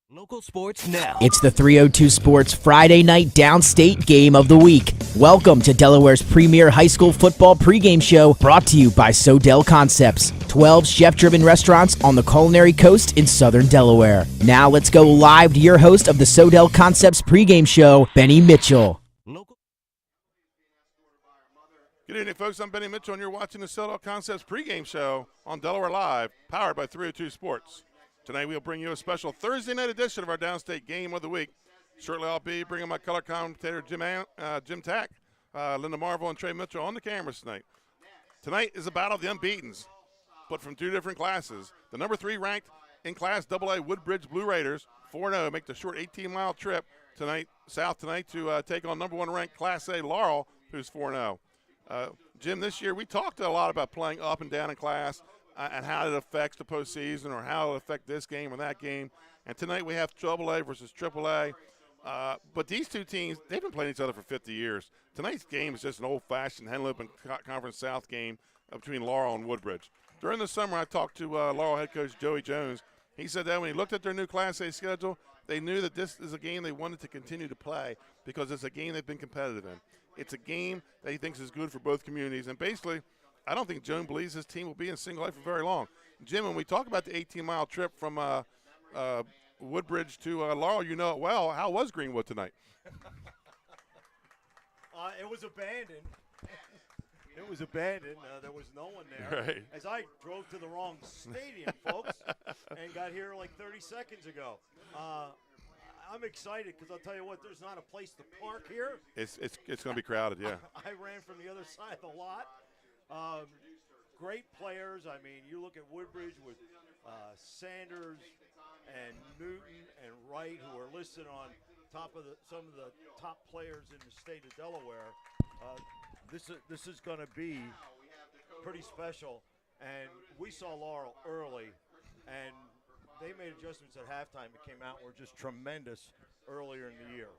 Local sports now. It's the 302 Sports Friday night downstate game of the week. Welcome to Delaware's premier high school football pregame show, brought to you by Sodell Concepts, 12 chef-driven restaurants on the culinary coast in southern Delaware. Now let's go live to your host of the Sodell Concepts pregame show, Benny Mitchell. Good evening, folks. I'm Benny Mitchell, and you're watching the Sodell Concepts pregame show on Delaware Live, powered by 302 Sports. Tonight we'll bring you a special Thursday night edition of our downstate game of the week. Shortly I'll be bringing my color commentator Jim Tack, Linda Marvel, and Trey Mitchell on the cameras tonight. Tonight is a battle of the unbeatens, but from two different classes. The number 3 ranked in Class AA Woodbridge Blue Raiders, 4-0, make the short 18-mile trip south tonight to take on number 1 ranked Class A Laurel, who's 4-0. Jim, this year we talked a lot about playing up and down in class, and how it affects the postseason or how it affects this game or that game. And tonight we have AA versus AAA. But these two teams, they've been playing each other for 50 years. Tonight's game is just an old-fashioned Henlopen Conference South game between Laurel and Woodbridge. During the summer, I talked to Laurel head coach Joey Jones. He said that when he looked at their new Class A schedule, they knew that this is a game they wanted to continue to play because it's a game they've been competitive in. It's a game that he thinks is good for both communities. And basically, I don't think Joan believes his team will be in single A for very long. Jim, when we talk about the 18-mile trip from Woodbridge to Laurel, you know it well. How was Greenwood tonight? It was abandoned. It was abandoned. There was no one there. Right. As I drove to the wrong stadium, folks, and got here like 30 seconds ago. I'm excited because I'll tell you what, there's not a place to park here. It's going to be crowded, yeah. I ran from the other side of the lot. Great players. I mean, you look at Woodbridge with Sanders and Newton and Wright, who are listed on top of some of the top players in the state of Delaware. This is going to be pretty special. And we saw Laurel early, and they made adjustments at halftime. It came out and were just tremendous earlier in the year.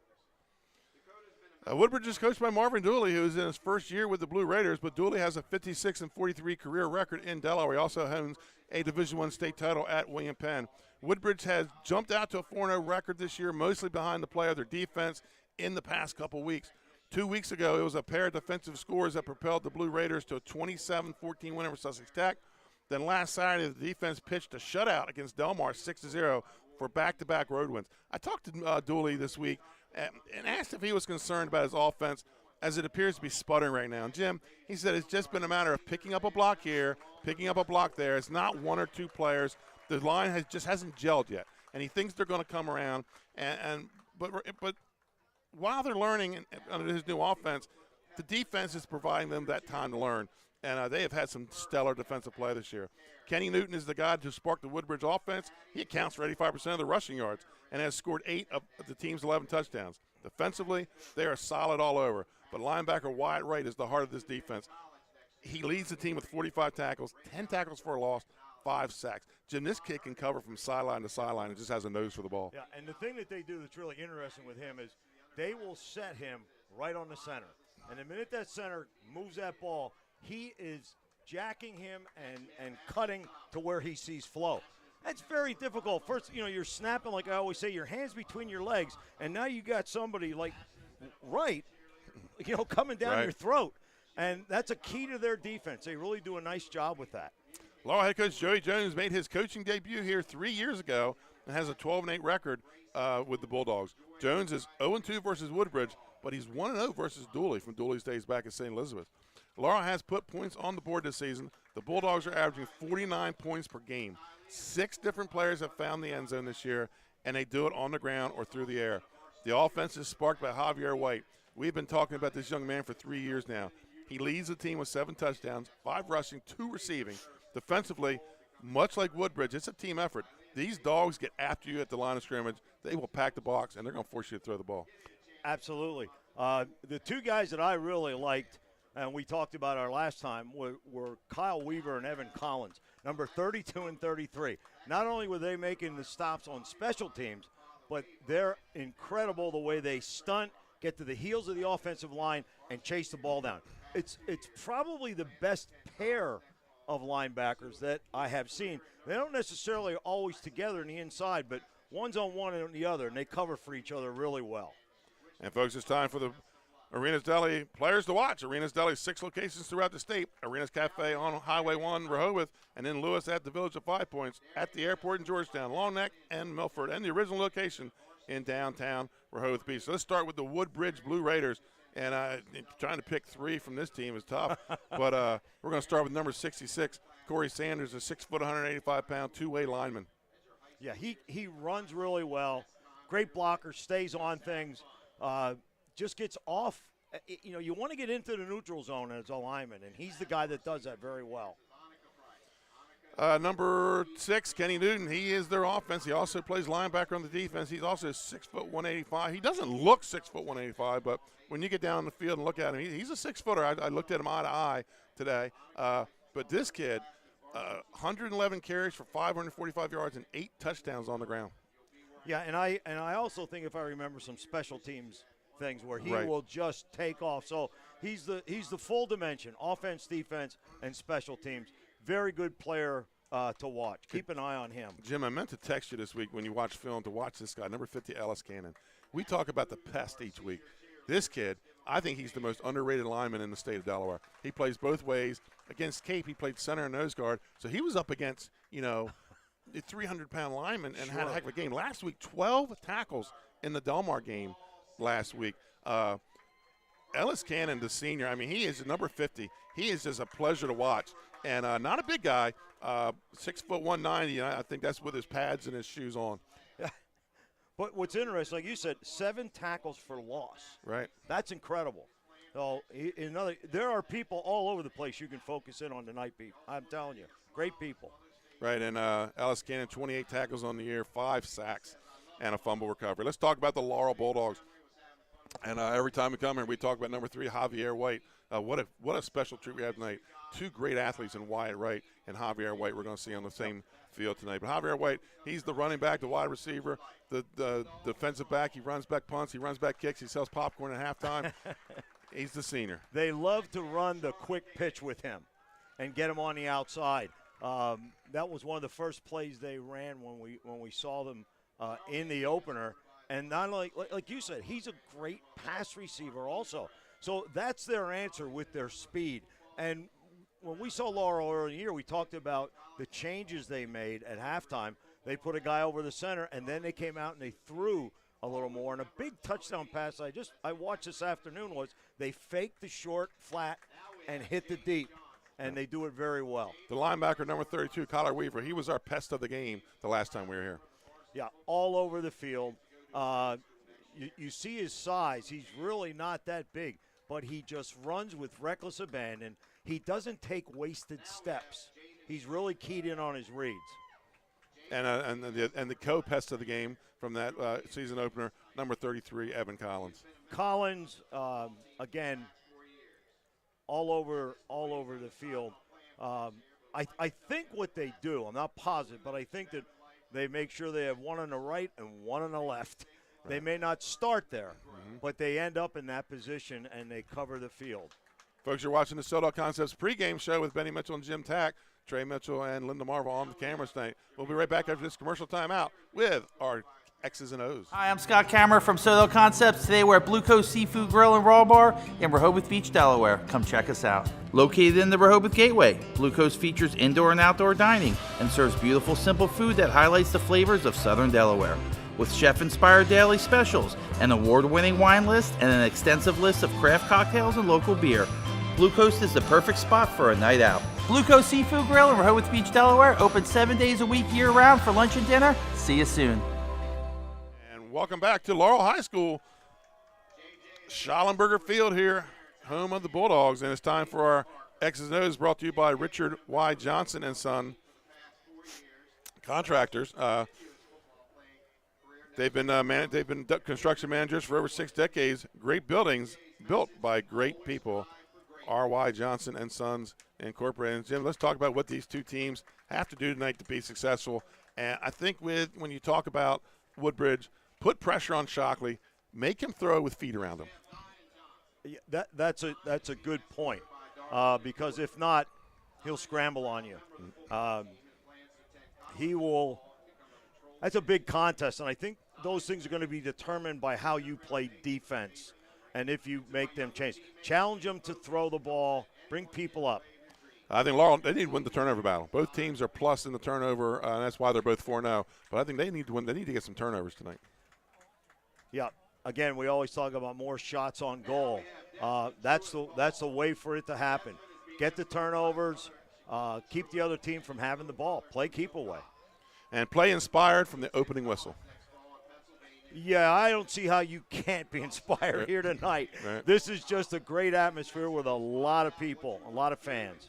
Woodbridge is coached by Marvin Dooley, who is in his first year with the Blue Raiders, but Dooley has a 56-43 career record in Delaware. He also owns a Division I state title at William Penn. Woodbridge has jumped out to a 4-0 record this year, mostly behind the play of their defense in the past couple weeks. 2 weeks ago, it was a pair of defensive scores that propelled the Blue Raiders to a 27-14 win over Sussex Tech. Then last Saturday, the defense pitched a shutout against Delmar 6-0 for back-to-back road wins. I talked to Dooley this week and asked if he was concerned about his offense, as it appears to be sputtering right now. And Jim, he said it's just been a matter of picking up a block here, picking up a block there. It's not one or two players. The line just hasn't gelled yet, and he thinks they're going to come around. But while they're learning under his new offense, the defense is providing them that time to learn. And they have had some stellar defensive play this year. Kenny Newton is the guy who sparked the Woodbridge offense. He accounts for 85% of the rushing yards and has scored 8 of the team's 11 touchdowns. Defensively, they are solid all over. But linebacker Wyatt Wright is the heart of this defense. He leads the team with 45 tackles, 10 tackles for a loss, 5 sacks. Jim, this kid can cover from sideline to sideline and just has a nose for the ball. Yeah, and the thing that they do that's really interesting with him is they will set him right on the center. And the minute that center moves that ball, he is jacking him and cutting to where he sees flow. That's very difficult. First, you're snapping, like I always say, your hands between your legs, and now you got somebody like Wright, coming down your throat. And that's a key to their defense. They really do a nice job with that. Laurel head coach Joey Jones made his coaching debut here 3 years ago and has a 12-8 record with the Bulldogs. Jones is 0-2 versus Woodbridge, but he's 1-0 versus Dooley from Dooley's days back at St. Elizabeth. Laurel has put points on the board this season. The Bulldogs are averaging 49 points per game. 6 different players have found the end zone this year, and they do it on the ground or through the air. The offense is sparked by Javier White. We've been talking about this young man for 3 years now. He leads the team with 7 touchdowns, 5 rushing, 2 receiving. Defensively, much like Woodbridge, it's a team effort. These dogs get after you at the line of scrimmage. They will pack the box, and they're going to force you to throw the ball. Absolutely. The 2 guys that I really liked, and we talked about our last time, were Kyle Weaver and Evan Collins, number 32 and 33. Not only were they making the stops on special teams, but they're incredible the way they stunt, get to the heels of the offensive line, and chase the ball down. It's probably the best pair of linebackers that I have seen. They don't necessarily always together in the inside, but one's on one and on the other, and they cover for each other really well. And, folks, it's time for the Arenas Deli players to watch. Arenas Deli, 6 locations throughout the state. Arenas Cafe on Highway 1, Rehoboth, and then Lewis at the Village of 5 Points, at the airport in Georgetown, Long Neck, and Milford, and the original location in downtown Rehoboth Beach. So let's start with the Woodbridge Blue Raiders. And trying to pick 3 from this team is tough. But we're going to start with number 66, Corey Sanders, a 6 foot, 185-pound, two-way lineman. Yeah, he runs really well. Great blocker, stays on things. Just gets off. You know, you want to get into the neutral zone as a lineman, and he's the guy that does that very well. Number 6, Kenny Newton. He is their offense. He also plays linebacker on the defense. He's also 6 foot, 185. He doesn't look 6 foot, 185, but when you get down the field and look at him, he's a 6-footer. I looked at him eye to eye today. But this kid, 111 carries for 545 yards and 8 touchdowns on the ground. Yeah, and I also think, if I remember, some special teams things where he will just take off. So he's the full dimension, offense, defense, and special teams. Very good player to watch. Keep an eye on him. Jim, I meant to text you this week when you watch film to watch this guy, number 50, Ellis Cannon. We talk about the pest each week. This kid, I think he's the most underrated lineman in the state of Delaware. He plays both ways. Against Cape, he played center and nose guard. So he was up against, the 300-pound lineman and had a heck of a game. Last week, 12 tackles in the Delmar game last week. Ellis Cannon, the senior, I mean, he is number 50. He is just a pleasure to watch. And not a big guy, 6 foot, 190. I think that's with his pads and his shoes on. But what's interesting, like you said, 7 tackles for loss. Right. That's incredible. So there are people all over the place you can focus in on tonight, Pete. I'm telling you, great people. Right, and Ellis Cannon, 28 tackles on the year, 5 sacks, and a fumble recovery. Let's talk about the Laurel Bulldogs. And every time we come here, we talk about number 3, Javier White. What a special treat we have tonight. 2 great athletes in Wyatt Wright and Javier White we're going to see on the same field tonight. But Javier White, he's the running back, the wide receiver, the defensive back. He runs back punts. He runs back kicks. He sells popcorn at halftime. He's the senior. They love to run the quick pitch with him and get him on the outside. That was one of the first plays they ran when we saw them in the opener. And not only, like you said, he's a great pass receiver also. So that's their answer with their speed. And when we saw Laurel earlier in the year, we talked about the changes they made at halftime. They put a guy over the center, and then they came out and they threw a little more. And a big touchdown pass I watched this afternoon was they faked the short, flat, and hit the deep. And they do it very well. The linebacker, number 32, Kyler Weaver, he was our pest of the game the last time we were here. Yeah, all over the field. You see his size. He's really not that big, but he just runs with reckless abandon. He doesn't take wasted steps. He's really keyed in on his reads. And the co-pest of the game from that season opener, number 33, Evan Collins. Collins, again, all over the field. I think what they do, I'm not positive, but I think that they make sure they have one on the right and one on the left. Right. They may not start there, but they end up in that position and they cover the field. Folks, you're watching the Showdown Concepts pregame show with Benny Mitchell and Jim Tack. Trey Mitchell and Linda Marvel on the cameras tonight. We'll be right back after this commercial timeout with our X's and O's. Hi, I'm Scott Kammerer from Showdown Concepts. Today we're at Blue Coast Seafood Grill and Raw Bar in Rehoboth Beach, Delaware. Come check us out. Located in the Rehoboth Gateway, Blue Coast features indoor and outdoor dining and serves beautiful, simple food that highlights the flavors of Southern Delaware. With chef-inspired daily specials, an award-winning wine list, and an extensive list of craft cocktails and local beer, Blue Coast is the perfect spot for a night out. Blue Coast Seafood Grill in Rehoboth Beach, Delaware, open 7 days a week year-round for lunch and dinner. See you soon. And welcome back to Laurel High School. Schallenberger Field here, home of the Bulldogs, and it's time for our X's and O's, brought to you by Richard Y. Johnson and Son Contractors. They've been construction managers for over 6 decades. Great buildings built by great people. R.Y. Johnson and Sons Incorporated. Jim, let's talk about what these two teams have to do tonight to be successful. And I think when you talk about Woodbridge, put pressure on Shockley, make him throw with feet around him. Yeah, that's a good point, because if not, he'll scramble on you. He will That's a big contest, and I think those things are going to be determined by how you play defense and if you make them change. Challenge them to throw the ball, bring people up. I think Laurel, they need to win the turnover battle. Both teams are plus in the turnover, and that's why they're both 4-0. But I think they need to win. They need to get some turnovers tonight. Yeah. Again, we always talk about more shots on goal. That's the way for it to happen. Get the turnovers, keep the other team from having the ball. Play keep away. And play inspired from the opening whistle. Yeah, I don't see how you can't be inspired here tonight. Right. This is just a great atmosphere with a lot of people, a lot of fans.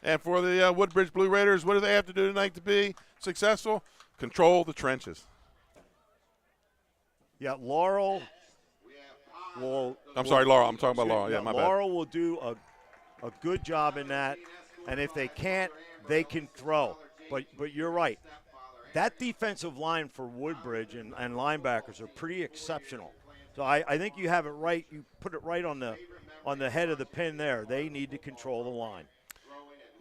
And for the Woodbridge Blue Raiders, what do they have to do tonight to be successful? Control the trenches. Yeah, Laurel will. I'm sorry, Laurel. I'm talking about Laurel. Yeah, my bad. Laurel will do a good job in that, and if they can't, they can throw. But you're right. That defensive line for Woodbridge and linebackers are pretty exceptional. So I think you have it right. You put it right on the head of the pin there. They need to control the line.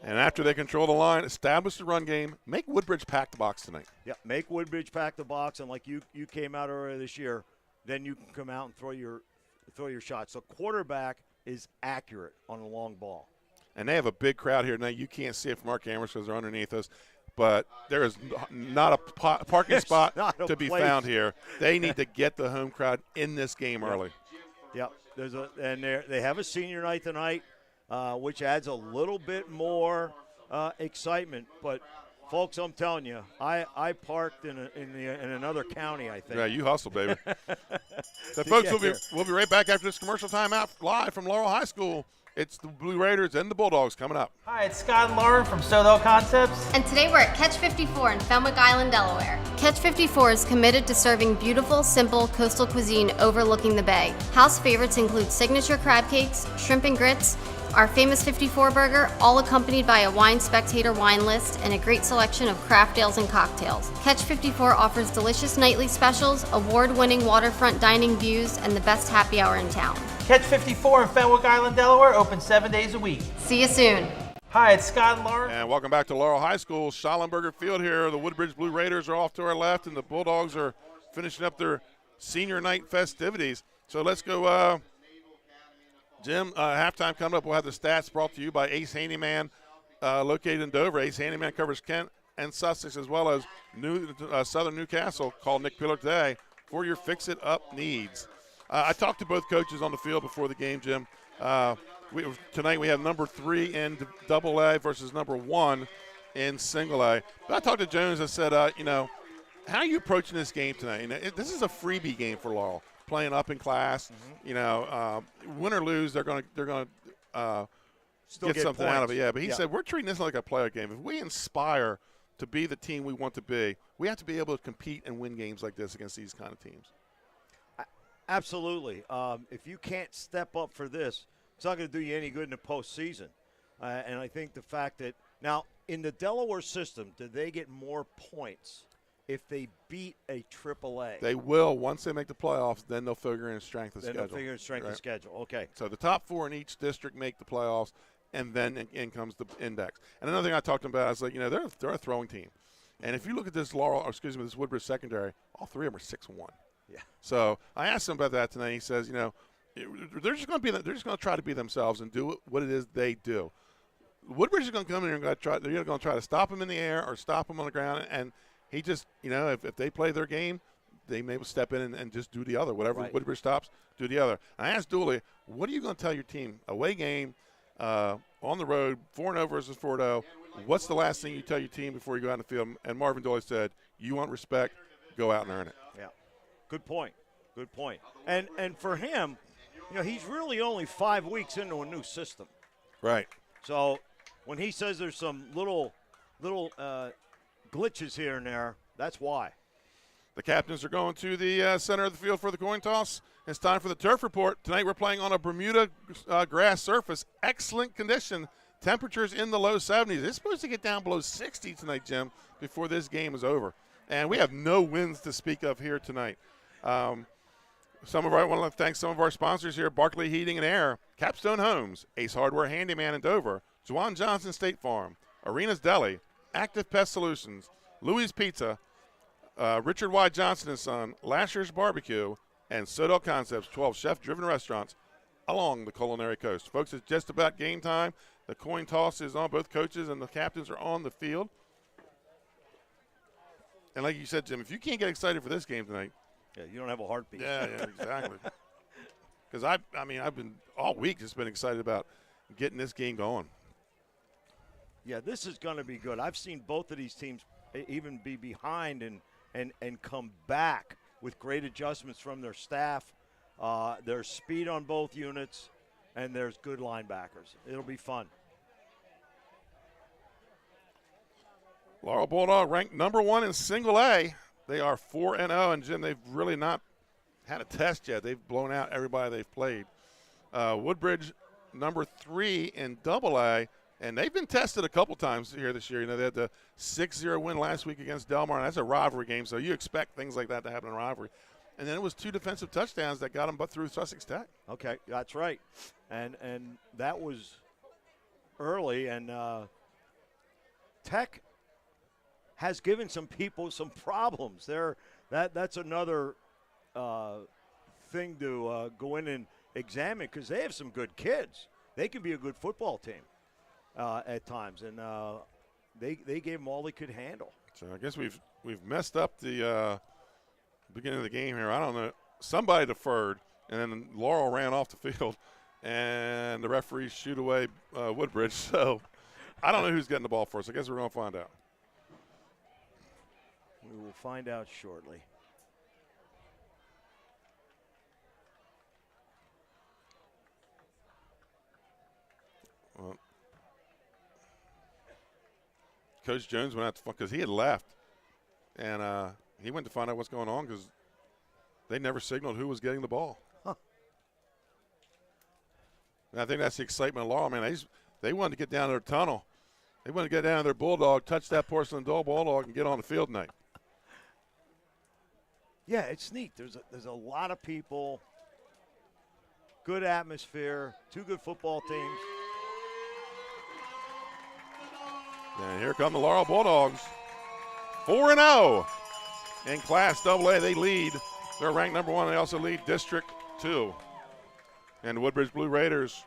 And after they control the line, establish the run game, make Woodbridge pack the box tonight. Yeah, make Woodbridge pack the box, and like you came out earlier this year, then you can come out and throw your shots. So quarterback is accurate on a long ball. And they have a big crowd here tonight. You can't see it from our cameras because they're underneath us. But there is not a parking spot to be found here. They need to get the home crowd in this game early. Yep. They have a senior night tonight, which adds a little bit more excitement. But folks, I'm telling you, I parked in another county, I think. Yeah, you hustle, baby. So, folks, we'll be right back after this commercial timeout live from Laurel High School. It's the Blue Raiders and the Bulldogs coming up. Hi, it's Scott and Lauren from Showdown Concepts. And today we're at Catch 54 in Fenwick Island, Delaware. Catch 54 is committed to serving beautiful, simple coastal cuisine overlooking the bay. House favorites include signature crab cakes, shrimp and grits, our famous 54 burger, all accompanied by a Wine Spectator wine list and a great selection of craft ales and cocktails. Catch 54 offers delicious nightly specials, award-winning waterfront dining views, and the best happy hour in town. Catch 54 in Fenwick Island, Delaware, open 7 days a week. See you soon. Hi, it's Scott and Lauren. And welcome back to Laurel High School. Schallenberger Field here. The Woodbridge Blue Raiders are off to our left, and the Bulldogs are finishing up their senior night festivities. So let's go, Jim. Halftime coming up. We'll have the stats brought to you by Ace Handyman, located in Dover. Ace Handyman covers Kent and Sussex as well as Southern Newcastle. Call Nick Pillar today for your fix-it-up needs. I talked to both coaches on the field before the game, Jim. Tonight we have number 3 in double A versus number 1 in single A. But I talked to Jones. I said, how are you approaching this game tonight? This is a freebie game for Laurel, playing up in class. Mm-hmm. Win or lose, they're going to get something points out of it. Yeah, but he said we're treating this like a playoff game. If we inspire to be the team we want to be, we have to be able to compete and win games like this against these kind of teams. Absolutely. If you can't step up for this, it's not going to do you any good in the postseason. And I think the fact that now in the Delaware system, do they get more points if they beat a AAA? They will. Once they make the playoffs, then they'll figure in strength of schedule. They'll figure in strength of schedule. Okay. So the top 4 in each district make the playoffs, and then in comes the index. And another thing I talked to them about is they're a throwing team. And if you look at this this Woodbridge secondary, all 3 of them are 6-1. Yeah. So I asked him about that tonight. He says, they're just going to try to be themselves and do what it is they do. Woodbridge is going to come in and they're going to try to stop them in the air or stop them on the ground. And he just, if they play their game, they may step in and just do the other. Whatever Woodbridge stops, do the other. And I asked Dooley, what are you going to tell your team? Away game, on the road, 4-0 versus 4-0. What's the last thing you tell your team before you go out in the field? And Marvin Dooley said, you want respect, go out and earn it. Yeah. Good point. Good point. And for him, he's really only 5 weeks into a new system. Right. So when he says there's some little glitches here and there, that's why. The captains are going to the center of the field for the coin toss. It's time for the turf report. Tonight we're playing on a Bermuda grass surface. Excellent condition. Temperatures in the low 70s. It's supposed to get down below 60 tonight, Jim, before this game is over. And we have no winds to speak of here tonight. I want to thank some of our sponsors here: Barclay Heating and Air, Capstone Homes, Ace Hardware Handyman in Dover, Juwan Johnson State Farm, Arena's Deli, Active Pest Solutions, Louis Pizza, Richard Y. Johnson & Son, Lasher's Barbecue, and Sodell Concepts, 12 chef-driven restaurants along the culinary coast. Folks, it's just about game time. The coin toss is on. Both coaches and the captains are on the field. And like you said, Jim, if you can't get excited for this game tonight. Yeah, you don't have a heartbeat. Yeah, exactly. Because I've been all week just been excited about getting this game going. Yeah, this is going to be good. I've seen both of these teams even be behind and come back with great adjustments from their staff. There's speed on both units, and there's good linebackers. It'll be fun. Laurel Bulldog ranked number 1 in single A. They are 4-0, and Jim, they've really not had a test yet. They've blown out everybody they've played. Woodbridge, number 3 in double A, and they've been tested a couple times here this year. You know, they had the 6-0 win last week against Delmar, and that's a rivalry game, so you expect things like that to happen in a rivalry. And then it was 2 defensive touchdowns that got them but through Sussex Tech. Okay, that's right. And that was early, and Tech has given some people some problems. That's another thing to go in and examine, because they have some good kids. They can be a good football team at times, and they gave them all they could handle. So I guess we've messed up the beginning of the game here. I don't know. Somebody deferred, and then Laurel ran off the field, and the referees shoot away Woodbridge. So I don't know who's getting the ball first. I guess we're going to find out. We will find out shortly. Well, Coach Jones went out to because he had left, and he went to find out what's going on because they never signaled who was getting the ball. Huh. And I think that's the excitement of Laurel. Man, they wanted to get down to their tunnel. They wanted to get down to their Bulldog, touch that porcelain doll Bulldog, and get on the field tonight. Yeah, it's neat. There's a lot of people, good atmosphere, 2 good football teams. And here come the Laurel Bulldogs, 4-0 in Class AA. They lead. They're ranked number 1. They also lead District 2. And the Woodbridge Blue Raiders,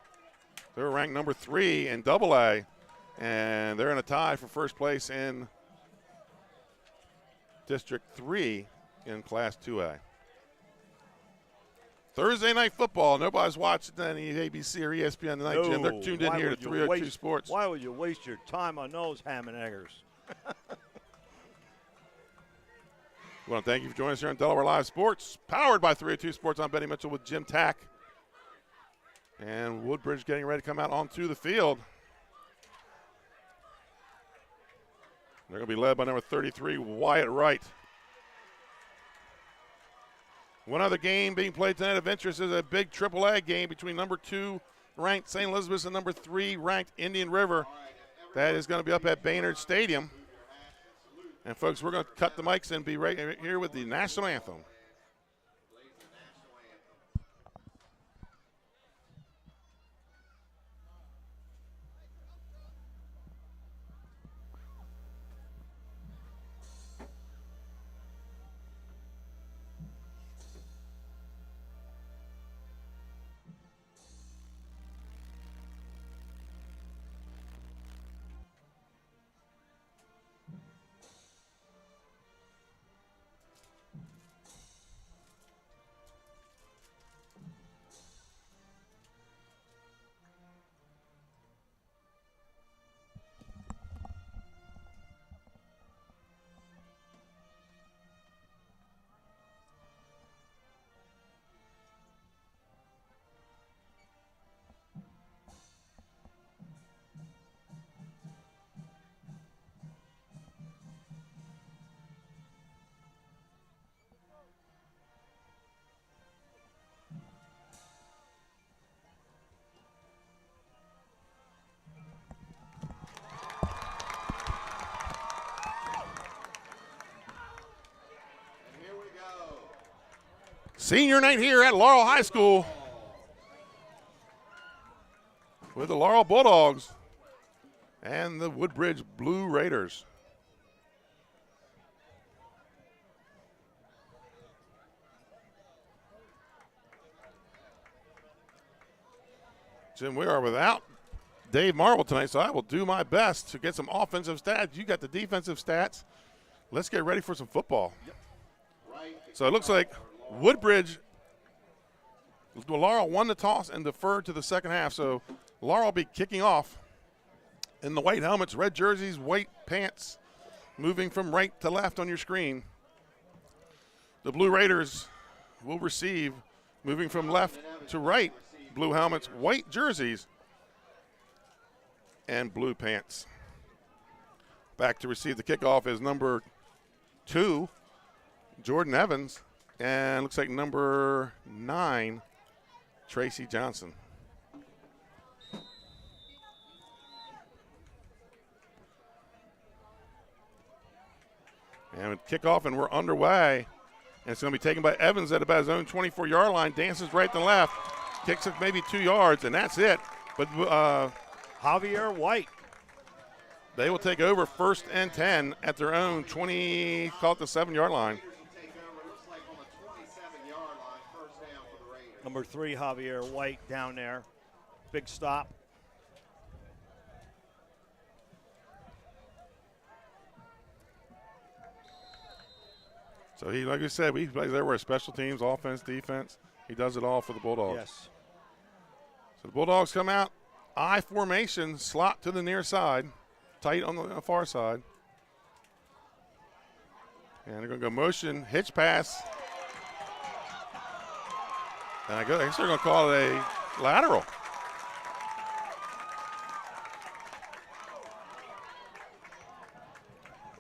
they're ranked number 3 in AA, and they're in a tie for first place in District 3 in Class 2A. Thursday night football. Nobody's watching any ABC or ESPN tonight, Jim. They're tuned in here to 302 Sports. Why would you waste your time on those ham and eggers? We want to thank you for joining us here on Delaware Live Sports, powered by 302 Sports. I'm Benny Mitchell with Jim Tack. And Woodbridge getting ready to come out onto the field. They're going to be led by number 33, Wyatt Wright. One other game being played tonight of interest is a big AAA game between number 2 ranked St. Elizabeth's and number 3 ranked Indian River. That is going to be up at Baynard Stadium. And folks, we're going to cut the mics and be right here with the national anthem. Senior night here at Laurel High School with the Laurel Bulldogs and the Woodbridge Blue Raiders. Jim, we are without Dave Marble tonight, so I will do my best to get some offensive stats. You got the defensive stats. Let's get ready for some football. Yep. So it looks like Woodbridge, Laurel won the toss and deferred to the second half. So Laurel will be kicking off in the white helmets, red jerseys, white pants, moving from right to left on your screen. The Blue Raiders will receive, moving from left to right, blue helmets, white jerseys, and blue pants. Back to receive the kickoff is number 2, Jordan Evans, and looks like number 9, Tracy Johnson. And kickoff, and we're underway. And it's going to be taken by Evans at about his own 24-yard line, dances right to left, kicks it maybe 2 yards, and that's it. But Javier White. They will take over 1st and 10 at their own 20, call it the 7-yard line. Number 3, Javier White down there. Big stop. So he, like we said, he plays everywhere, special teams, offense, defense. He does it all for the Bulldogs. Yes. So the Bulldogs come out, I formation, slot to the near side, tight on the far side. And they're going to go motion, hitch pass. And I guess they're going to call it a lateral.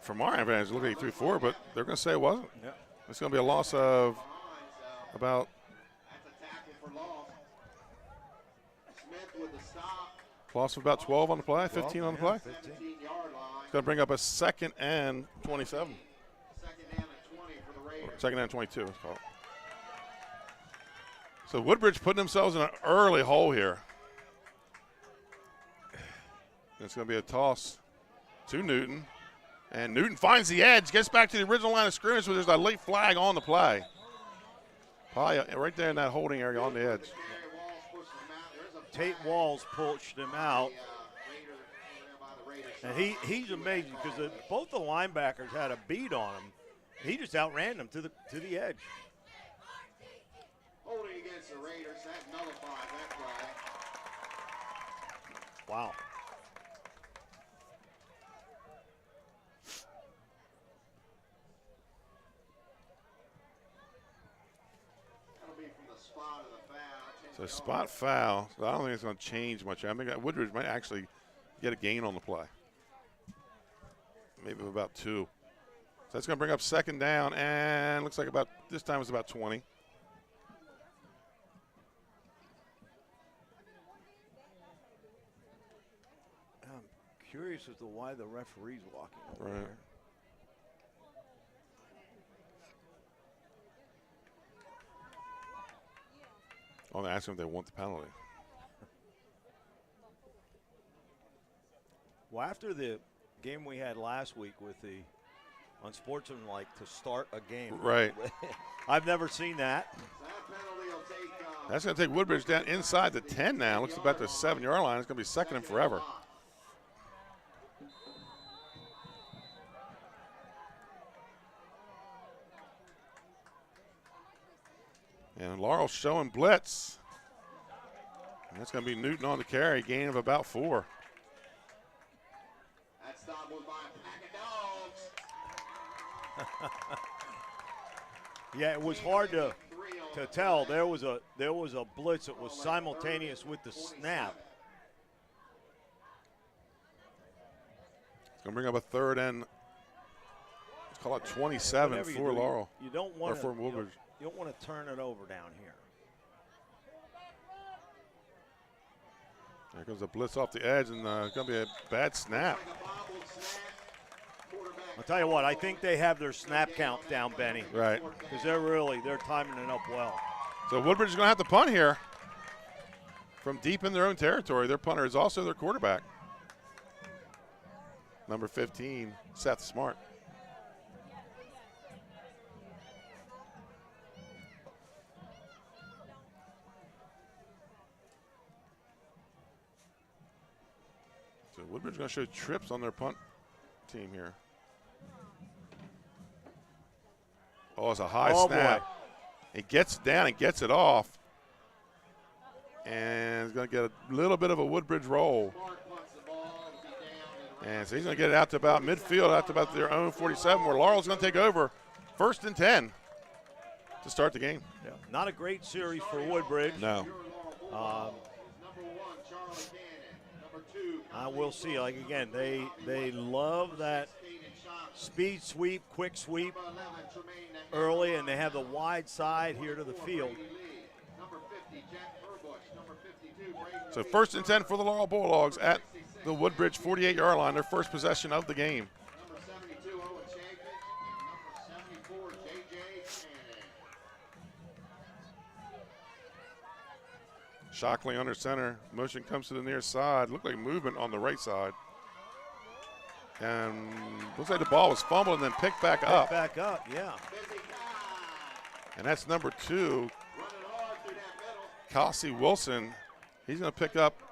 From our advantage, looking at 3-4, but they're going to say it wasn't. Yep. It's going to be a loss of about loss of about 12 on the play, 15 on the play. 15. It's going to bring up a 2nd and 27. Second and 22, it's called. So Woodbridge putting themselves in an early hole here. It's going to be a toss to Newton. And Newton finds the edge, gets back to the original line of scrimmage, but there's a late flag on the play. Probably right there in that holding area on the edge. Tate Walls pushed him out. And he's amazing because both the linebackers had a beat on him. He just outran them to the edge. Holding against the Raiders, that nullifies that play. Wow. So spot foul. So I don't think it's going to change much. I think Woodbridge might actually get a gain on the play. Maybe about 2. So that's going to bring up 2nd down, and looks like about this time it's about 20. I'm curious as to why the referee's walking over Right. there. I'll ask them if they want the penalty. Well, after the game we had last week with the unsportsmanlike to start a game. Right. I've never seen that. That's going to take Woodbridge down inside the 10 now. Looks about the 7-yard line. It's going to be 2nd and forever. And Laurel showing blitz. And that's going to be Newton on the carry, gain of about 4. That stop was by a pack of dogs. Yeah, it was hard to tell. There was a blitz that was simultaneous with the snap. It's going to bring up a 3rd and, let's call it 27 Whatever you for do, Laurel. You don't want Or for Woodbridge. You don't want to turn it over down here. There comes a blitz off the edge, and it's going to be a bad snap. I'll tell you what, I think they have their snap count down, Benny. Right. Because they're timing it up well. So Woodbridge is going to have to punt here from deep in their own territory. Their punter is also their quarterback. Number 15, Seth Smart. Woodbridge going to show trips on their punt team here. Oh, it's a high snap. Boy. It gets down and gets it off. And he's going to get a little bit of a Woodbridge roll. And so he's going to get it out to about midfield, out to about their own 47, where Laurel's going to take over. 1st and 10 to start the game. Yeah. Not a great series for Woodbridge. No. I will see. Like again, they love that speed sweep, quick sweep early, and they have the wide side here to the field. So 1st and 10 for the Laurel Bulldogs at the Woodbridge 48-yard line, their first possession of the game. Shockley under center. Motion comes to the near side. Looked like movement on the right side. And looks like the ball was fumbled and then picked back up. Back up, yeah. And that's number 2, Kelsey Wilson. He's going to pick up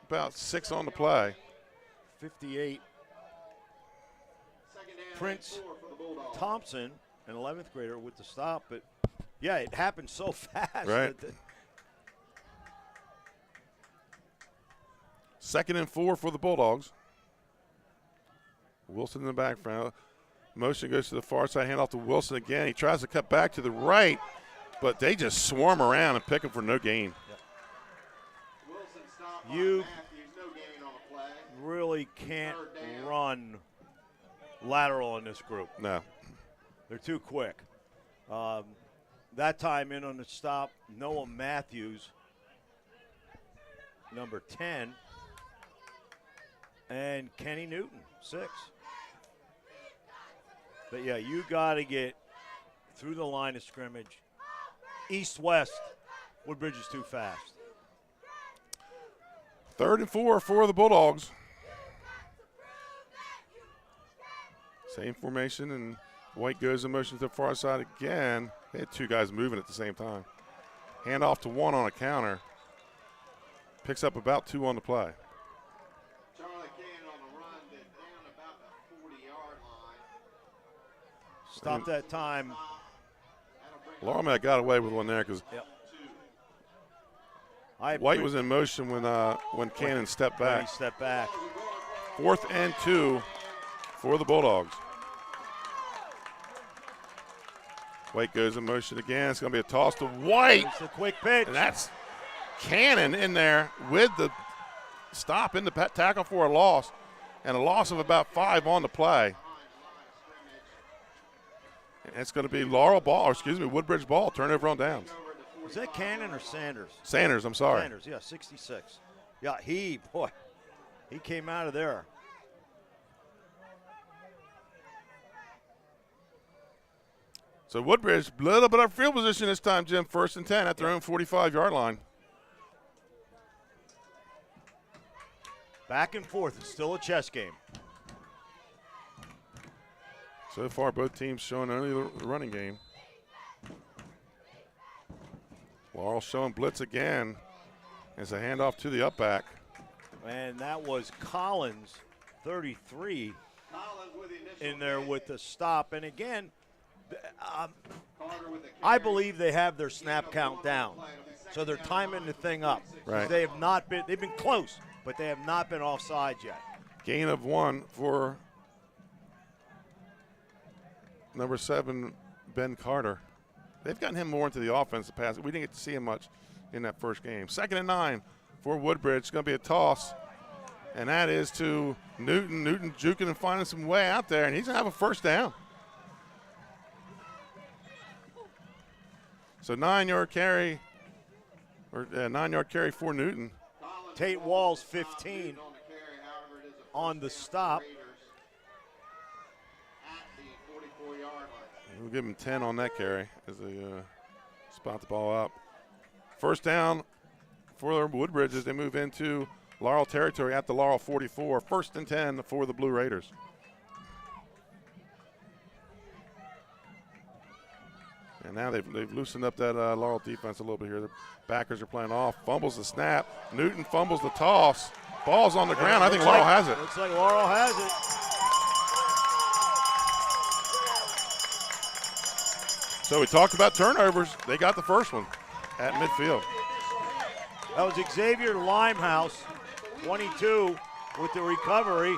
about 6 on the play. 58. Prince Thompson, an 11th grader, with the stop. But, yeah, it happened so fast. Right. 2nd and 4 for the Bulldogs. Wilson in the background. Motion goes to the far side, hand off to Wilson again. He tries to cut back to the right, but they just swarm around and pick him for no gain. You really can't run lateral in this group. No. They're too quick. That time in on the stop, Noah Matthews, number 10, and Kenny Newton, 6. But, yeah, you got to get through the line of scrimmage. East-west, Woodbridge is too fast. 3rd and 4 for the Bulldogs. Same formation, and White goes in motion to the far side again. They had 2 guys moving at the same time. Hand off to 1 on a counter. Picks up about 2 on the play. Stop that time. Laurel may have got away with one there because White was in motion when Cannon stepped back. He stepped back. 4th and 2 for the Bulldogs. White goes in motion again. It's going to be a toss to White. It's a quick pitch. And that's Cannon in there with the stop in the tackle for a loss, and a loss of about 5 on the play. And it's going to be Woodbridge ball, turnover on downs. Was that Cannon or Sanders? Sanders, I'm sorry. Sanders, yeah, 66. Yeah, he came out of there. So Woodbridge, a little bit of field position this time, Jim. 1st and 10 at their own 45-yard line. Back and forth. It's still a chess game. So far, both teams showing only the running game. Laurel showing blitz again as a handoff to the up back. And that was Collins, 33, in there with the stop. And again, I believe they have their snap count down. So they're timing the thing up. Right. They've been close, but they have not been offside yet. Gain of 1 for number 7, Ben Carter. They've gotten him more into the offense the past. We didn't get to see him much in that first game. 2nd and 9 for Woodbridge. It's going to be a toss, and that is to Newton. Newton juking and finding some way out there, and he's going to have a first down. So 9-yard carry, or 9-yard carry for Newton. Tate Walls, 15, on the stop. We'll give him 10 on that carry as they spot the ball up. First down for Woodbridge as they move into Laurel territory at the Laurel 44. 1st and 10 for the Blue Raiders. And now they've loosened up that Laurel defense a little bit here. The backers are playing off. Fumbles the snap. Newton fumbles the toss. Ball's on the ground. I think Laurel has it. Looks like Laurel has it. So we talked about turnovers. They got the first one at midfield. That was Xavier Limehouse, 22, with the recovery.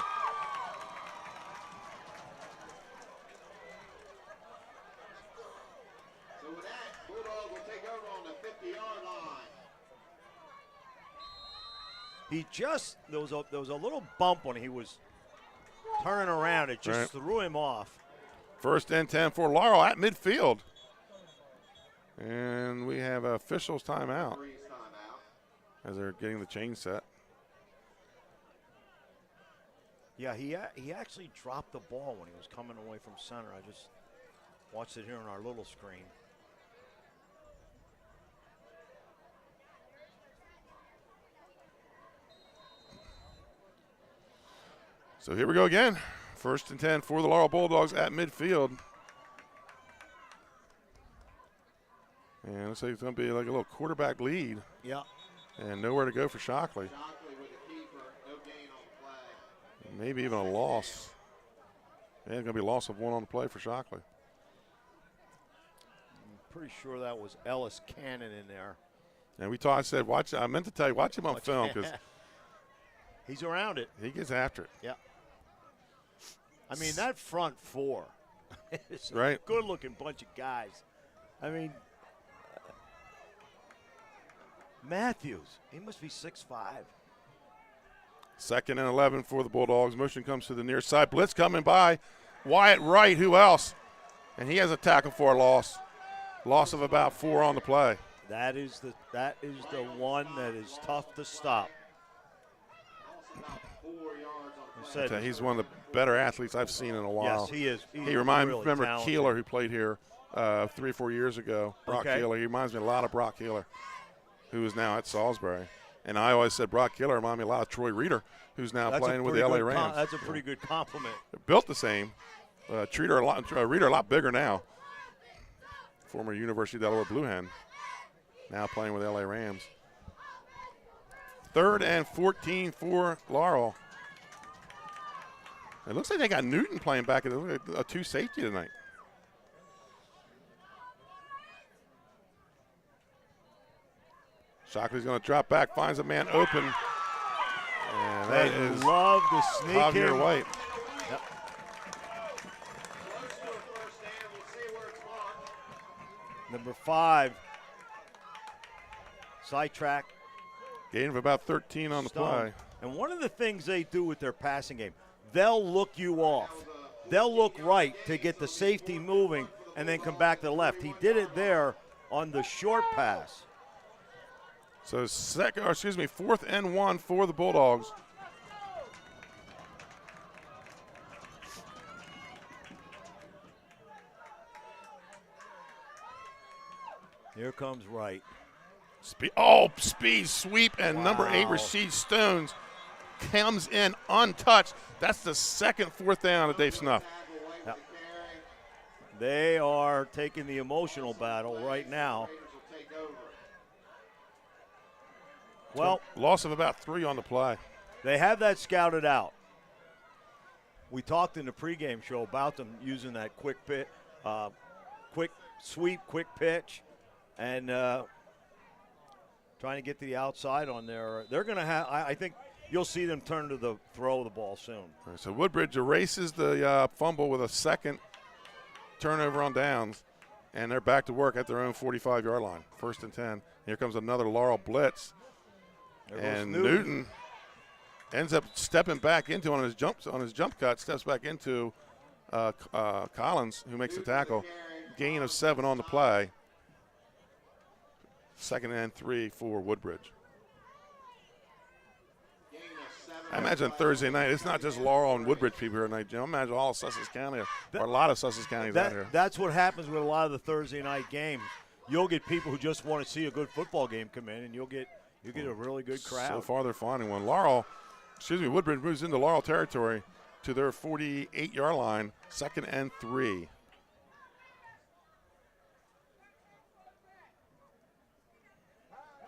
So with that, Bulldog will take over on the 50-yard line. He just, there was a little bump when he was turning around. It just threw him off. First and 10 for Laurel at midfield. And we have officials timeout Freeze timeout. as they're getting the chain set. Yeah, he actually dropped the ball when he was coming away from center. I just watched it here on our little screen. So here we go again. First and 10 for the Laurel Bulldogs at midfield. And looks like it's going to be like a little quarterback lead. Yeah. And nowhere to go for Shockley. Shockley with the keeper. No gain on the play. Maybe even a loss. Yeah, it's going to be a loss of 1 on the play for Shockley. I'm pretty sure that was Ellis Cannon in there. And I said, watch. I meant to tell you, watch him on film because He's around it. he gets after it. Yeah. I mean, that front four is Right. a good-looking bunch of guys. I mean, Matthews, he must be 6'5". Second and 11 for the Bulldogs. Motion comes to the near side. Blitz coming by. Wyatt Wright, who else? And he has a tackle for a loss. Loss of about 4 on the play. That is the one that is tough to stop. 4 yards on the I said, He's one of the better athletes I've seen in a while. yes, he is. He reminds me, really remember talented. Keeler, who played here 3 or 4 years ago. Brock Okay. Keeler. He reminds me a lot of Brock Keeler, who is now at Salisbury. And I always said Brock Keeler reminded me a lot of Troy Reeder, who's now That's a playing with the pretty LA good Rams. that's a pretty good compliment. They're built the same. Reeder a lot bigger now. Former University of Delaware Blue Hen, now playing with LA Rams. 3rd and 14 for Laurel. It looks like they got Newton playing back at a 2 safety tonight. Shockley's going to drop back, finds a man open. And that They is love to sneak Javier him. White. Yep. Close to a first down. We'll see where it's marked. Number 5, sidetrack. Gain of about 13 on the Stone. play. And one of the things they do with their passing game, they'll look you off. They'll look right to get the safety moving and then come back to the left. He did it there on the short pass. So 4th and 1 for the Bulldogs. Here comes Wright. Speed sweep, and number 8, Wow. Rasheed Stones, comes in untouched. That's the second 4th down of Dave Snuff. Yep. They are taking the emotional battle right now. Raiders will take over. Well, Loss of about 3 on the play. they have that scouted out. We talked in the pregame show about them using that quick sweep, quick pitch, and trying to get to the outside on there. They're going to have, I think you'll see them turn to the throw of the ball soon. All right, so Woodbridge erases the fumble with a second turnover on downs, and they're back to work at their own 45-yard line. 1st and 10. Here comes another Laurel blitz. There goes And Newton ends up stepping back into on his jump cut, steps back into Collins, who makes the tackle. Gain of 7 on the play. 2nd and 3 for Woodbridge. Gain of 7. I imagine Thursday night, it's not just Laurel and Woodbridge people here tonight, Jim. I imagine all of Sussex County, or a lot of Sussex counties out here. That's what happens with a lot of the Thursday night games. You'll get people who just want to see a good football game come in, and you'll get a really good crowd. So far, they're finding one. Woodbridge moves into Laurel territory to their 48-yard line, 2nd and 3.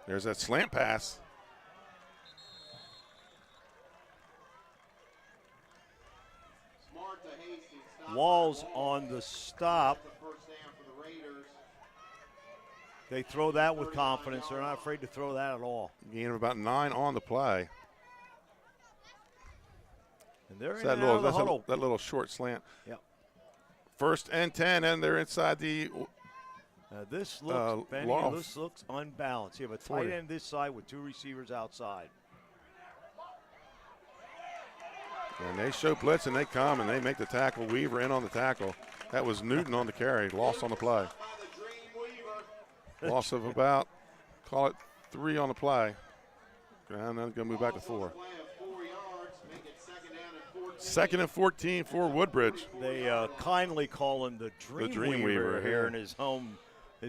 There's that slant pass. Smart to Hastings. Stop Walls by Wall. on the stop. The first down for the Raiders. They throw that with confidence. They're not afraid to throw that at all. Gain of about 9 on the play. And they're So in that and out of the little, huddle. that little short slant. Yep. First and 10, and they're inside the This looks, Benny, Laurel. this looks unbalanced. You have a 40. tight end this side with 2 receivers outside. And they show blitz, and they come, and they make the tackle. Weaver in on the tackle. That was Newton on the carry. Loss on the play. By the Dream Weaver. Loss of about, call it 3 on the play. And then going to move back to 4. Play of 4 yards. Make it second down and 14. Second and 14 for Woodbridge. They kindly call him the Dream Weaver here yeah. in his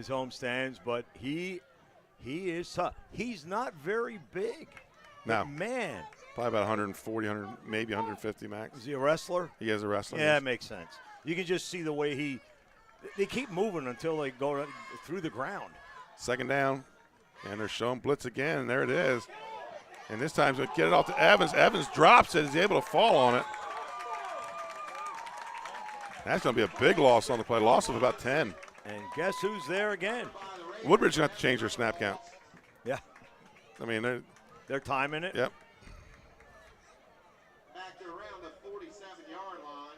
home stands, but he is tough. He's not very big. No. But man, Probably about 140, 100, maybe 150 max. is he a wrestler? He is a wrestler. Yeah, it makes sense. You can just see the way they keep moving until they go through the ground. Second down, and they're showing blitz again, and there it is. And this time, they get it off to Evans. Evans drops it. He's able to fall on it. That's going to be a big loss on the play. Loss of about 10. And guess who's there again? Woodbridge going to have to change their snap count. Yeah, I mean, they're timing it. yep. Back to around the 47-yard line.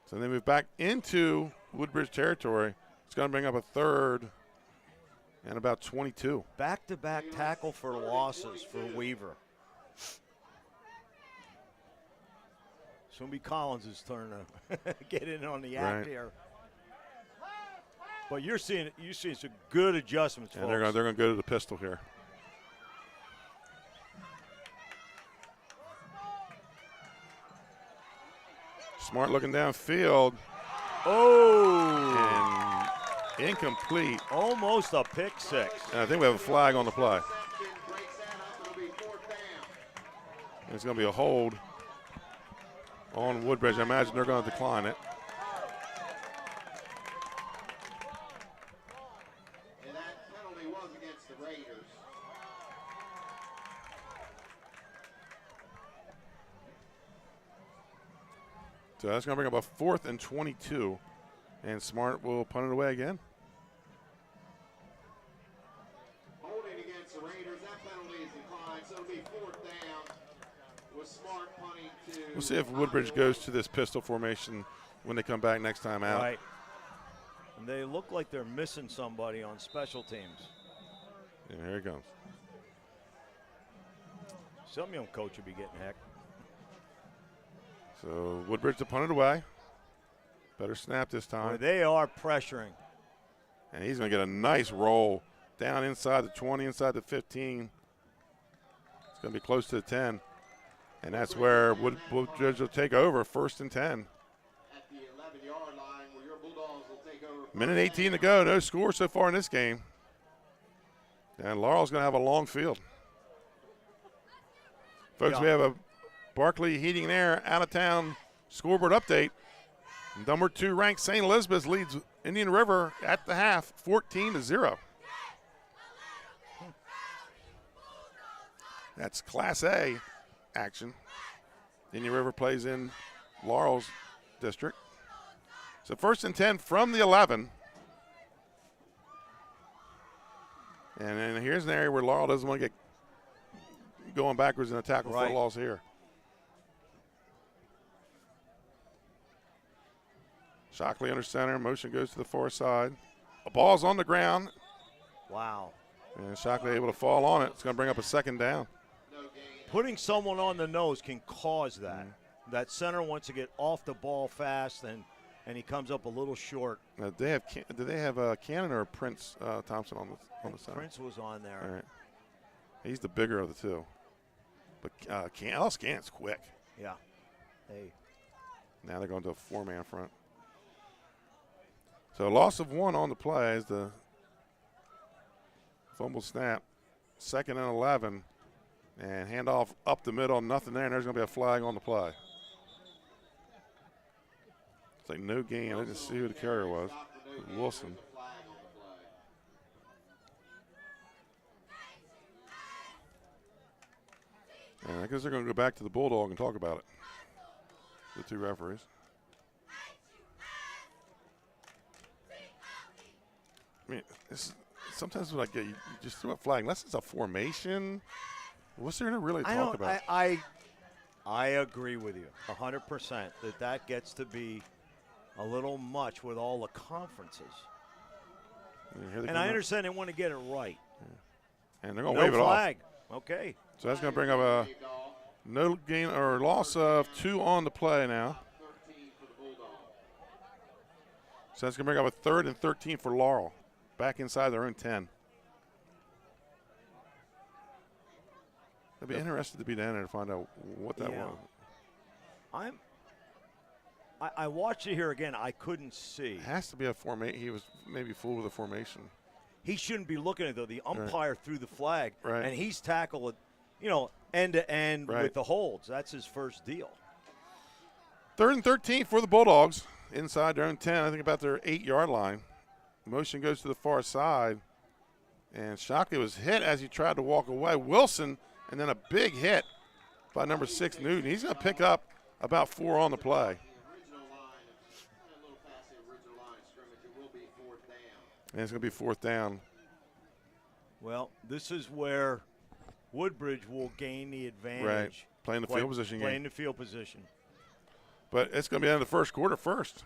So they move back into Woodbridge territory. It's going to bring up a third and about 22. Back-to-back tackle for losses for Weaver. It's going to be Collins' turn to get in on the act Right. here. But you're seeing some good adjustments, And folks. they're going to go to the pistol here. Smart looking downfield Oh, and incomplete. almost a pick six. And I think we have a flag on the play. Reception breaks that up. It'll be fourth down. And it's going to be a hold on Woodbridge. I imagine they're going to decline it. And that penalty was against the Raiders. So that's going to bring up a 4th and 22. And Smart will punt it away again. Holding against the Raiders. That penalty is declined, so it'll be fourth down with Smart punting to. We'll see if Woodbridge goes to this pistol formation when they come back next time out. Right. And they look like they're missing somebody on special teams. And here it comes. Some young coach would be getting heck. So Woodbridge to punt it away. Better snap this Boy, time. they are pressuring. And he's going to get a nice roll down inside the 20, inside the 15. It's going to be close to the 10. And that's where Woodbridge will take over, 1st and 10. At the 11-yard line where your Bulldogs will take over. Minute 18 to go. No score so far in this game. And Laurel's going to have a long field. Folks, we have a Barclay Heating and Air out-of-town scoreboard update. Number 2 ranked St. Elizabeth leads Indian River at the half, 14-0. That's Class A action. Indian River plays in Laurel's district. So 1st and 10 from the 11. And then here's an area where Laurel doesn't want to get going backwards in a tackle for a loss here. Shockley under center. Motion goes to the far side. A ball's on the ground. Wow. And Shockley able to fall on it. It's going to bring up a 2nd down. Putting someone on the nose can cause that. That center wants to get off the ball fast, and he comes up a little short. Now, do they have Cannon or Prince Thompson on the center? Prince was on there. All right. He's the bigger of the two. But Alice Cannon's quick. Yeah. Hey. Now they're going to a 4-man front. So a loss of 1 on the play is the fumble snap. 2nd and 11. And handoff up the middle, nothing there, and there's going to be a flag on the play. It's like no gain. I didn't see who the carrier was. It was Wilson. I guess they're going to go back to the Bulldog and talk about it, the two referees. I mean, sometimes when I get you just throw a flag, unless it's a formation. What's there to really talk about? I agree with you 100% that gets to be a little much with all the conferences. And I understand they want to get it right. Yeah. And they're going to wave it off. No flag. Okay. So that's going to bring up a no gain or loss of 2 on the play now. So that's going to bring up a 3rd and 13 for Laurel. Back inside their own 10. I'd be interested to be down there to find out what that was. I watched it here again. I couldn't see. It has to be a formation. He was maybe fooled with a formation. He shouldn't be looking at it, though. The umpire threw the flag, right. And he's tackled it, end to end with the holds. That's his first deal. 3rd and 13 for the Bulldogs inside their own 10. I think about their 8-yard line. Motion goes to the far side, and Shockley was hit as he tried to walk away. Wilson, and then a big hit by number 6, Newton. He's going to pick up about 4 on the play. And it's going to be 4th down. Well, this is where Woodbridge will gain the advantage. Right, playing the field position game. Playing the field position. But it's going to be the end of the first quarter first.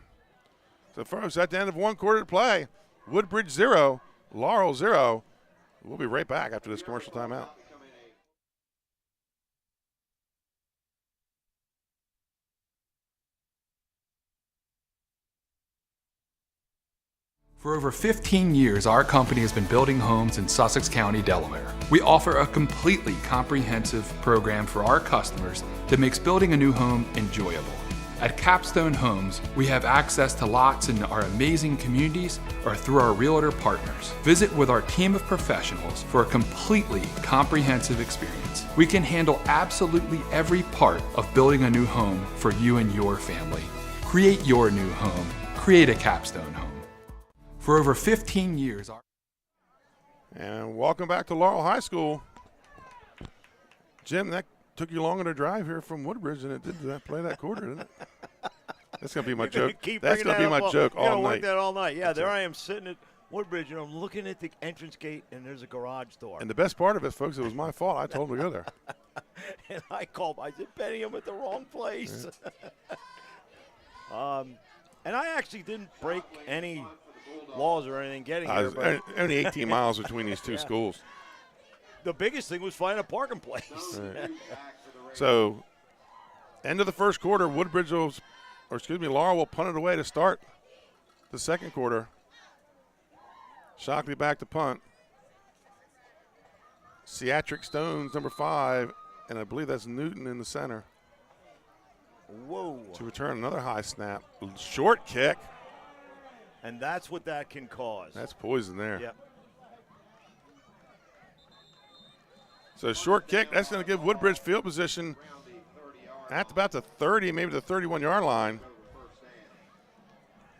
So first, at the end of 1 quarter to play, Woodbridge 0, Laurel 0. We'll be right back after this commercial timeout. For over 15 years, our company has been building homes in Sussex County, Delaware. We offer a completely comprehensive program for our customers that makes building a new home enjoyable. At Capstone Homes, we have access to lots in our amazing communities or through our realtor partners. Visit with our team of professionals for a completely comprehensive experience. We can handle absolutely every part of building a new home for you and your family. Create your new home. Create a Capstone home. For over 15 years, And welcome back to Laurel High School. Jim, that took you longer to drive here from Woodbridge than it did to play that quarter, didn't it? That's going to be my joke. That's going to be my joke all night. Work that all night. Yeah, there I am sitting at Woodbridge, and I'm looking at the entrance gate, and there's a garage door. And the best part of it, folks, it was my fault. I told him to go there. And I called. I said, Benny, I'm at the wrong place. Yeah. And I actually didn't break any laws or anything getting here. But only 18 miles between these two schools. The biggest thing was finding a parking place. Right. So, end of the first quarter, Laurel will punt it away to start the second quarter. Shockley back to punt. Seatric Stones, number 5, and I believe that's Newton in the center. Whoa. To return another high snap. Short kick. And that's what that can cause. That's poison there. Yep. So short kick, that's going to give Woodbridge field position at about the 30, maybe the 31-yard line.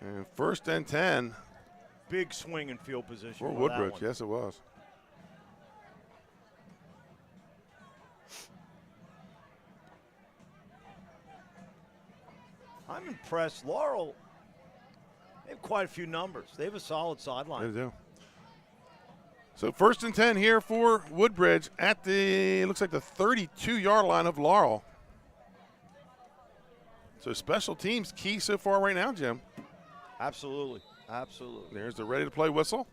And 1st and 10. Big swing in field position For Woodbridge, yes it was. I'm impressed. Laurel, they have quite a few numbers. They have a solid sideline. They do. So 1st and 10 here for Woodbridge at looks like the 32-yard line of Laurel. So special teams key so far right now, Jim. Absolutely. Absolutely. There's the ready-to-play whistle.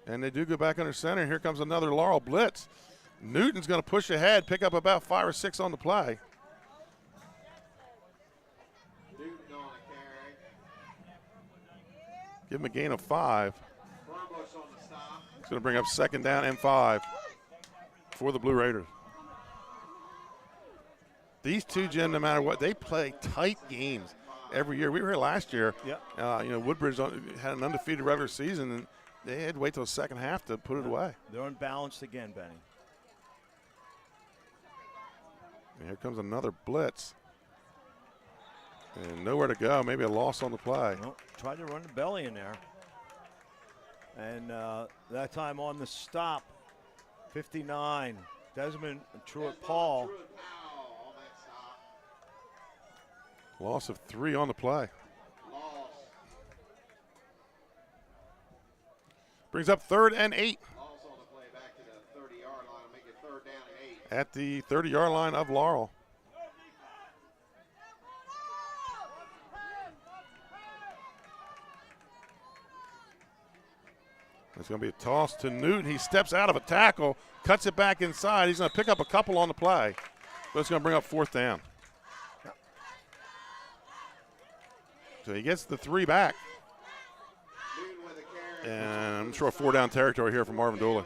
And they do go back under center. Here comes another Laurel blitz. Newton's going to push ahead, pick up about 5 or 6 on the play. Give him a gain of 5. It's going to bring up 2nd down and 5 for the Blue Raiders. These two, Jim, no matter what, they play tight games every year. We were here last year. Yep. Woodbridge had an undefeated regular season, and they had to wait till the second half to put it away. They're unbalanced again, Benny. And here comes another blitz. And nowhere to go. Maybe a loss on the play. Well, tried to run the belly in there. And that time on the stop, 59, Desmond Truitt Paul. Loss of 3 on the play. Brings up 3rd and 8. At the 30-yard line of Laurel. It's going to be a toss to Newton. He steps out of a tackle, cuts it back inside. He's going to pick up a couple on the play, but it's going to bring up 4th down. So he gets the 3 back. And I'm sure 4-down territory here for Marvin Dooley.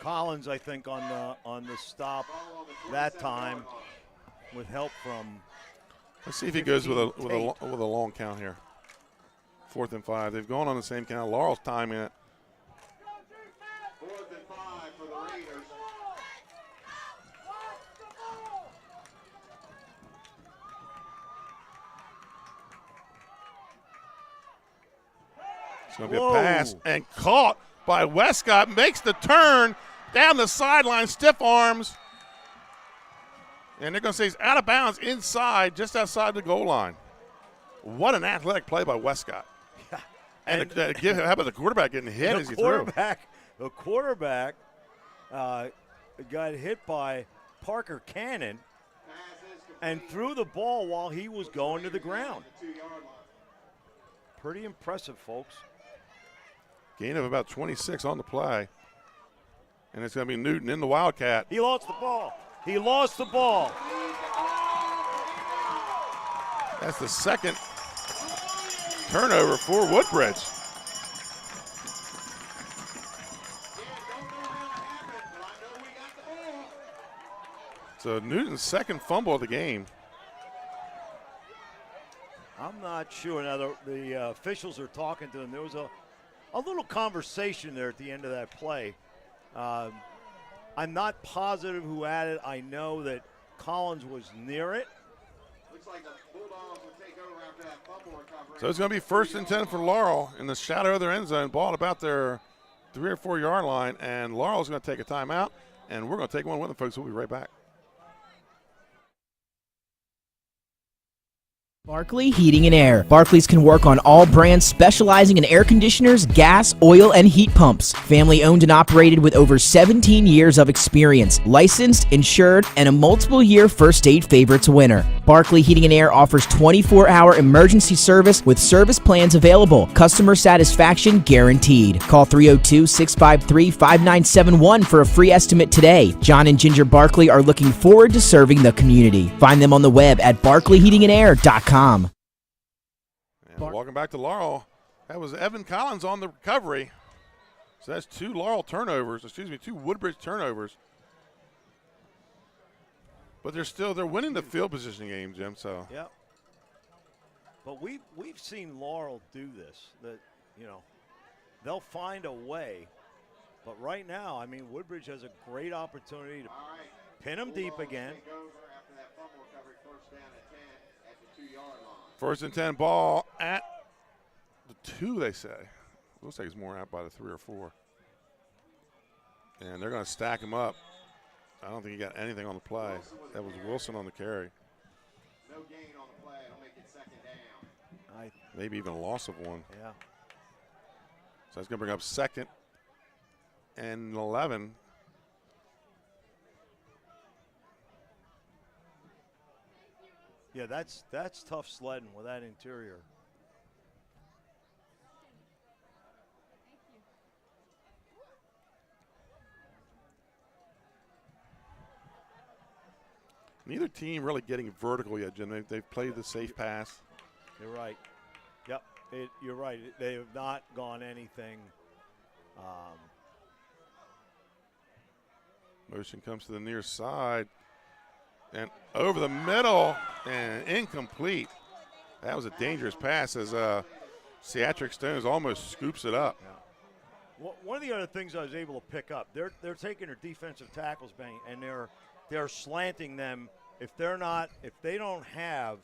Collins, I think, on the stop that time with help from. Let's see if he goes with a long count here. 4th and 5. They've gone on the same count. Laurel's timing it. 4th and 5 for the Raiders. It's going to be a pass and caught by Westcott. Makes the turn down the sideline, stiff arms. And they're going to say he's out of bounds inside, just outside the goal line. What an athletic play by Westcott. Yeah. And how about the quarterback getting hit as he threw? The quarterback got hit by Parker Cannon and threw the ball while he was going to the ground. Pretty impressive, folks. Gain of about 26 on the play. And it's going to be Newton in the Wildcat. He lost the ball. He lost the ball. That's the 2nd turnover for Woodbridge. So Newton's 2nd fumble of the game. I'm not sure. Now the officials are talking to him. There was a little conversation there at the end of that play. I'm not positive who had it. I know that Collins was near it. Looks like the Bulldogs will take over after that fumble recovery. So it's going to be 1st and 10 for Laurel in the shadow of their end zone. Ball at about their 3 or 4 yard line, and Laurel's going to take a timeout, and we're going to take one with them, folks. We'll be right back. Barkley Heating and Air. Barclays can work on all brands specializing in air conditioners, gas, oil, and heat pumps. Family owned and operated with over 17 years of experience. Licensed, insured, and a multiple-year First Aid Favorites winner. Barkley Heating and Air offers 24-hour emergency service with service plans available. Customer satisfaction guaranteed. Call 302-653-5971 for a free estimate today. John and Ginger Barkley are looking forward to serving the community. Find them on the web at barkleyheatingandair.com. And welcome back to Laurel. That was Evan Collins on the recovery. So that's 2 2 Woodbridge turnovers. But they're winning the field position game, Jim. So yeah. But we've seen Laurel do this. That they'll find a way. But right now, I mean, Woodbridge has a great opportunity to pin them deep again. 1st and 10 ball at the 2, they say. Looks like it's more out by the 3 or 4. And they're going to stack him up. I don't think he got anything on the play. That was Wilson on the carry. No gain on the play. It'll make it 2nd down. Maybe even a loss of 1. Yeah. So that's going to bring up 2nd and 11. Yeah, that's tough sledding with that interior. Neither team really getting vertical yet, Jim. They've played the safe pass. You're right. Yep, you're right. They have not gone anything. Motion comes to the near side. And over the middle and incomplete. That was a dangerous pass as Seatric Stones almost scoops it up. Yeah. Well, one of the other things I was able to pick up, they're taking their defensive tackles, Benny, and they're slanting them. If they don't have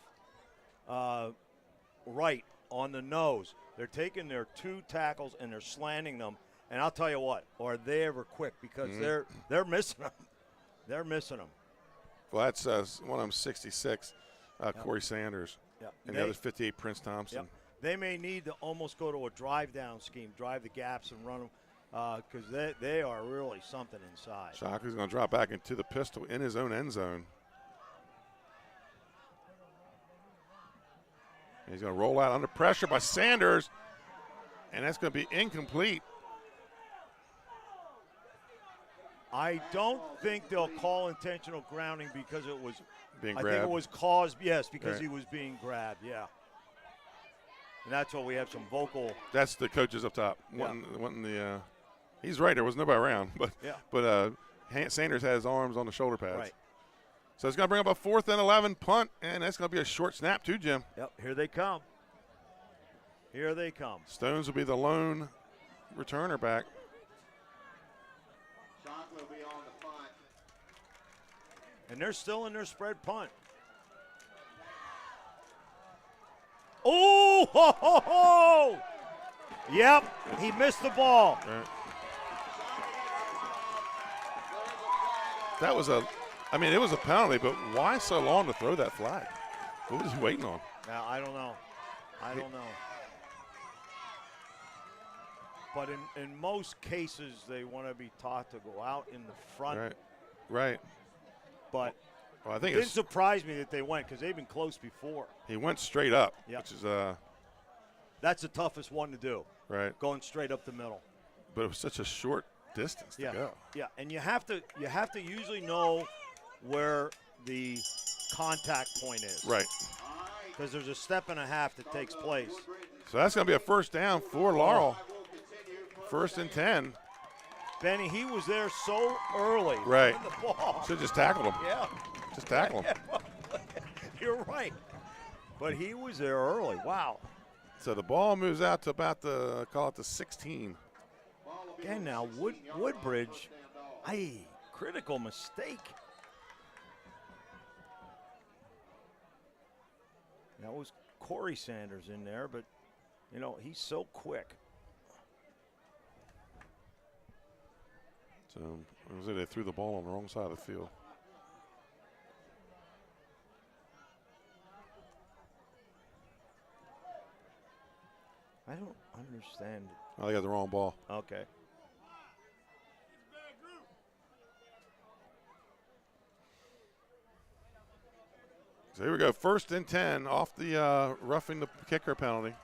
right on the nose, they're taking their 2 tackles and they're slanting them, And I'll tell you what, are they ever quick because they're missing them. They're missing them. Well, that's one of them 66, Corey Sanders. Yep. And the other 58, Prince Thompson. Yep. They may need to almost go to a drive-down scheme, drive the gaps and run them because they are really something inside. Shockley's going to drop back into the pistol in his own end zone. He's going to roll out under pressure by Sanders, and that's going to be incomplete. I don't think they'll call intentional grounding because it was Being I grabbed. think it was caused, yes, because Right. he was being grabbed, yeah. And that's why we have some vocal. That's the coaches up top. Yeah. Wanting the he's right, there was nobody around, but Sanders had his arms on the shoulder pads. Right. So it's going to bring up a 4th and 11 punt, and that's going to be a short snap too, Jim. Yep, here they come. Here they come. Stones will be the lone returner back. Shockley will be on the punt. And they're still in their spread punt. Oh, ho, ho, ho! Yep, he missed the ball. Right. That was it was a penalty, but why so long to throw that flag? What was he waiting on? Now, I don't know. But in most cases, they want to be taught to go out in the front. Right. But Well, I it think didn't surprise me that they went because they've been close before. he went straight up, Yep. which is That's the toughest one to do, right. going straight up the middle. But it was such a short distance to go. Yeah, and you have to usually know where the contact point is. Right. Because there's a step and a half that takes place. So that's going to be a first down for Laurel. 1st and 10. Benny, he was there so early. Right. On the ball. Should have just tackled him. Yeah. Just tackle him. You're right. But he was there early. Wow. So the ball moves out to about call it the 16. Again now, Woodbridge, critical mistake. That was Corey Sanders in there, but, he's so quick. So it was they threw the ball on the wrong side of the field. I don't understand. Oh, they got the wrong ball. Okay. So here we go. 1st and 10 off the roughing the kicker penalty.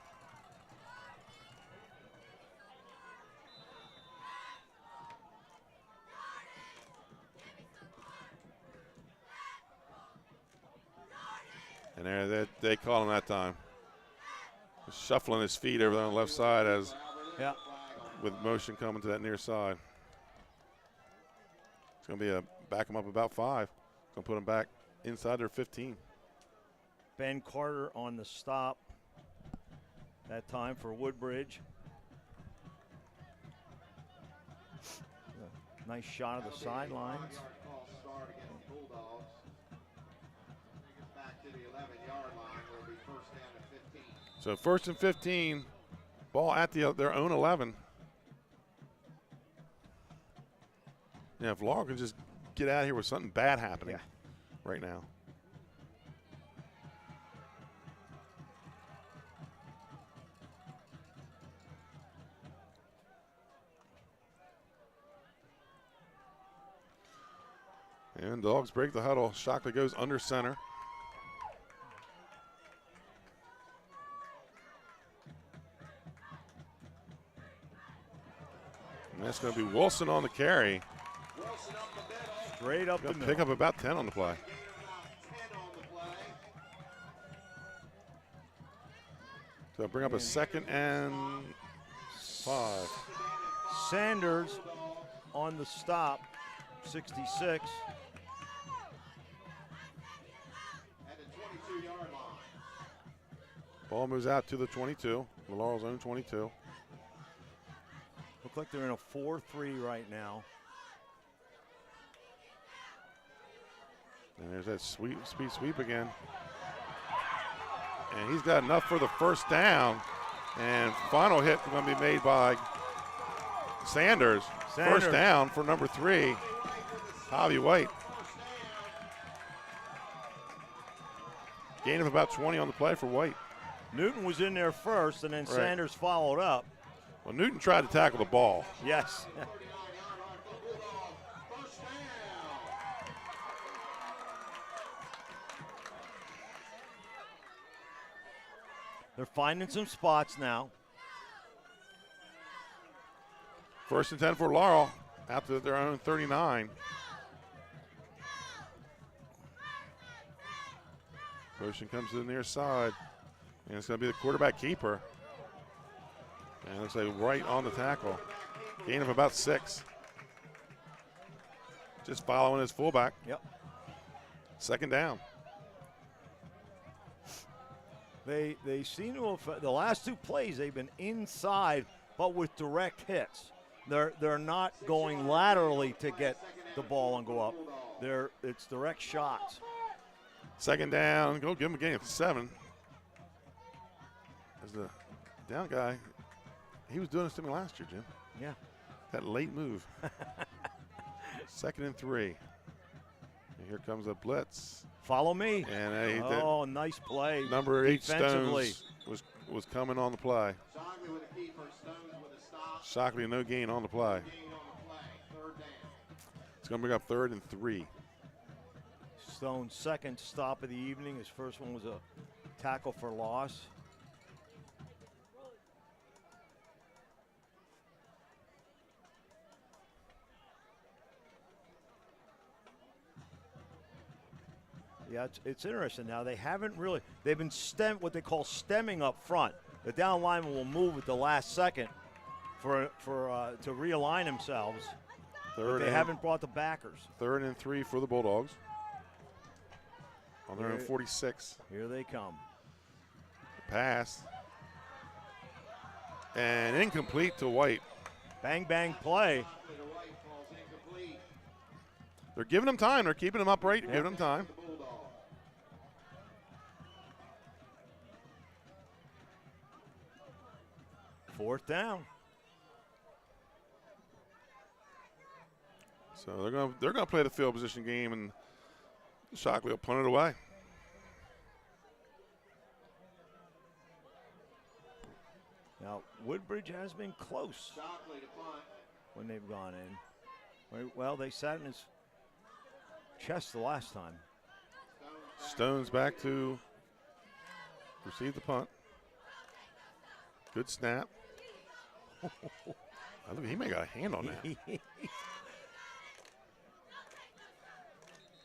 And there they call him that time. Shuffling his feet over there on the left side with motion coming to that near side. It's going to be back him up about 5. It's going to put him back inside their 15. Ben Carter on the stop that time for Woodbridge. Nice shot of the sidelines. Start against Bulldogs. Back to the 11-yard line will be 1st down and 15. So 1st and 15, ball at their own 11. Yeah, if Laurel can just get out of here with something bad happening right now. And Dogs break the huddle. Shockley goes under center. And that's going to be Wilson on the carry. Straight up the middle. Pick up about 10 on the play. So bring up a 2nd and 5. Sanders on the stop, 66. At the 22-yard line. Ball moves out to the 22, Laurel's own 22. Look like they're in a 4-3 right now. And there's that speed sweep again. And he's got enough for the 1st down. And final hit going to be made by Sanders. First down for number 3, Javi White. Gain of about 20 on the play for White. Newton was in there first, and then Sanders followed up. Well, Newton tried to tackle the ball. Yes. They're finding some spots now. First and 10 for Laurel out to their own 39. Motion comes to the near side, and it's going to be the quarterback keeper. And it looks like right on the tackle. Gain of about 6. Just following his fullback. Yep. Second down. They seem to have, the last 2 plays, they've been inside, but with direct hits. They're not going laterally to get the ball and go up. It's direct shots. Second down. Go give him a gain of 7. As the down guy, he was doing this to me last year, Jim. Yeah. That late move. Second and 3. And here comes a blitz. Follow me. And nice play. Number 8 Stones was coming on the play. Shockley with a keeper, Stones with a stop. Shockley, no gain on the play. Third down. It's going to bring up 3rd and 3. Stone's second stop of the evening. His first one was a tackle for loss. Yeah, it's interesting now. They haven't really, they've been what they call stemming up front. The down lineman will move at the last second to realign themselves. But they haven't brought the backers. 3rd and 3 for the Bulldogs. On their own 46. Here they come. Pass. And incomplete to White. Bang, bang play. They're giving him time. They're keeping him upright, giving him time. Fourth down. So they're gonna play the field position game, and Shockley will punt it away. Now Woodbridge has been close when they've gone in. Well, they sat in his chest the last time. Stones back to receive the punt. Good snap. I think he may got a hand on that.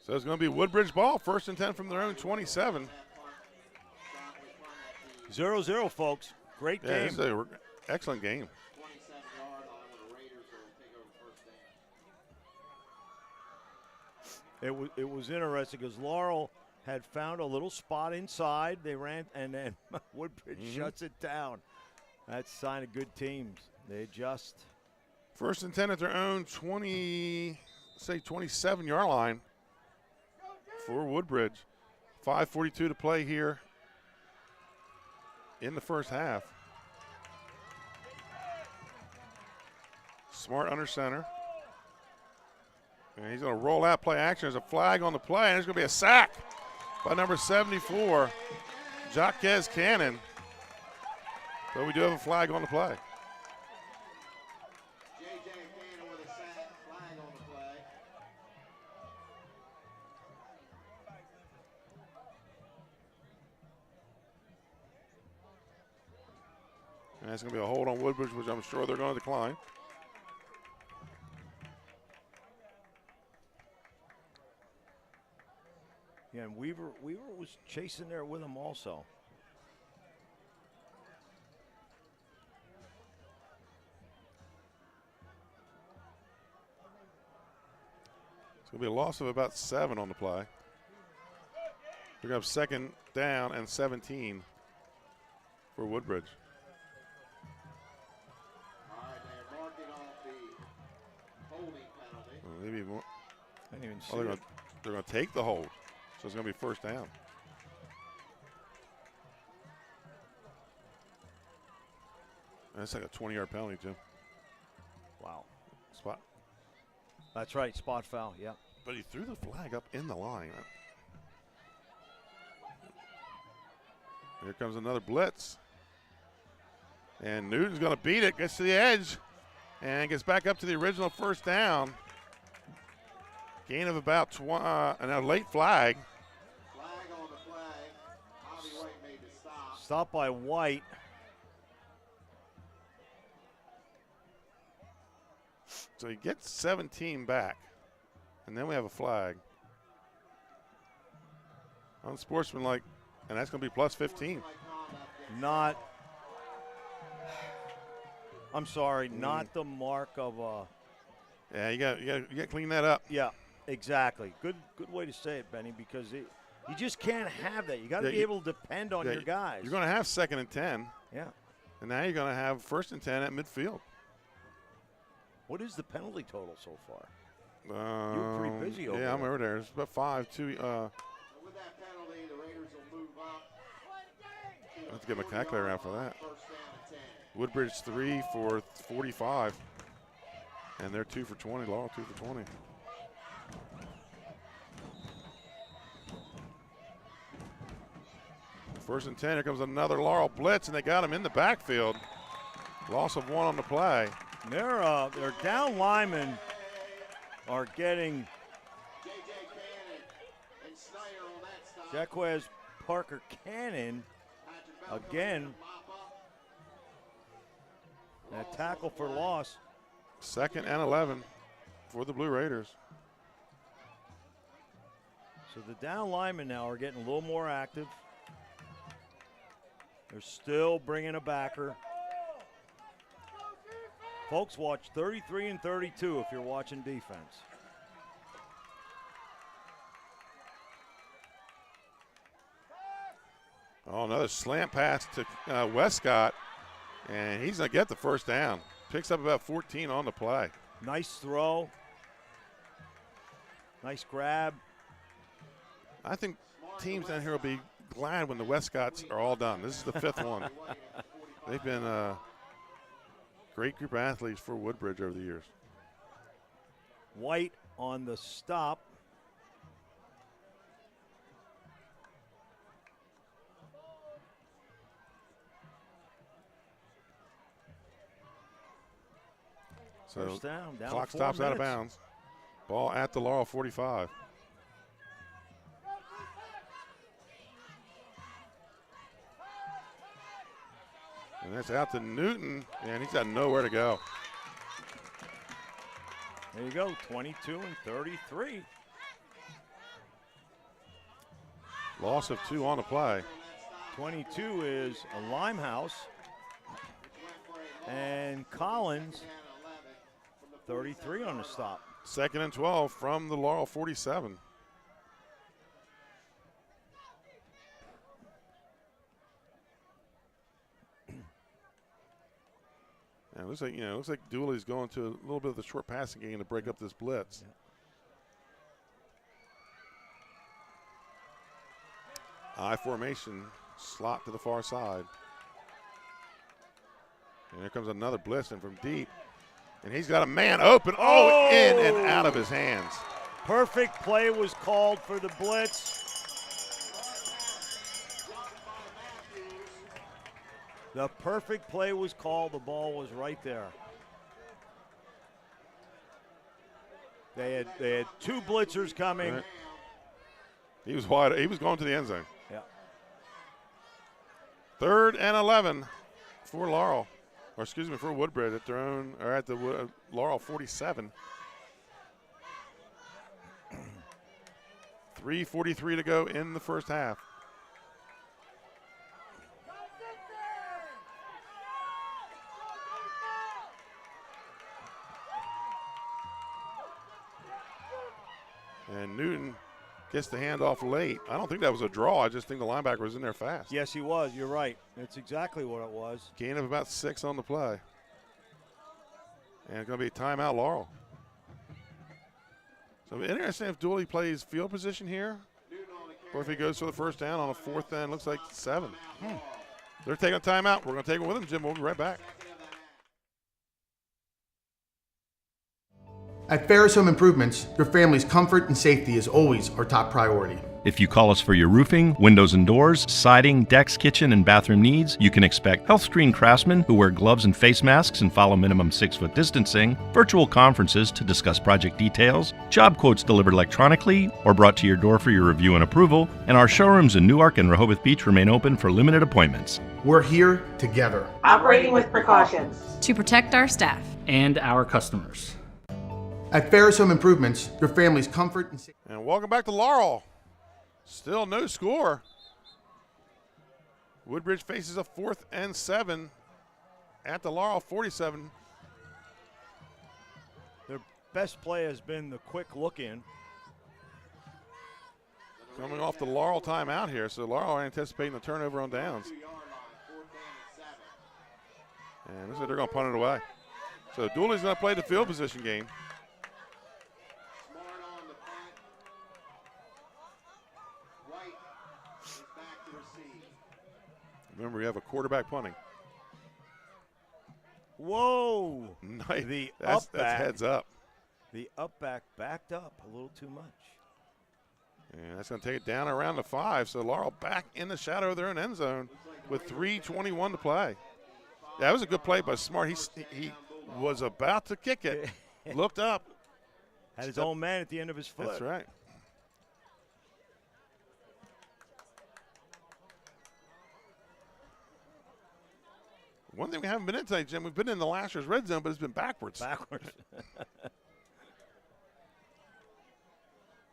So it's going to be Woodbridge ball. 1st and 10 from their own 27. 0-0, folks. Great game. This is an excellent game. It was interesting because Laurel had found a little spot inside. They ran, and then Woodbridge shuts it down. That's a sign of good teams. They adjust. 1st and 10 at their own 27-yard line for Woodbridge. 5:42 to play here in the first half. Smart under center. And he's going to roll out play action. There's a flag on the play, and there's going to be a sack by number 74, Jaquez Cannon. So we do have a flag on the play. J.J. Cannon with a sack, flag on the play. And that's going to be a hold on Woodbridge, which I'm sure they're going to decline. Yeah, and Weaver was chasing there with him also. It's going to be a loss of about 7 on the play. We're going to have 2nd down and 17 for Woodbridge. All right, they're marking off the holding penalty. Well, maybe more. I didn't even see it. They're going to take the hold, so it's going to be 1st down. That's like a 20-yard penalty, Jim. Wow. Spot. That's right, spot foul, yeah. But he threw the flag up in the line. Here comes another blitz. And Newton's going to beat it, gets to the edge, and gets back up to the original first down. Gain of about and a late flag. Flag on the flag. Bobby White made the stop. Stop by White. So he gets 17 back. And then we have a flag. Unsportsmanlike, and that's going to be plus 15. Not, I'm sorry, not the mark of a. Yeah, you got to clean that up. Yeah, exactly. Good way to say it, Benny, because you just can't have that. You got to be able to depend on your guys. You're going to have 2nd and 10. Yeah. And now you're going to have 1st and 10 at midfield. What is the penalty total so far? You were pretty busy over there. Yeah, I'm over there. It's about 5. 2. With that penalty, the Raiders will move up. I have to get my calculator out for that. First down and 10. Woodbridge 3 for 45. And they're 2 for 20. Laurel 2 for 20. First and 10. Here comes another Laurel blitz, and they got him in the backfield. Loss of 1 on the play. Their down linemen are getting J.J. Cannon and Snyder on that stop. Jaquez Parker Cannon Patrick again. mop up. A tackle for loss. 2nd and 11 for the Blue Raiders. So the down linemen now are getting a little more active. They're still bringing a backer. Folks, watch 33 and 32 if you're watching defense. Oh, another slant pass to Westcott, and he's going to get the first down. Picks up about 14 on the play. Nice throw. Nice grab. I think teams down here will be glad when the Westcotts are all done. This is the 5th one. They've been a great group of athletes for Woodbridge over the years. White on the stop. So First down clock 4 stops out of minutes. bounds. Ball at the Laurel 45. And that's out to Newton, and he's got nowhere to go. There you go, 22 and 33. Loss of 2 on the play. 22 is a Limehouse. And Collins, 33 on the stop. 2nd and 12 from the Laurel 47. And it looks like Dooley's going to a little bit of the short passing game to break up this blitz. Yeah. I formation, slot to the far side. And here comes another blitz in from deep. And he's got a man open. Oh, in and out of his hands. Perfect play was called for the blitz. The perfect play was called. The ball was right there. They had 2 blitzers coming. Right. He was wide. He was going to the end zone. Yeah. 3rd and 11 for Laurel. Or excuse me, for Woodbridge at their own, or at the Laurel 47. 3:43 to go in the first half. And Newton gets the handoff late. I don't think that was a draw. I just think the linebacker was in there fast. Yes, he was. You're right. That's exactly what it was. Gain of about 6 on the play. And it's going to be a timeout, Laurel. So interesting if Dooley plays field position here, or if he goes for the first down on a 4th and looks like 7. They're taking a timeout. We're going to take it with them, Jim. We'll be right back. At Ferris Home Improvements, your family's comfort and safety is always our top priority. If you call us for your roofing, windows and doors, siding, decks, kitchen, and bathroom needs, you can expect health-screened craftsmen who wear gloves and face masks and follow minimum 6-foot distancing, virtual conferences to discuss project details, job quotes delivered electronically or brought to your door for your review and approval, and our showrooms in Newark and Rehoboth Beach remain open for limited appointments. We're here together. Operating with precautions. To protect our staff. And our customers. At Ferris Home Improvements, your family's comfort and safety. And welcome back to Laurel. Still no score. Woodbridge faces a 4th and 7 at the Laurel 47. Their best play has been the quick look in. Coming off the Laurel timeout here, so Laurel are anticipating a turnover on downs. And looks like they're going to punt it away. So Dooley's going to play the field position game. Remember, we have a quarterback punting. Whoa! Nice. That's heads up. The up back backed up a little too much. And that's going to take it down around the 5. So Laurel back in the shadow of their own end zone with 3:21 to play. Yeah, that was a good play by Smart. He was about to kick it, looked up. Had his own man at the end of his foot. That's right. One thing we haven't been in tonight, Jim, we've been in the last year's red zone, but it's been backwards.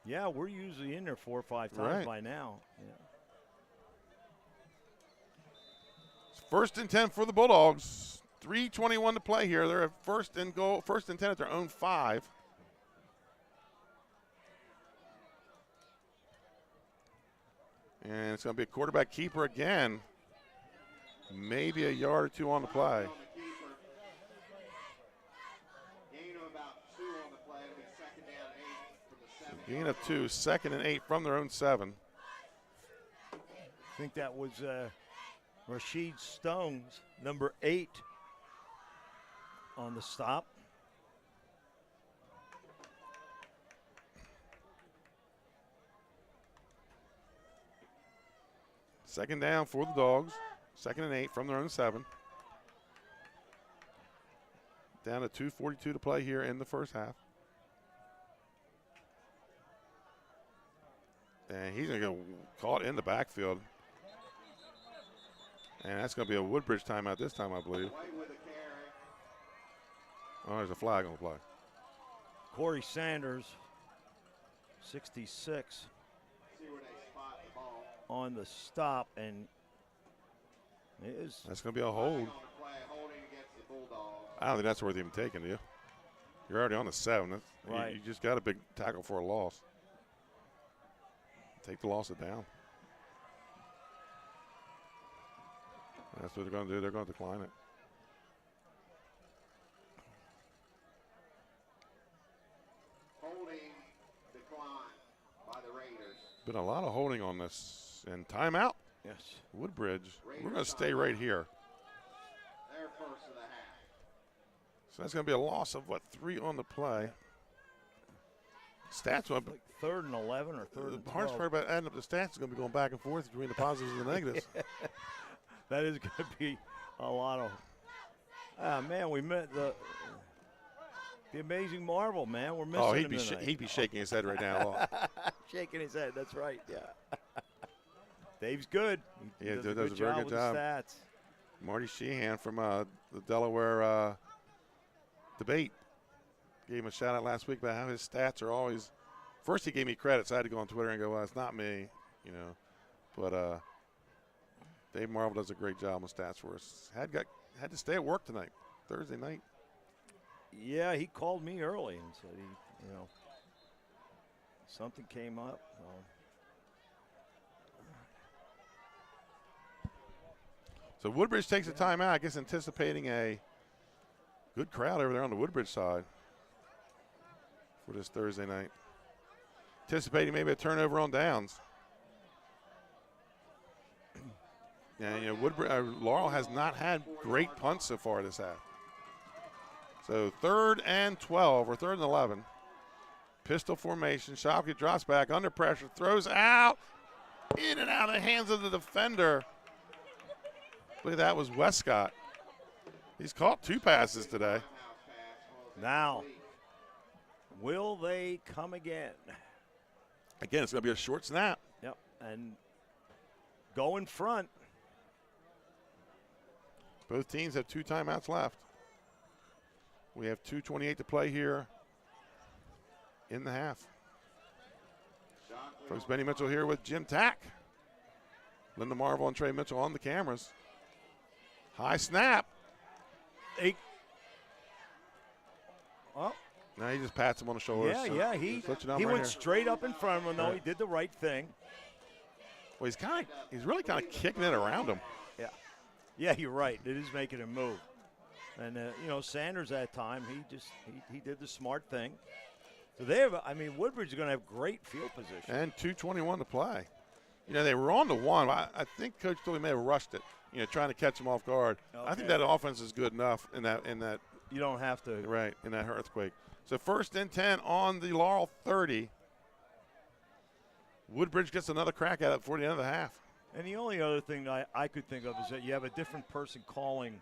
Yeah, we're usually in there 4 or 5 times by now. Yeah. It's 1st and 10 for the Bulldogs. 3:21 to play here. They're at 1st and 10 at their own 5. And it's going to be a quarterback keeper again. Maybe a yard or 2 on the play. Gain of 2, 2nd and 8 from their own 7. I think that was Rashid Stone's number 8 on the stop. Second down for the Dogs. 2nd and 8 from their own 7. Down to 2:42 to play here in the first half. And he's going to get caught in the backfield. And that's going to be a Woodbridge timeout this time, I believe. Oh, there's a flag on the play. Corey Sanders, 66, on the stop, and that's going to be a hold. I don't think that's worth even taking, do you? You're already on the 7. Right. You just got a big tackle for a loss. Take the loss down. That's what they're going to do. They're going to decline it. Holding decline by the Raiders. Been a lot of holding on this. And timeout. Yes. Woodbridge. We're going to stay right here. Their first of the half. So that's going to be a loss of, 3 on the play. Stats went like 3rd and 11 or 3rd and 12. The hardest part about adding up the stats is going to be going back and forth between the positives and the negatives. That is going to be a lot of. Man, we met the amazing Marvel, man. We're missing him tonight. He'd be shaking his head right now. Shaking his head. That's right. Yeah. Dave's good. He does a very good job with the stats. Marty Sheehan from the Delaware debate gave him a shout out last week about how his stats are always. First, he gave me credit, so I had to go on Twitter and go, "Well, it's not me," But Dave Marvel does a great job with stats for us. Had to stay at work tonight, Thursday night. Yeah, he called me early and said something came up. So Woodbridge takes a timeout, I guess anticipating a good crowd over there on the Woodbridge side for this Thursday night. Anticipating maybe a turnover on downs. And Woodbridge, Laurel has not had great punts so far this half. So 3rd and 12, or 3rd and 11. Pistol formation. Shopke drops back under pressure, throws out, in and out of the hands of the defender. I believe that was Westcott. He's caught 2 passes today. Now, will they come again? Again, it's going to be a short snap. Yep, and go in front. Both teams have 2 timeouts left. We have 2:28 to play here in the half. Folks, Benny Mitchell here with Jim Tack. Linda Marvel and Trey Mitchell on the cameras. High snap. Oh. Now he just pats him on the shoulder. Yeah, he went straight up in front of him. No, he did the right thing. Well, he's really kind of kicking it around him. Yeah, you're right. It is making him move. And, Sanders that time, he did the smart thing. So Woodbridge is going to have great field position. And 2:21 to play. They were on the 1. I think Coach Tooley may have rushed it, trying to catch him off guard. Okay. I think that offense is good enough in that. You don't have to. Right, in that earthquake. So 1st and 10 on the Laurel 30. Woodbridge gets another crack at it before the end of the half. And the only other thing I could think of is that you have a different person calling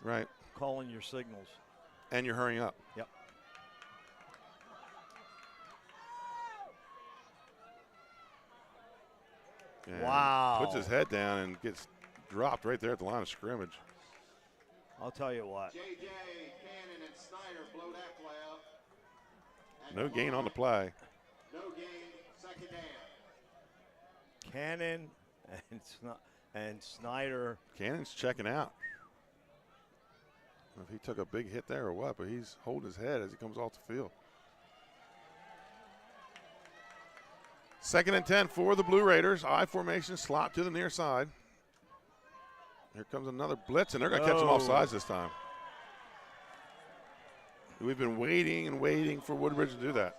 your signals. And you're hurrying up. Yep. And wow. Puts his head down and gets dropped right there at the line of scrimmage. I'll tell you what. JJ, Cannon, and Snyder blow that play up. No gain on the play. No gain, 2nd down. Cannon and Snyder. Cannon's checking out. I don't know if he took a big hit there or what, but he's holding his head as he comes off the field. 2nd and 10 for the Blue Raiders. I formation, slot to the near side. Here comes another blitz, and they're going to catch him off sides this time. We've been waiting and waiting for Woodbridge to do that.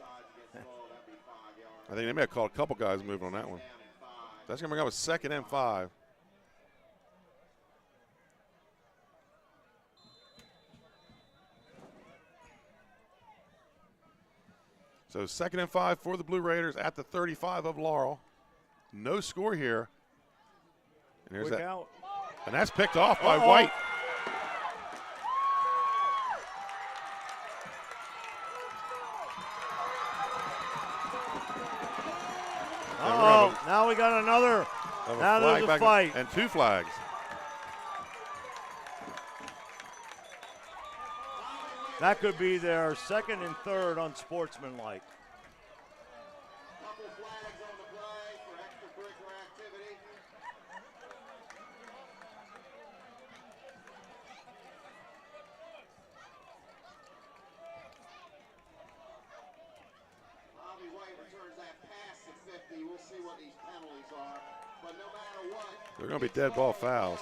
I think they may have called a couple guys moving on that one. That's going to bring up a 2nd and 5. So 2nd and 5 for the Blue Raiders at the 35 of Laurel. No score here. And there's that. Out. And that's picked off by White. Now we got another. Now there's a fight. And 2 flags. That could be their 2nd and 3rd unsportsmanlike. Couple flags on the play for extracurricular activity. Bobby White returns that pass at 50. We'll see what these penalties are. But no matter what, They're going to be dead ball fouls.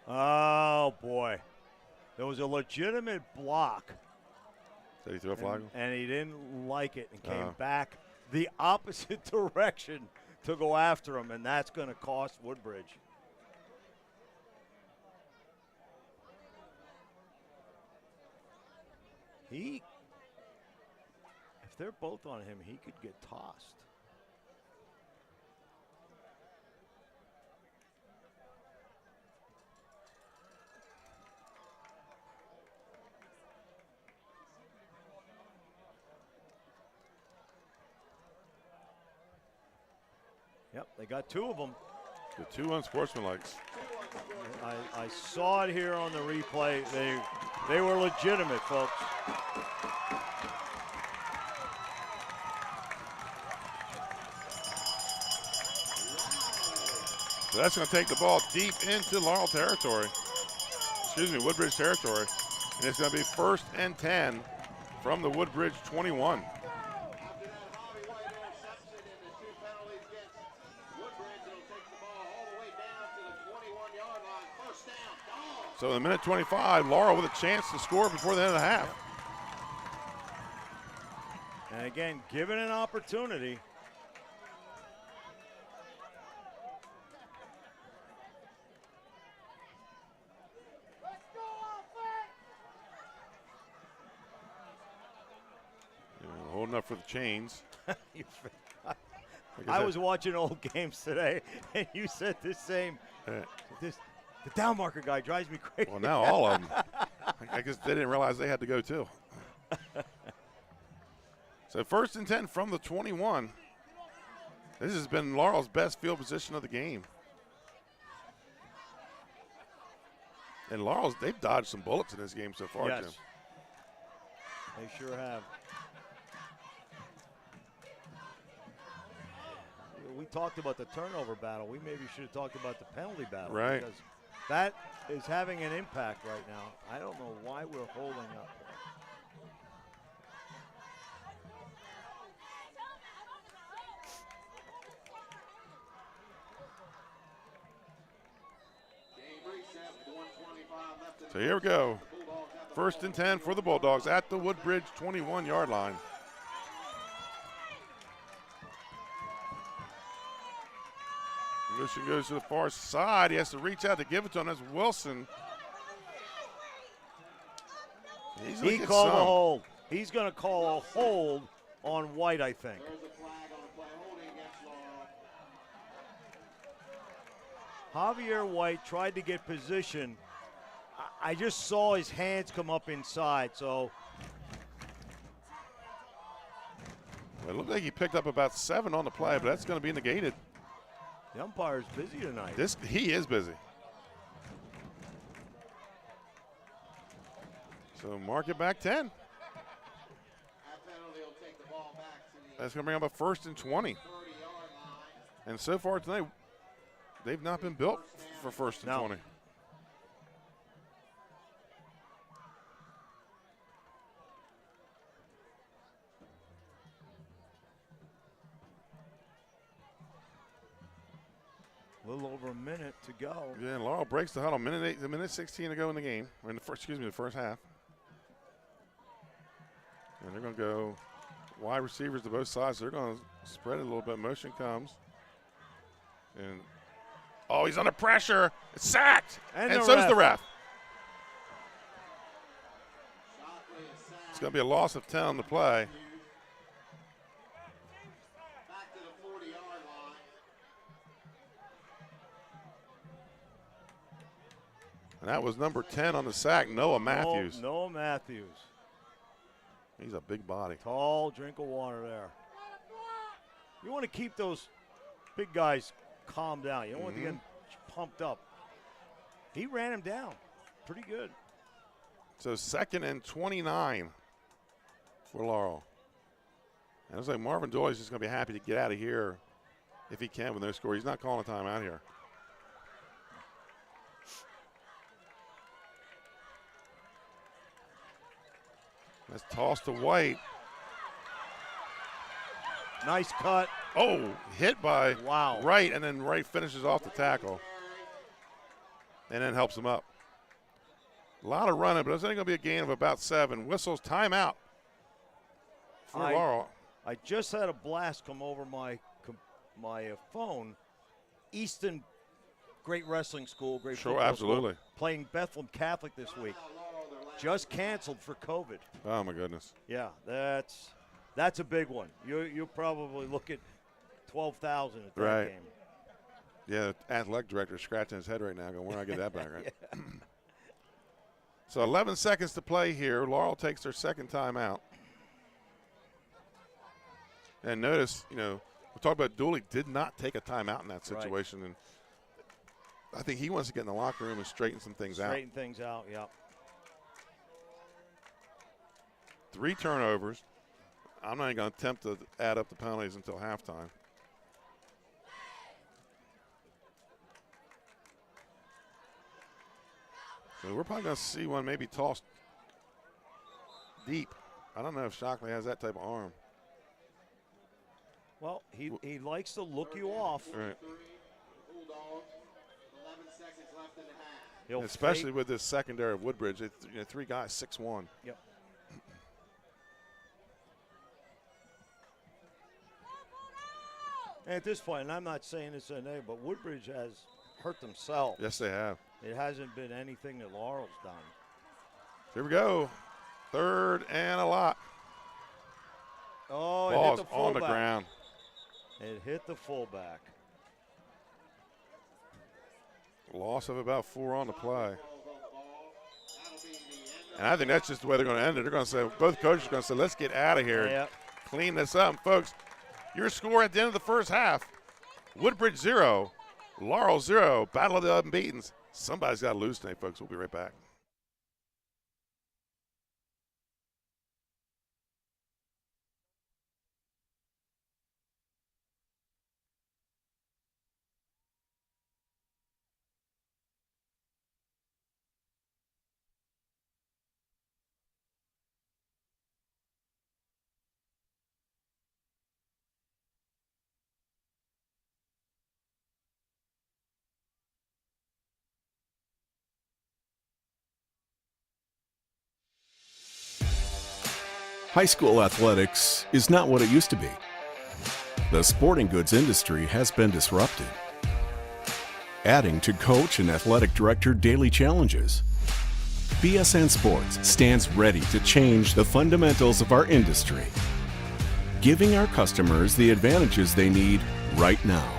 Oh, boy. There was a legitimate block. Did he throw a flag? And he didn't like it and came back the opposite direction to go after him, and that's going to cost Woodbridge. If they're both on him, he could get tossed. Yep, they got 2 of them. The 2 unsportsmanlikes. I saw it here on the replay. They were legitimate, folks. So that's going to take the ball deep into Laurel territory. Woodbridge territory. And it's going to be 1st and 10 from the Woodbridge 21. So in the minute 25, Laurel with a chance to score before the end of the half. And again, given an opportunity. Holding up for the chains. I was watching old games today, and you said the same. The down marker guy drives me crazy. Well, now all of them. I guess they didn't realize they had to go too. So 1st and 10 from the 21. This has been Laurel's best field position of the game. And Laurel's, they've dodged some bullets in this game so far, yes. Jim. They sure have. We talked about the turnover battle. We maybe should have talked about the penalty battle. Right. Because that is having an impact right now. I don't know why we're holding up. So here we go. 1st and 10 for the Bulldogs at the Woodbridge 21-yard line. Motion goes to the far side. He has to reach out to give it to him. That's Wilson. He called a hold. He's going to call a hold on White, I think. Javier White tried to get position. I just saw his hands come up inside, so. Well, it looked like he picked up about 7 on the play, but that's going to be negated. The umpire's busy tonight. He is busy. So mark it back 10. That's going to bring up a 1st and 20. And so far tonight, they've not been built for 1st and 20. A little over a minute to go. Yeah, and Laurel breaks the huddle. Minute 16 to go in the game. Or in the first half. And they're going to go wide receivers to both sides. They're going to spread it a little bit. Motion comes. And, oh, he's under pressure. It's sacked. And so's the ref. It's going to be a loss of 10 on the play. And that was number 10 on the sack, Noah Matthews. Noah Matthews. He's a big body. Tall drink of water there. You want to keep those big guys calmed down. You don't want to get pumped up. He ran him down pretty good. So 2nd and 29 for Laurel. And it looks like Marvin Doyle's just going to be happy to get out of here if he can with no score. He's not calling a timeout here. That's tossed to White. Nice cut. Oh, hit by Wright, and then Wright finishes off the tackle and then helps him up. A lot of running, but it's only going to be a gain of about 7. Whistles timeout for Laurel. I just had a blast come over my phone. Easton, great wrestling school, great football absolutely. School, playing Bethlehem Catholic this week. Just canceled for COVID. Oh my goodness. Yeah, that's a big one. You'll probably look at 12,000 at that game. Yeah, the athletic director is scratching his head right now going, where do I get that back? Right? So 11 seconds to play here. Laurel takes their 2nd timeout. And notice, we talked about Dooley did not take a timeout in that situation. Right. And I think he wants to get in the locker room and straighten some things out. Straighten things out, yep. 3 turnovers. I'm not even going to attempt to add up the penalties until halftime. So we're probably going to see one maybe tossed deep. I don't know if Shockley has that type of arm. Well, he likes to look you off. Right. 11 seconds left in the half. Especially with this secondary of Woodbridge. 3 guys, 6'1". Yep. And at this point, and I'm not saying this in a, but Woodbridge has hurt themselves. Yes, they have. It hasn't been anything that Laurel's done. Here we go. 3rd and a lot. Oh, it Ball's hit the fullback. on the ground. It hit the fullback. Loss of about 4 on the play. And I think that's just the way they're going to end it. They're going to say, both coaches are going to say, let's get out of here. Yep. Clean this up. Folks, your score at the end of the first half, Woodbridge 0, Laurel 0, battle of the unbeatens. Somebody's got to lose tonight, folks. We'll be right back. High school athletics is not what it used to be. The sporting goods industry has been disrupted, adding to coach and athletic director daily challenges. BSN Sports stands ready to change the fundamentals of our industry, giving our customers the advantages they need right now.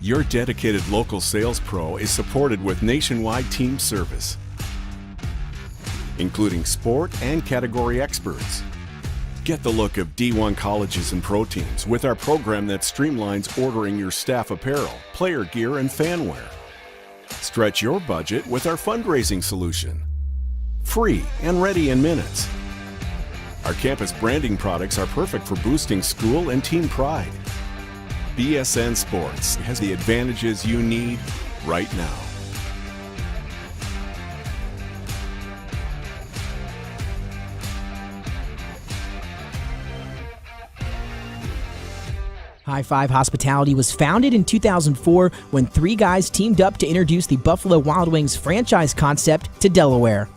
Your dedicated local sales pro is supported with nationwide team service, including sport and category experts. Get the look of D1 colleges and pro teams with our program that streamlines ordering your staff apparel, player gear, and fan wear. Stretch your budget with our fundraising solution. Free and ready in minutes. Our campus branding products are perfect for boosting school and team pride. BSN Sports has the advantages you need right now. High Five Hospitality was founded in 2004 when 3 guys teamed up to introduce the Buffalo Wild Wings franchise concept to Delaware.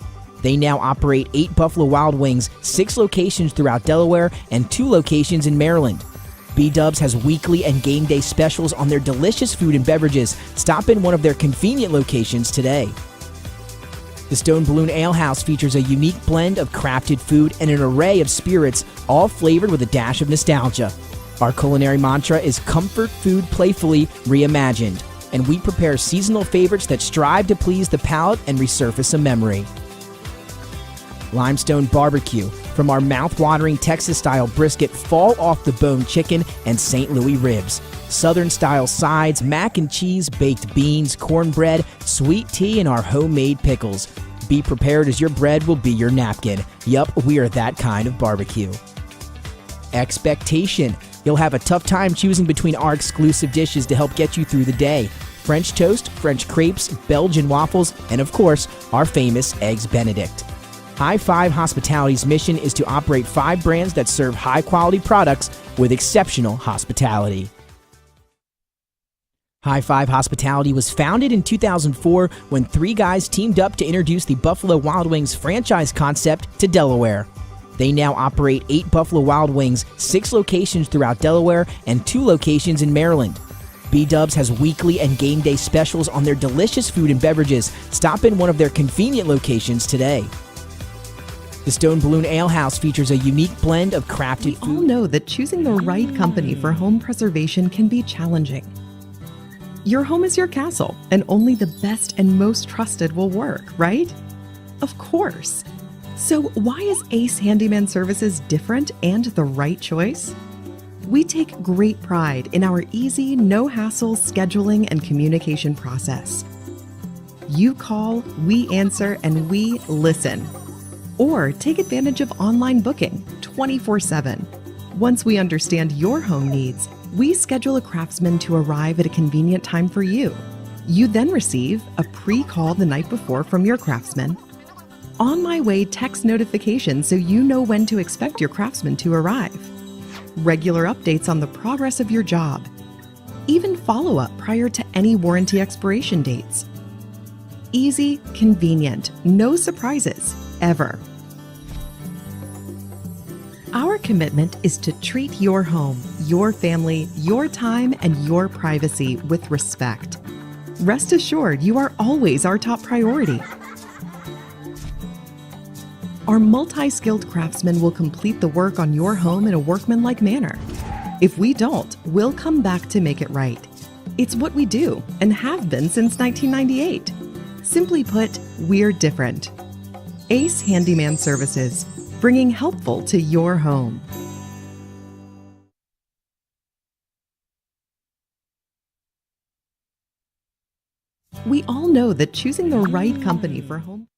They now operate 8 Buffalo Wild Wings, 6 locations throughout Delaware, and 2 locations in Maryland. B-Dubs has weekly and game day specials on their delicious food and beverages. Stop in one of their convenient locations today. The Stone Balloon Ale House features a unique blend of crafted food and an array of spirits, all flavored with a dash of nostalgia. Our culinary mantra is comfort food playfully reimagined, and we prepare seasonal favorites that strive to please the palate and resurface a memory. Limestone Barbecue, from our mouth-watering Texas-style brisket, fall-off-the-bone chicken, and St. Louis ribs. Southern-style sides, mac and cheese, baked beans, cornbread, sweet tea, and our homemade pickles. Be prepared as your bread will be your napkin. Yup, we are that kind of barbecue. Expectation. You'll have a tough time choosing between our exclusive dishes to help get you through the day. French toast, French crepes, Belgian waffles, and of course, our famous Eggs Benedict. High Five Hospitality's mission is to operate 5 brands that serve high-quality products with exceptional hospitality. High Five Hospitality was founded in 2004 when 3 guys teamed up to introduce the Buffalo Wild Wings franchise concept to Delaware. They now operate 8 Buffalo Wild Wings, 6 locations throughout Delaware, and 2 locations in Maryland. B-Dubs has weekly and game day specials on their delicious food and beverages. Stop in one of their convenient locations today. The Stone Balloon Ale House features a unique blend of crafted food. We all know that choosing the right company for home preservation can be challenging. Your home is your castle, and only the best and most trusted will work, right? Of course. So why is Ace Handyman Services different and the right choice? We take great pride in our easy, no-hassle scheduling and communication process. You call, we answer, and we listen. Or take advantage of online booking 24/7. Once we understand your home needs, we schedule a craftsman to arrive at a convenient time for you. You then receive a pre-call the night before from your craftsman. On My Way text notifications so you know when to expect your craftsman to arrive. Regular updates on the progress of your job. Even follow-up prior to any warranty expiration dates. Easy, convenient, no surprises, ever. Our commitment is to treat your home, your family, your time, and your privacy with respect. Rest assured you are always our top priority. Our multi-skilled craftsmen will complete the work on your home in a workmanlike manner. If we don't, we'll come back to make it right. It's what we do and have been since 1998. Simply put, we're different. Ace Handyman Services, bringing helpful to your home. We all know that choosing the right company for home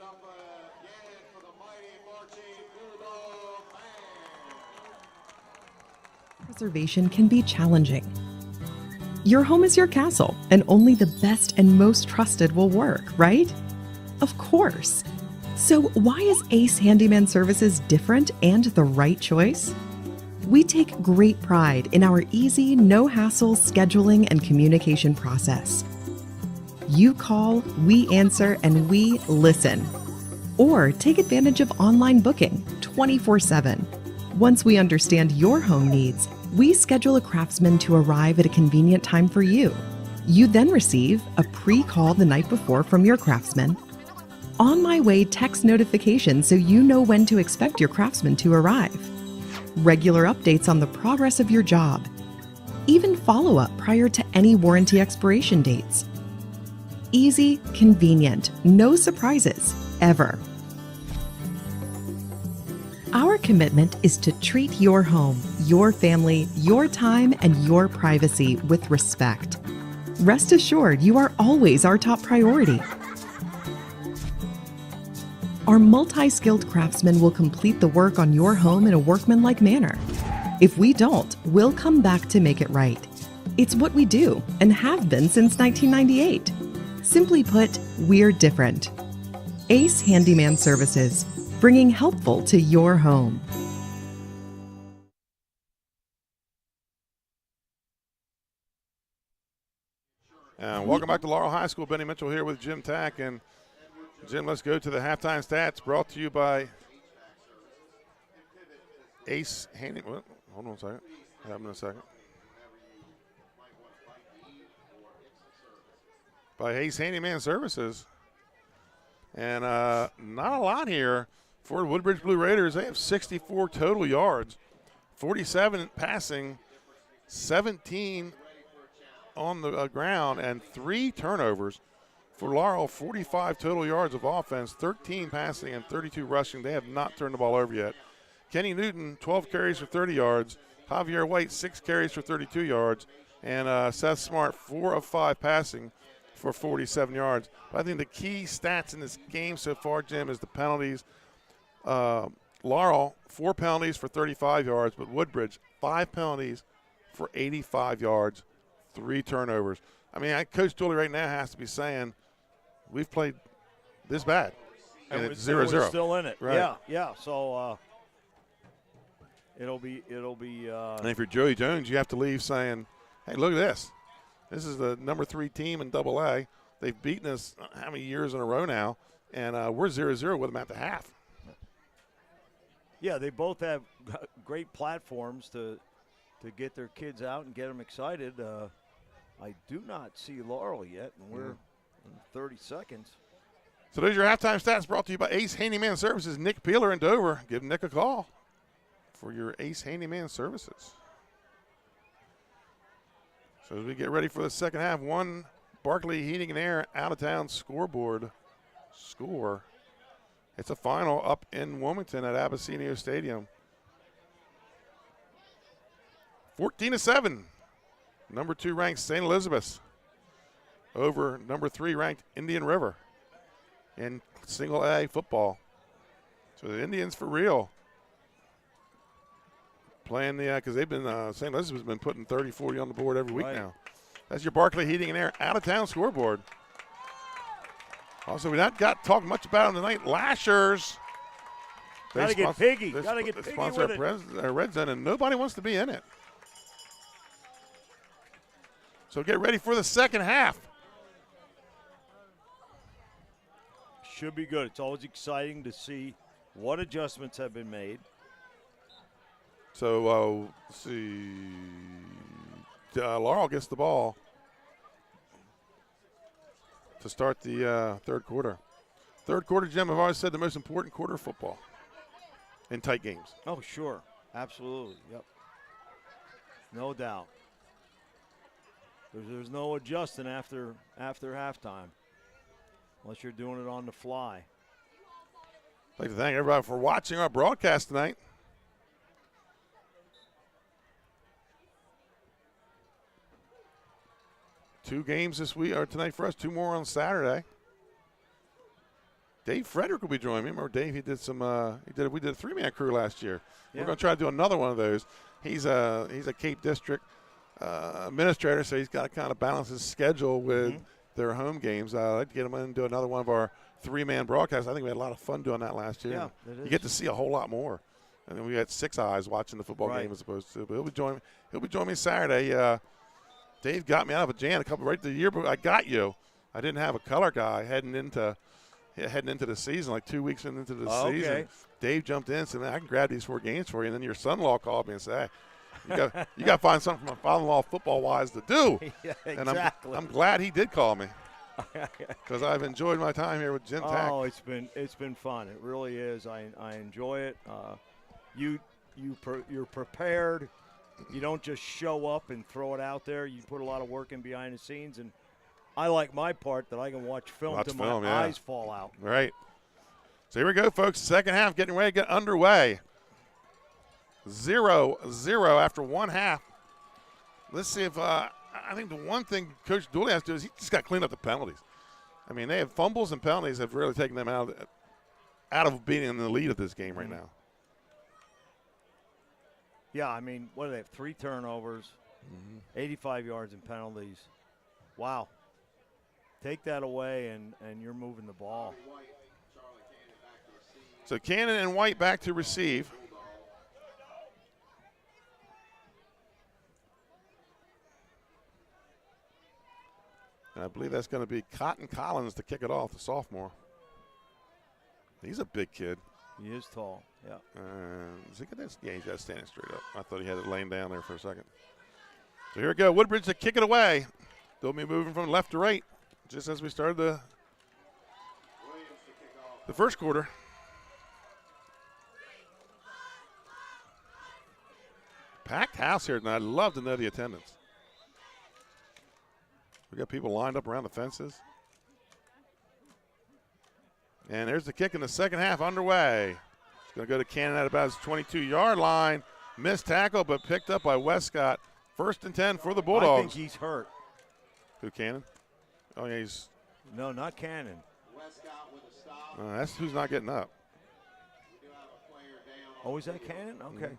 up again for the mighty marching Bulldog band. Preservation can be challenging. Your home is your castle, and only the best and most trusted will work, right? Of course. So why is Ace Handyman Services different and the right choice? We take great pride in our easy, no-hassle scheduling and communication process. You call, we answer, and we listen. Or take advantage of online booking 24/7. Once we understand your home needs, we schedule a craftsman to arrive at a convenient time for you. You then receive a pre-call the night before from your craftsman. On my way text notification so you know when to expect your craftsman to arrive. Regular updates on the progress of your job. Even follow-up prior to any warranty expiration dates. Easy, convenient, no surprises, ever. Our commitment is to treat your home, your family, your time, and your privacy with respect. Rest assured, you are always our top priority. Our multi-skilled craftsmen will complete the work on your home in a workmanlike manner. If we don't, we'll come back to make it right. It's what we do and have been since 1998. Simply put, we're different. Ace Handyman Services, bringing helpful to your home. Welcome back to Laurel High School. Benny Mitchell here with Jim Tack. And Jim, let's go to the halftime stats brought to you by Ace Handyman. Well, hold on a second. Have them in a second. By Ace Handyman Services. And not a lot here for the Woodbridge Blue Raiders. They have 64 total yards, 47 passing, 17 on the ground, and 3 turnovers. For Laurel, 45 total yards of offense, 13 passing, and 32 rushing. They have not turned the ball over yet. Kenny Newton, 12 carries for 30 yards. Javier White, 6 carries for 32 yards. And Seth Smart, 4 of 5 passing for 47 yards. But I think the key stats in this game so far, Jim, is the penalties. Laurel, 4 penalties for 35 yards, but Woodbridge, 5 penalties for 85 yards, 3 turnovers. I mean, Coach Dooley right now has to be saying, we've played this bad, and it's 0-0. We're still in it. Right. Yeah. So it'll be. And if you're Joey Jones, you have to leave saying, "Hey, look at this. This is the number 3 team in AA. They've beaten us how many years in a row now, and we're 0-0 with them at the half." Yeah, they both have great platforms to get their kids out and get them excited. I do not see Laurel yet, and we're in 30 seconds. So those are your halftime stats brought to you by Ace Handyman Services. Nick Peeler in Dover. Give Nick a call for your Ace Handyman Services. So as we get ready for the second half, 1 Barclay Heating and Air out-of-town scoreboard score. It's a final up in Wilmington at Abyssinia Stadium. 14-7. Number 2 ranked St. Elizabeth over number 3 ranked Indian River in single A football. So the Indians for real. Playing because they've been, St. Elizabeth's been putting 30, 40 on the board every week now. That's your Barclay Heating and Air out-of-town scoreboard. Also, we not got talked much about them tonight. Lashers. Got to get piggy. Got to get they piggy sponsor with it. our Red Zone, and nobody wants to be in it. So get ready for the second half. Should be good. It's always exciting to see what adjustments have been made. So let's see. Laurel gets the ball to start the third quarter. Third quarter, Jim, I've always said the most important quarter of football in tight games. Oh, sure. Absolutely. Yep. No doubt. There's no adjusting after halftime unless you're doing it on the fly. I'd like to thank everybody for watching our broadcast tonight. Two games this week or tonight for us, 2 more on Saturday. Dave Frederick will be joining me. Remember Dave? He did some. We did a 3-man crew last year. Yeah. We're going to try to do another one of those. He's a Cape District administrator, so he's got to kind of balance his schedule with their home games. I'd like to get him in and do another one of our 3-man broadcasts. I think we had a lot of fun doing that last year. Yeah, it is. You get to see a whole lot more. And then we had 6 eyes watching the football game as opposed to. But he'll be joining me Saturday. Dave got me out of a jam right the year, but I got you. I didn't have a color guy heading into the season, like 2 weeks into the season. Okay. Dave jumped in and said, "Man, I can grab these 4 games for you." And then your son-in-law called me and said, "Hey, you got to find something for my father-in-law football-wise to do." Yeah, and exactly. I'm glad he did call me because I've enjoyed my time here with Jim Tack. Oh, it's been fun. It really is. I enjoy it. You're prepared. You don't just show up and throw it out there. You put a lot of work in behind the scenes, and I like my part that I can watch film till my eyes fall out. Right. So here we go, folks. Second half getting ready to get underway. 0-0 after one half. Let's see if I think the one thing Coach Dooley has to do is he just got to clean up the penalties. I mean, they have fumbles and penalties have really taken them out of being in the lead of this game right now. Yeah, I mean, what do they have? 3 turnovers, 85 yards and penalties. Wow. Take that away, and you're moving the ball. So Cannon and White back to receive. And I believe that's going to be Cotton Collins to kick it off, the sophomore. He's a big kid. He is tall, yeah. Does he get that? Yeah, he's got it standing straight up. I thought he had it laying down there for a second. So here we go. Woodbridge to kick it away. They'll be moving from left to right just as we started the first quarter. Packed house here tonight. I'd love to know the attendance. We got people lined up around the fences. And there's the kick in the second half underway. It's going to go to Cannon at about his 22-yard line. Missed tackle, but picked up by Westcott. 1st and 10 for the Bulldogs. I think he's hurt. Who, Cannon? Oh, yeah, he's. No, not Cannon. Westcott with a stop. That's who's not getting up. We do have a player down. Oh, is that Cannon? Okay.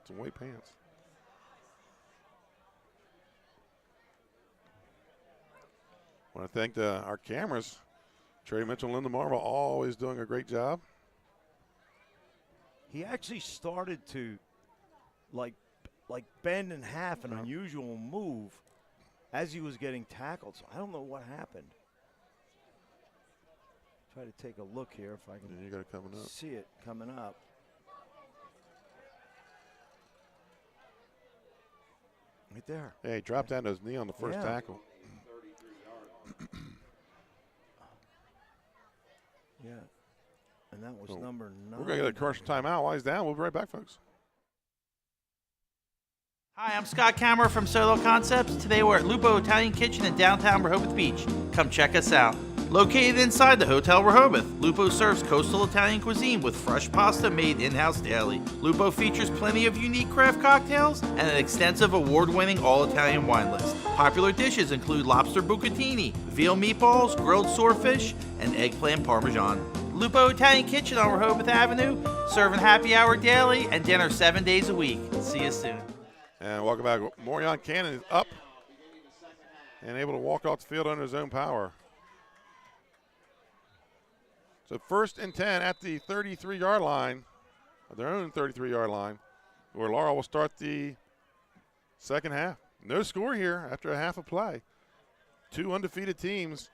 Some white pants. I want to thank our cameras. Trey Mitchell and Linda Marvel always doing a great job. He actually started to like bend in half, an unusual move as he was getting tackled. So I don't know what happened. Try to take a look here if I can you got it coming up. See it coming up. Right there. Hey, dropped down to his knee on the first tackle. Yeah. And that was number 9. We're going to get a commercial timeout while he's down. We'll be right back, folks. Hi, I'm Scott Kammerer from Solo Concepts. Today we're at Lupo Italian Kitchen in downtown Rehoboth Beach. Come check us out. Located inside the Hotel Rehoboth, Lupo serves coastal Italian cuisine with fresh pasta made in-house daily. Lupo features plenty of unique craft cocktails and an extensive award-winning all-Italian wine list. Popular dishes include lobster bucatini, veal meatballs, grilled swordfish, and eggplant parmesan. Lupo Italian Kitchen on Rehoboth Avenue, serving happy hour daily and dinner 7 days a week. See you soon. And welcome back. Morion Cannon is up and able to walk off the field under his own power. So 1st and 10 at the 33-yard line, their own 33-yard line, where Laurel will start the second half. No score here after a half of play. 2 undefeated teams,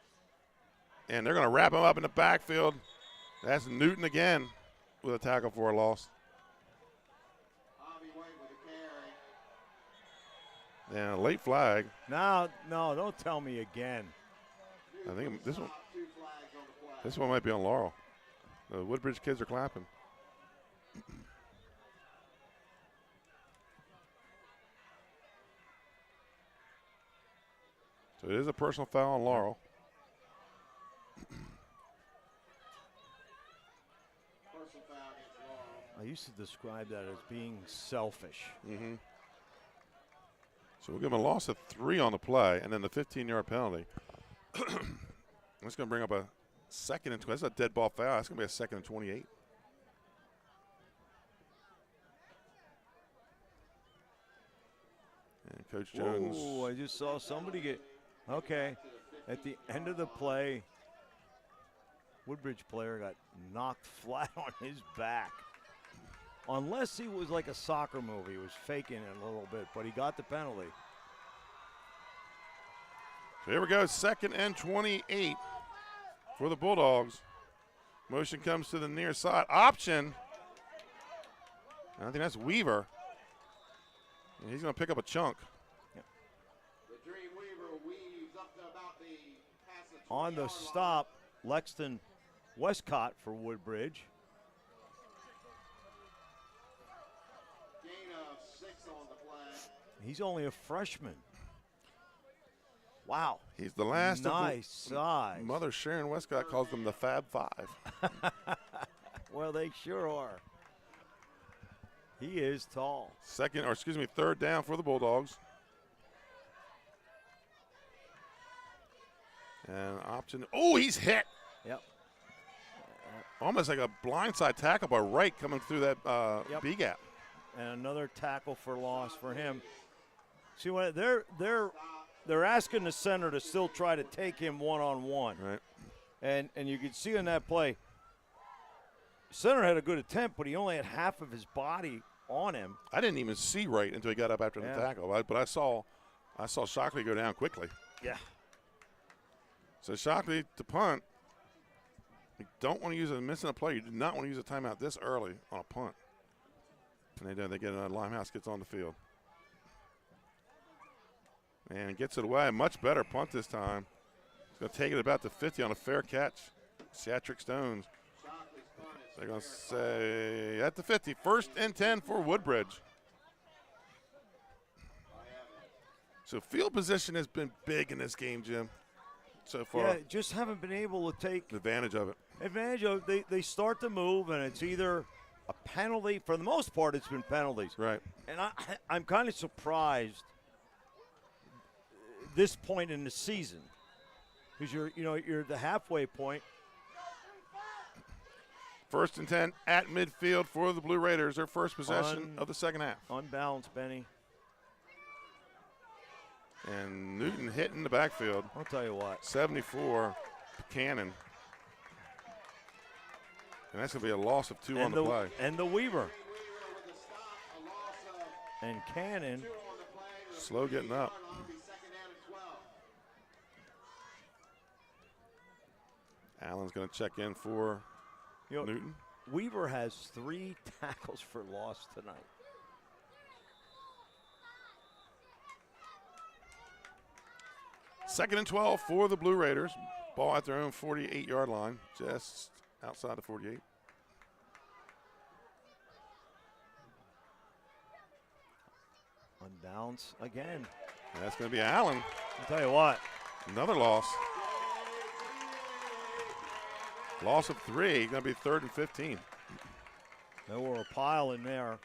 and they're going to wrap them up in the backfield. That's Newton again with a tackle for a loss. And a late flag. No, don't tell me again. I think this one might be on Laurel. The Woodbridge kids are clapping. So it is a personal foul on Laurel. I used to describe that as being selfish. Mm-hmm. So we'll give him a loss of 3 on the play, and then the 15-yard penalty. That's going to bring up a Second and 20. That's a dead ball foul. That's going to be a 2nd and 28. And Coach Jones. Oh, I just saw somebody get. Okay. At the end of the play, Woodbridge player got knocked flat on his back. Unless he was like a soccer move, he was faking it a little bit, but he got the penalty. So here we go, 2nd and 28 for the Bulldogs. Motion comes to the near side. Option. I think that's Weaver. And he's going to pick up a chunk. On the stop, Lexton Westcott for Woodbridge. Gain of 6 on the play. He's only a freshman. Wow. He's the last nice of the size. Mother Sharon Westcott calls them the Fab Five. Well, they sure are. He is tall. 3rd down for the Bulldogs. And option. Oh, he's hit. Yep. Almost like a blindside tackle by Wright coming through that B gap. And another tackle for loss for him. See what they're asking the center to still try to take him one-on-one. Right. And you can see in that play, center had a good attempt, but he only had half of his body on him. I didn't even see Wright until he got up after the tackle, but I saw Shockley go down quickly. Yeah. So Shockley to punt. You don't want to use missing a play. You do not want to use a timeout this early on a punt. And they do. They get Limehouse gets on the field. And gets it away. Much better punt this time. He's going to take it about the 50 on a fair catch. Satrick Stones. They're going to say at the 50. 1st and 10 for Woodbridge. So field position has been big in this game, Jim, so far. Yeah, just haven't been able to take advantage of it. They start to move, and it's either a penalty. For the most part, it's been penalties. Right. And I'm kind of surprised this point in the season, because you're the halfway point. 1st and 10 at midfield for the Blue Raiders. Their first possession of the second half. Unbalanced, Benny. And Newton hitting the backfield. I'll tell you what. 74, Cannon. And that's going to be a loss of 2 on the play. And the Weaver. And Cannon. Slow getting up. Allen's going to check in for Newton. Weaver has 3 tackles for loss tonight. Second and 12 for the Blue Raiders. Ball at their own 48-yard line, just outside the 48. Unbalanced again. And that's going to be Allen. I'll tell you what. Another loss. Loss of 3. Going to be 3rd and 15. There were a pile in there.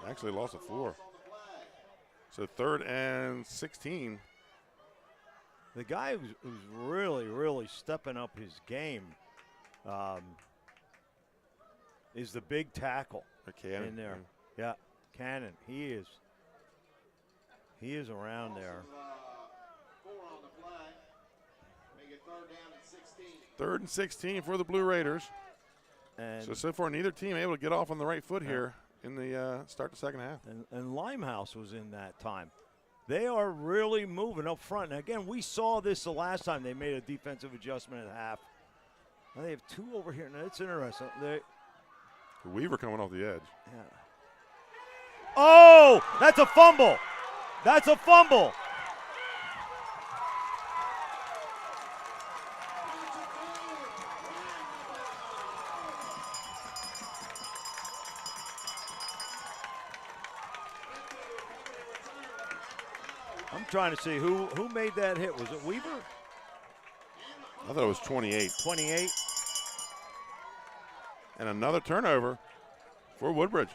Actually, loss of 4. So 3rd and 16. The guy who's really, really stepping up his game is the big tackle in there. Yeah, Cannon. He is around there. 3rd and 16 for the Blue Raiders. And so far, neither team able to get off on the right foot here in the start the second half. And Limehouse was in that time. They are really moving up front. And again, we saw this the last time they made a defensive adjustment at half. Now they have 2 over here. Now it's interesting. Weaver coming off the edge. Yeah. Oh, that's a fumble. That's a fumble. I'm trying to see who made that hit. Was it Weaver? I thought it was 28. 28. And another turnover for Woodbridge.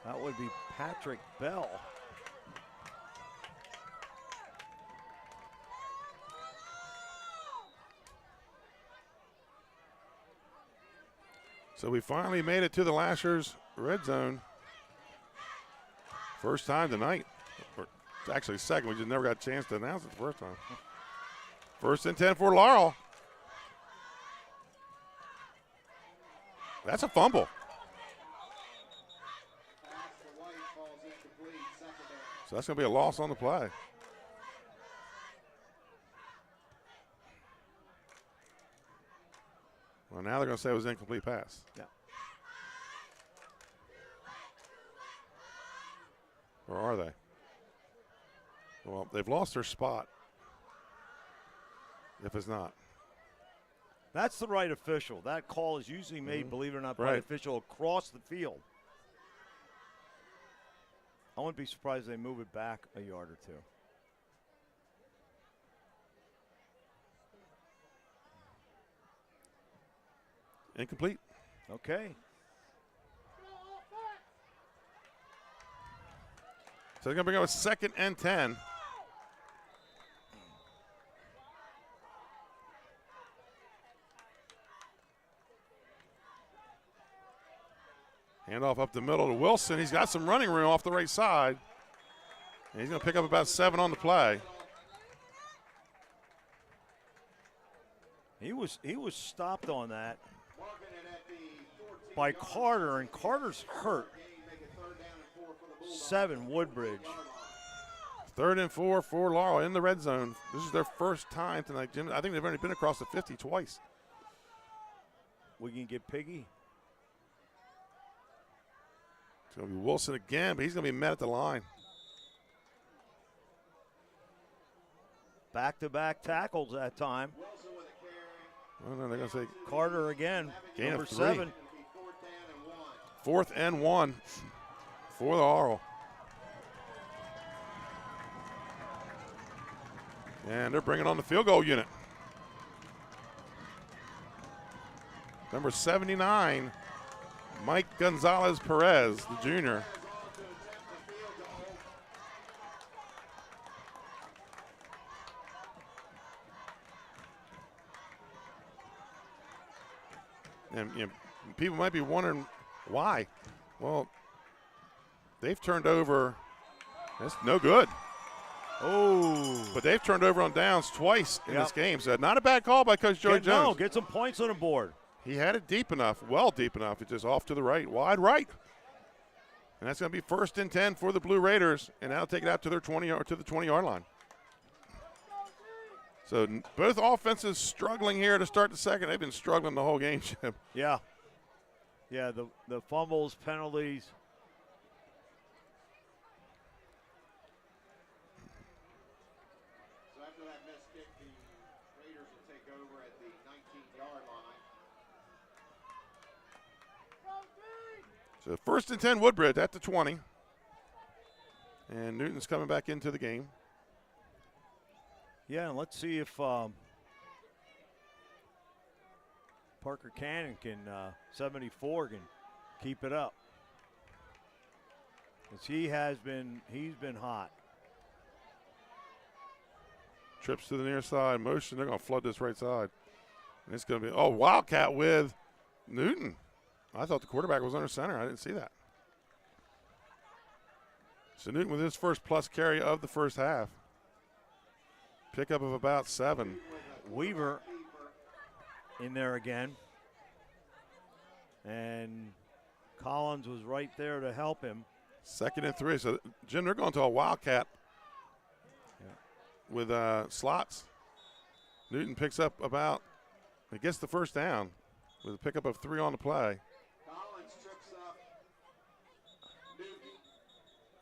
That would be Patrick Bell. So we finally made it to the Lashers red zone. First time tonight. Or it's actually second. We just never got a chance to announce it the first time. First and 10 for Laurel. That's a fumble. So that's going to be a loss on the play. Well, now they're going to say it was an incomplete pass. Yeah. Or are they? Well, they've lost their spot. If it's not. That's the right official. That call is usually made, believe it or not, by Right. the official across the field. I wouldn't be surprised if they move it back a yard or two. Incomplete. Okay. So they're going to bring up a second and 10. Handoff up the middle to Wilson. He's got some running room off the right side. And he's going to pick up about 7 on the play. He was stopped on that by Carter, and Carter's hurt. 7, Woodbridge. 3rd and 4 for Laurel in the red zone. This is their first time tonight, Jim. I think they've only been across the 50 twice. We can get Piggy. It's going to be Wilson again, but he's going to be met at the line. Back-to-back tackles that time. Oh, no, they're going to say Carter again. gain number of 3. 7. 4th and 1 for the Laurel. And they're bringing on the field goal unit. Number 79, Mike Gonzalez Perez, the junior. And people might be wondering why. Well, they've turned over. That's no good. Oh. But they've turned over on downs twice in this game. So not a bad call by Coach Joey Jones. No, get some points on the board. He had it deep enough, well deep enough. It's just off to the right, wide right. And that's going to be 1st and 10 for the Blue Raiders, and that'll take it out to their 20 or to the 20-yard line. So both offenses struggling here to start the second. They've been struggling the whole game, Jim. Yeah. Yeah, the fumbles, penalties. So after that missed kick, the Raiders will take over at the 19-yard line. So 1st and 10 Woodbridge at the 20. And Newton's coming back into the game. Yeah, and let's see if Parker Cannon can 74 can keep it up. Because he's been hot. Trips to the near side, motion. They're going to flood this right side. And it's going to be, Wildcat with Newton. I thought the quarterback was under center. I didn't see that. So Newton with his first plus carry of the first half. Pickup of about 7. Weaver in there again. And Collins was right there to help him. 2nd and 3. So, Jim, they're going to a Wildcat with slots. Newton picks up about, he gets the first down with a pickup of 3 on the play. Collins trips up Newton.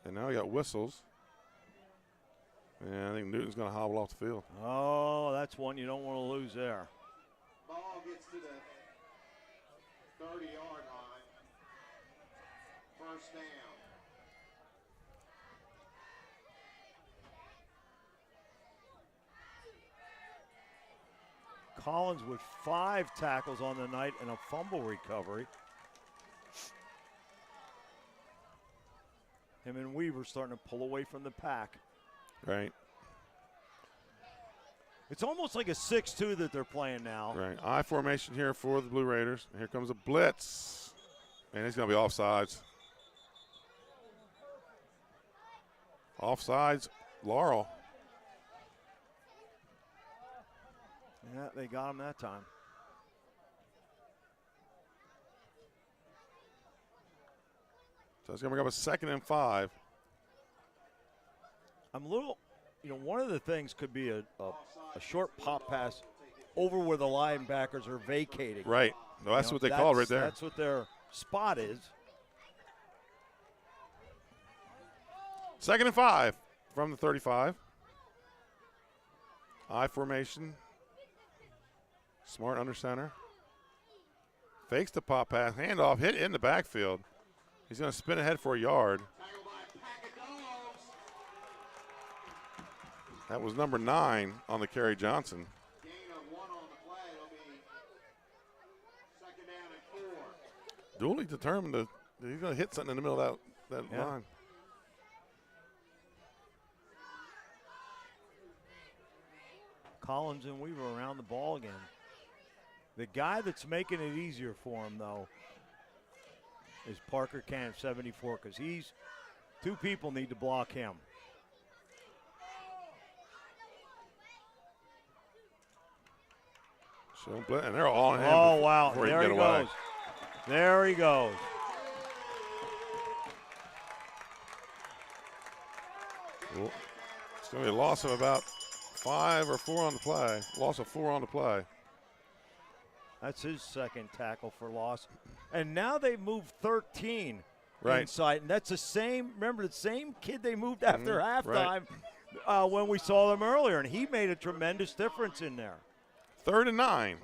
And now we got whistles. And I think Newton's going to hobble off the field. Oh, that's one you don't want to lose there. Ball gets to the 30-yard line. First down. Collins with 5 tackles on the night and a fumble recovery. Him and Weaver starting to pull away from the pack. Right. It's almost like a 6-2 that they're playing now. Right. I formation here for the Blue Raiders. Here comes a blitz. And it's going to be offsides. Offsides, Laurel. Yeah, they got him that time. So it's going to bring up a 2nd and 5. I'm a little, one of the things could be a short pop pass over where the linebackers are vacating. Right. No, that's what they call right there. That's what their spot is. 2nd and 5 from the 35. I formation. Smart under center. Fakes the pop pass. Handoff hit in the backfield. He's going to spin ahead for a yard. That was number 9 on the carry, Johnson. Dooley determined that he's going to hit something in the middle of that line. Collins and Weaver around the ball again. The guy that's making it easier for him, though, is Parker Camp, 74, because two people need to block him. And they're all on him. Oh, wow. Before There he he can get away. goes. There he goes. Well, it's going to be a loss of about 5 or 4 on the play. Loss of 4 on the play. That's his second tackle for loss. And now they've moved 13 right inside. And that's the same kid they moved after halftime right. When we saw them earlier. And he made a tremendous difference in there. 3rd and 9.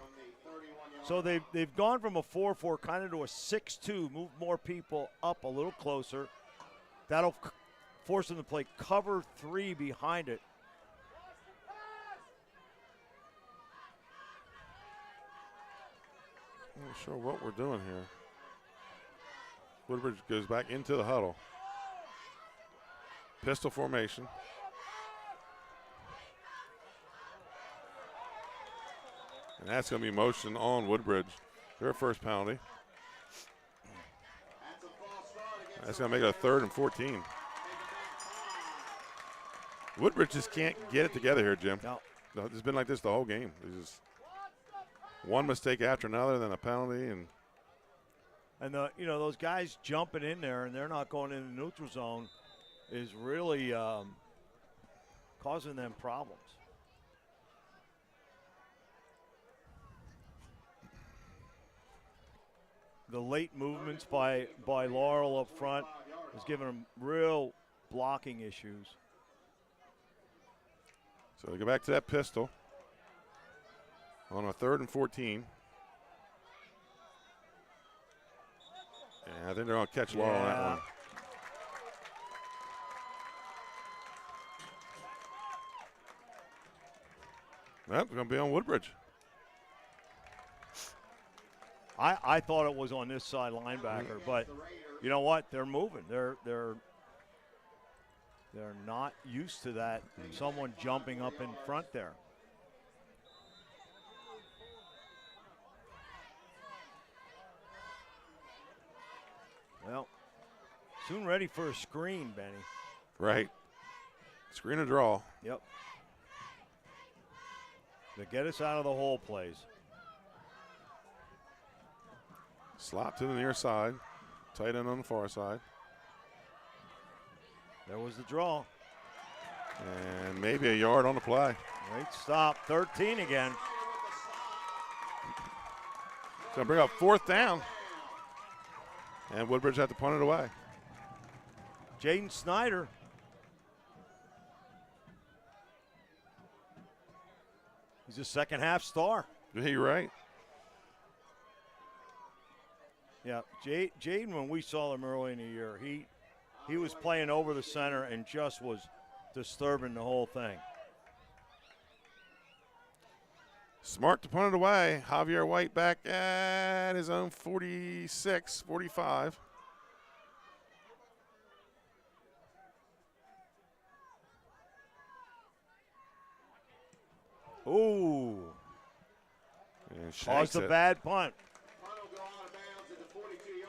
So they've gone from a 4-4 kind of to a 6-2, move more people up a little closer. That'll force them to play cover 3 behind it. I'm not sure what we're doing here. Woodbridge goes back into the huddle. Pistol formation. And that's going to be motion on Woodbridge. Their first penalty. That's going to make it a 3rd and 14. Woodbridge just can't get it together here, Jim. No. It's been like this the whole game. It's just one mistake after another, then a penalty, and those guys jumping in there and they're not going in the neutral zone is really causing them problems. The late movements by Laurel up front is giving them real blocking issues. So they go back to that pistol on a 3rd and 14. Yeah, I think they're going to catch Laurel on that one. That's going to be on Woodbridge. I thought it was on this side linebacker, but you know what? They're moving. They're not used to that. Someone jumping up in front there. Well, soon ready for a screen, Benny. Right. Screen or draw. Yep. To get us out of the hole plays. Slot to the near side. Tight end on the far side. There was the draw. And maybe a yard on the play. Great stop. 13 again. It's going to bring up 4th down. And Woodbridge had to punt it away. Jaden Snyder. He's a second half star. Yeah, you're right. Yeah, Jaden, when we saw him early in the year, he was playing over the center and just was disturbing the whole thing. Smart to punt it away. Javier White back at his own 46, 45. Ooh. And Caused shanks a it. bad punt.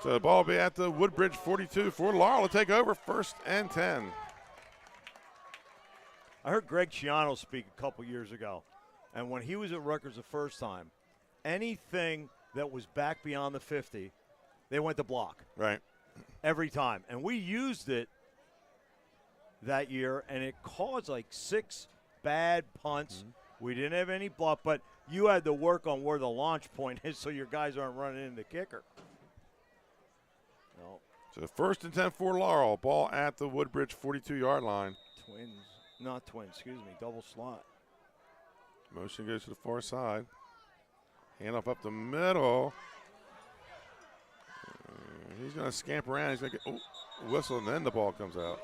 So the ball will be at the Woodbridge 42 for Laurel to take over, 1st and 10. I heard Greg Schiano speak a couple years ago, and when he was at Rutgers the first time, anything that was back beyond the 50, they went to block. Right. Every time. And we used it that year, and it caused like 6 bad punts. We didn't have any bluff, but you had to work on where the launch point is so your guys aren't running into the kicker. No. So 1st and 10 for Laurel. Ball at the Woodbridge 42-yard line. Excuse me, double slot. Motion goes to the far side. Handoff up the middle. He's going to scamper around. He's going to get whistle, and then the ball comes out.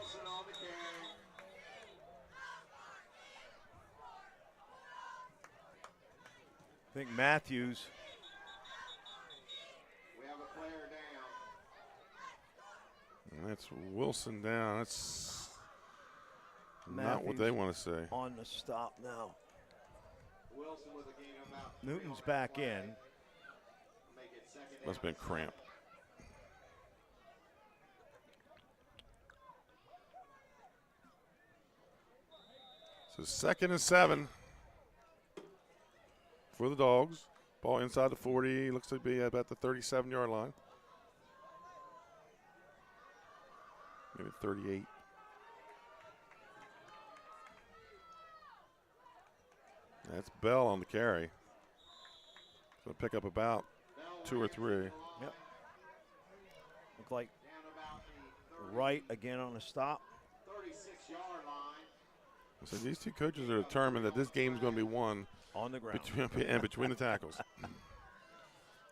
I think Matthews. We have a player down. And that's Wilson down. That's not what Matthews they want to say. On the stop now. Wilson with a gain of about Newton's back in. make it 2nd Must have been cramp. So 2nd and 7 for the Dogs. Ball inside the 40. Looks to be about the 37-yard line. Maybe 38. That's Bell on the carry. Going to pick up about 2 or 3. Yep. Look like Wright again on the stop. 36-yard line. So these two coaches are determined that this game is going to be won On the ground. between the tackles.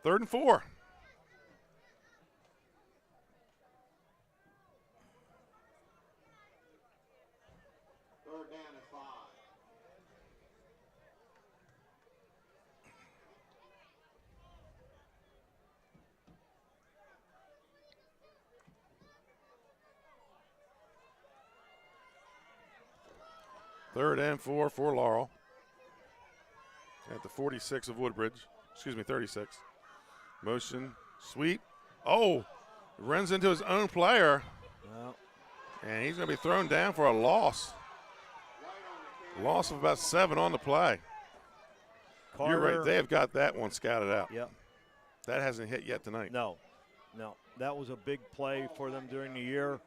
3rd and 4. Third down and 5. Third and 4 for Laurel. At the 46 of Woodbridge. Excuse me, 36. Motion, sweep. Oh, runs into his own player. Well, And he's going to be thrown down for a loss. Loss of about 7 on the play. Carter, You're right. They have got that one scouted out. Yep. That hasn't hit yet tonight. No. That was a big play for them during the year.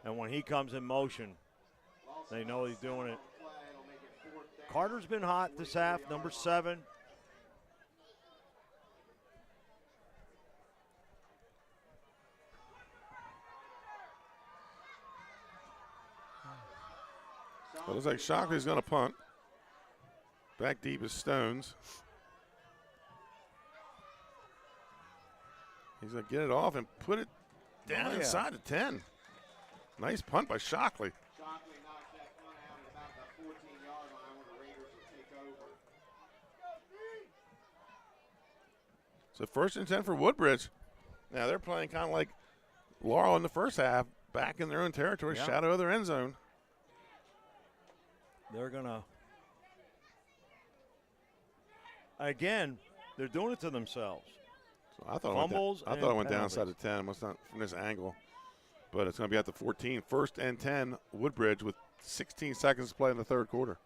And when he comes in motion, they know he's doing it. Carter's been hot this half, number 7. Well, it looks like Shockley's going to punt. Back deep is Stones. He's going to get it off and put it down inside the 10. Nice punt by Shockley. Shockley knocked that punt out at about the 14-yard line where the Raiders will take over. So 1st and 10 for Woodbridge. Now they're playing kind of like Laurel in the first half, back in their own territory, shadow of their end zone. They're going to. Again, they're doing it to themselves. So I thought Fumbles it went down inside the 10. Must not from this angle. But it's going to be at the 14. 1st and 10, Woodbridge with 16 seconds to play in the 3rd quarter.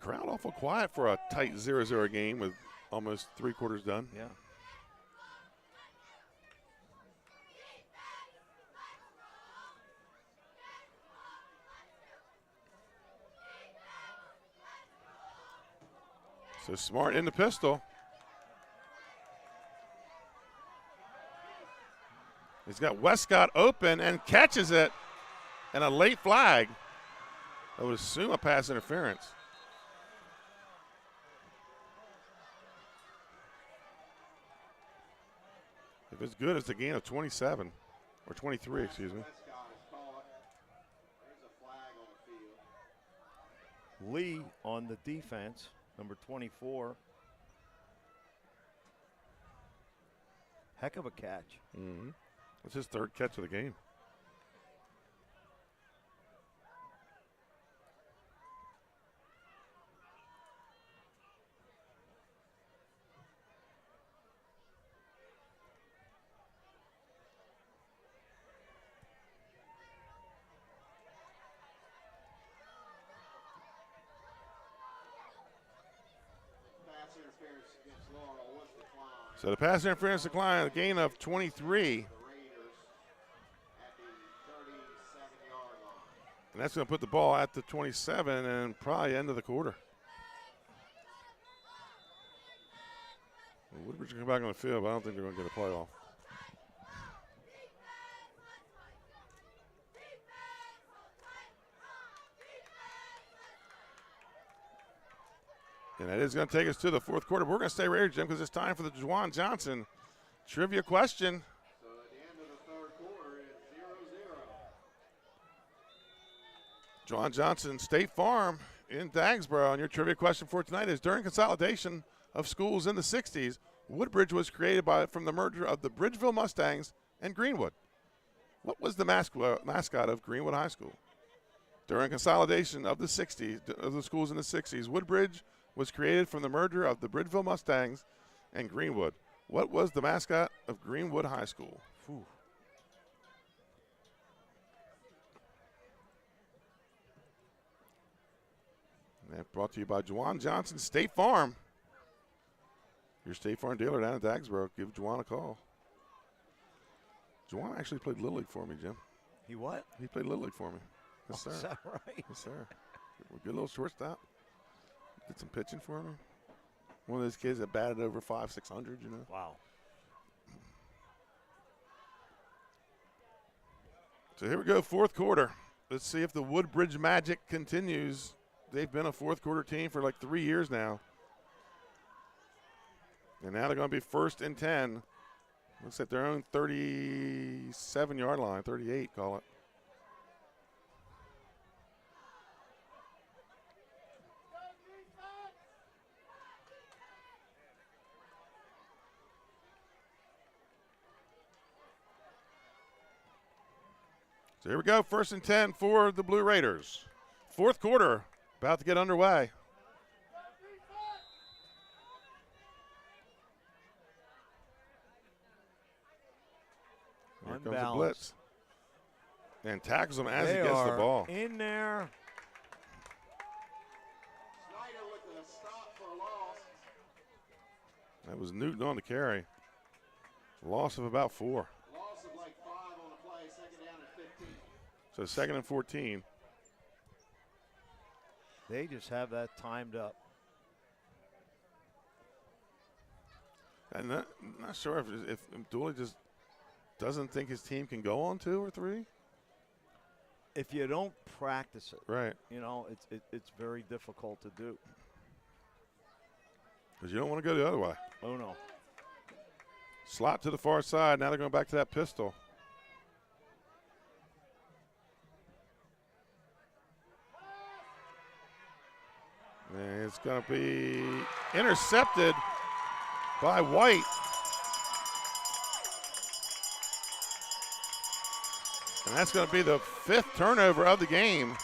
Crowd awful quiet for a tight 0-0 game with almost 3 quarters done. Yeah. So Smart in the pistol. He's got Westcott open and catches it. And a late flag. I would assume a pass interference. If it's good, it's a gain of 27. Or 23, excuse me. Westcott is caught. There's a flag on the field. Lee on the defense, number 24. Heck of a catch. Mm-hmm. That's his third catch of the game. So the pass interference decline, a gain of 23. And that's going to put the ball at the 27 and probably end of the quarter. Woodbridge can come back on the field, but I don't think they're going to get a playoff. And that is going to take us to the fourth quarter. But we're going to stay right here, Jim, because it's time for the Juwan Johnson trivia question. So at the end of the third quarter, it's 0-0. Juwan Johnson, State Farm in Dagsboro. And your trivia question for tonight is, during consolidation of schools in the 60s, Woodbridge was created from the merger of the Bridgeville Mustangs and Greenwood. What was the mascot of Greenwood High School? During consolidation of the 60s, of the schools in the 60s, Woodbridge was created from the merger of the Bridgeville Mustangs and Greenwood. What was the mascot of Greenwood High School? Whew. And that brought to you by Juwan Johnson State Farm. Your State Farm dealer down at Dagsboro. Give Juwan a call. Juwan actually played Little League for me, Jim. He what? He played Little League for me. Yes, sir. Is that right? Yes, sir. Good little shortstop. Did some pitching for me. One of those kids that batted over 500-600, you know. Wow. So here we go, fourth quarter. Let's see if the Woodbridge magic continues. They've been a fourth quarter team for like 3 years now. And now they're going to be 1st and 10. Looks like their own 37-yard line, 38, call it. So here we go, 1st and 10 for the Blue Raiders. Fourth quarter, about to get underway. Here comes the blitz. And tackles him as he gets the ball. In there. Snyder with the stop for a loss. That was Newton on the carry. Loss of about 4. Loss of like 5 on the play, second down and 15. So 2nd and 14. They just have that timed up. I'm not sure if Dooley just doesn't think his team can go on 2 or 3. If you don't practice it, right? You know, it's very difficult to do. Because you don't want to go the other way. Oh, no. Slot to the far side. Now they're going back to that pistol. And it's going to be intercepted by White. And that's going to be the 5th turnover of the game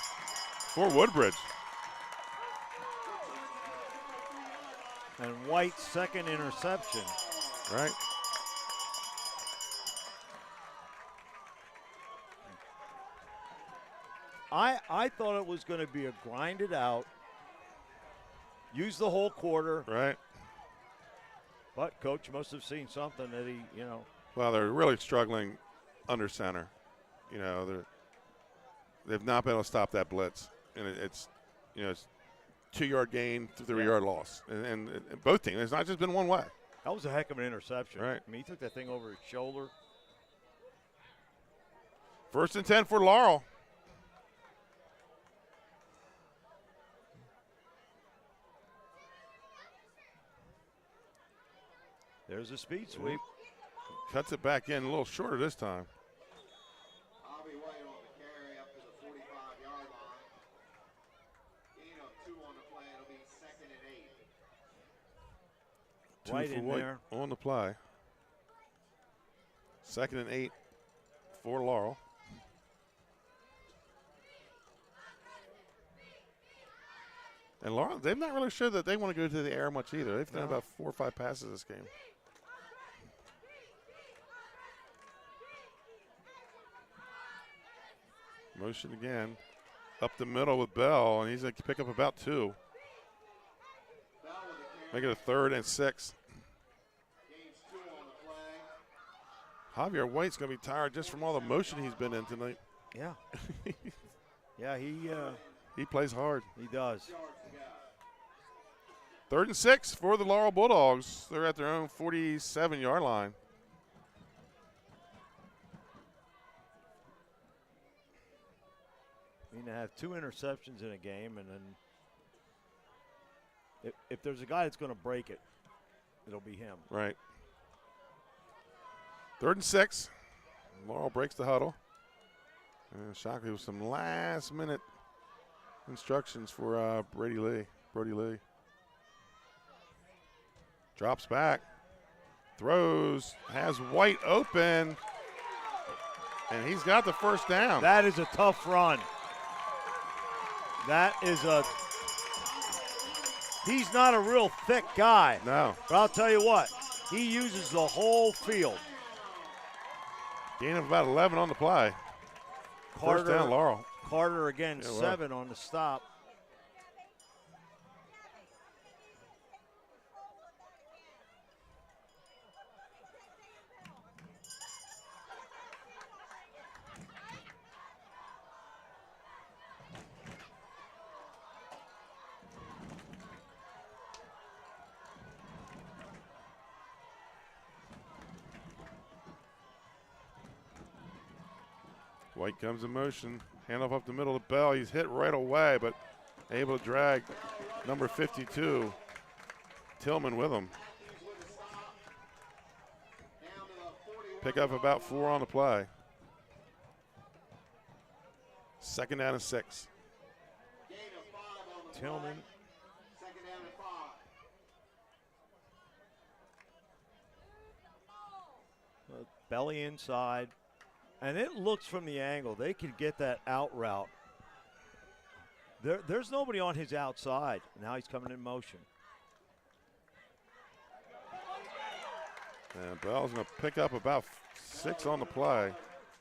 for Woodbridge. And White's 2nd interception. Right. I thought it was going to be a grinded out, use the whole quarter. Right. But Coach must have seen something that he, you know. Well, they're really struggling under center. You know, they've not been able to stop that blitz. And it's 2-yard gain, 3-yard loss. And both teams, it's not just been one way. That was a heck of an interception. Right. I mean, he took that thing over his shoulder. 1st and 10 for Laurel. There's a speed sweep. Cuts it back in a little shorter this time. I'll be White on the carry up to the 45-yard line. Gain of 2 on the play. It'll be 2nd and 8. Right in there. On the play. 2nd and 8 for Laurel. And Laurel, they've not really showed that they want to go to the air much either. They've done about 4 or 5 passes this game. Motion again. Up the middle with Bell, and he's going to pick up about 2. Make it a 3rd and 6. Javier White's going to be tired just from all the motion he's been in tonight. Yeah. Yeah, he plays hard. He does. 3rd and 6 for the Laurel Bulldogs. They're at their own 47-yard line. I mean, to have 2 interceptions in a game, and then if there's a guy that's going to break it, it'll be him. Right. 3rd and 6. Laurel breaks the huddle. And Shockley with some last-minute instructions for Brody Lee. Drops back. Throws. Has White open. And he's got the first down. That is a tough run. He's not a real thick guy. No. But I'll tell you what, he uses the whole field. Gain of about 11 on the play. First down, Laurel. Carter again, 7 on the stop. White comes in motion. Handoff up the middle of Bell. He's hit right away, but able to drag number 52, Tillman, with him. Pick up about 4 on the play. 2nd down and 6. Tillman. Belly inside. And it looks from the angle, they could get that out route. There's nobody on his outside. Now he's coming in motion. And Bell's going to pick up about 6 on the play.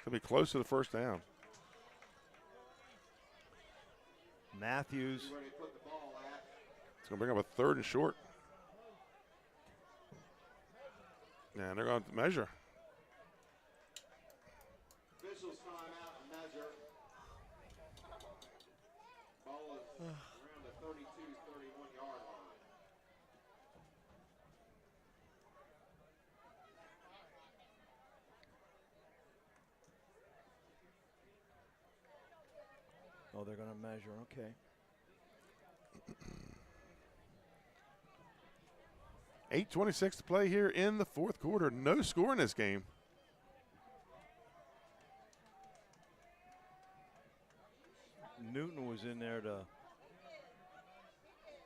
Could be close to the first down. Matthews. It's going to bring up a 3rd and short. And they're going to measure. Officials timeout and measure. Ball is around the 32, 31-yard line. Oh, they're going to measure, okay. 8:26 to play here in the 4th quarter. No score in this game. Newton was in there to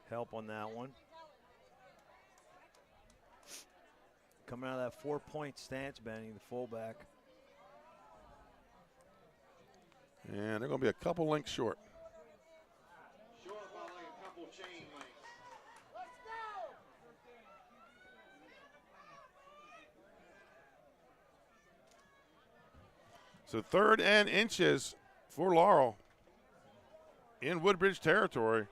help on that one. Coming out of that 4-point stance, Benny, the fullback. And they're going to be a couple links short. Short by like a couple chain links. So 3rd and inches for Laurel in Woodbridge territory.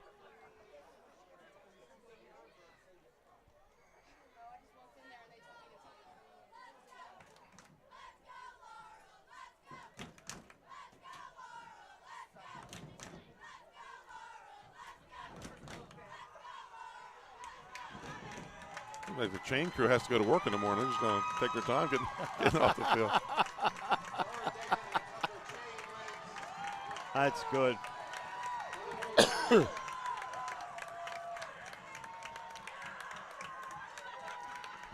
Like the chain crew has to go to work in the morning. They're just going to take their time getting off the field. That's good.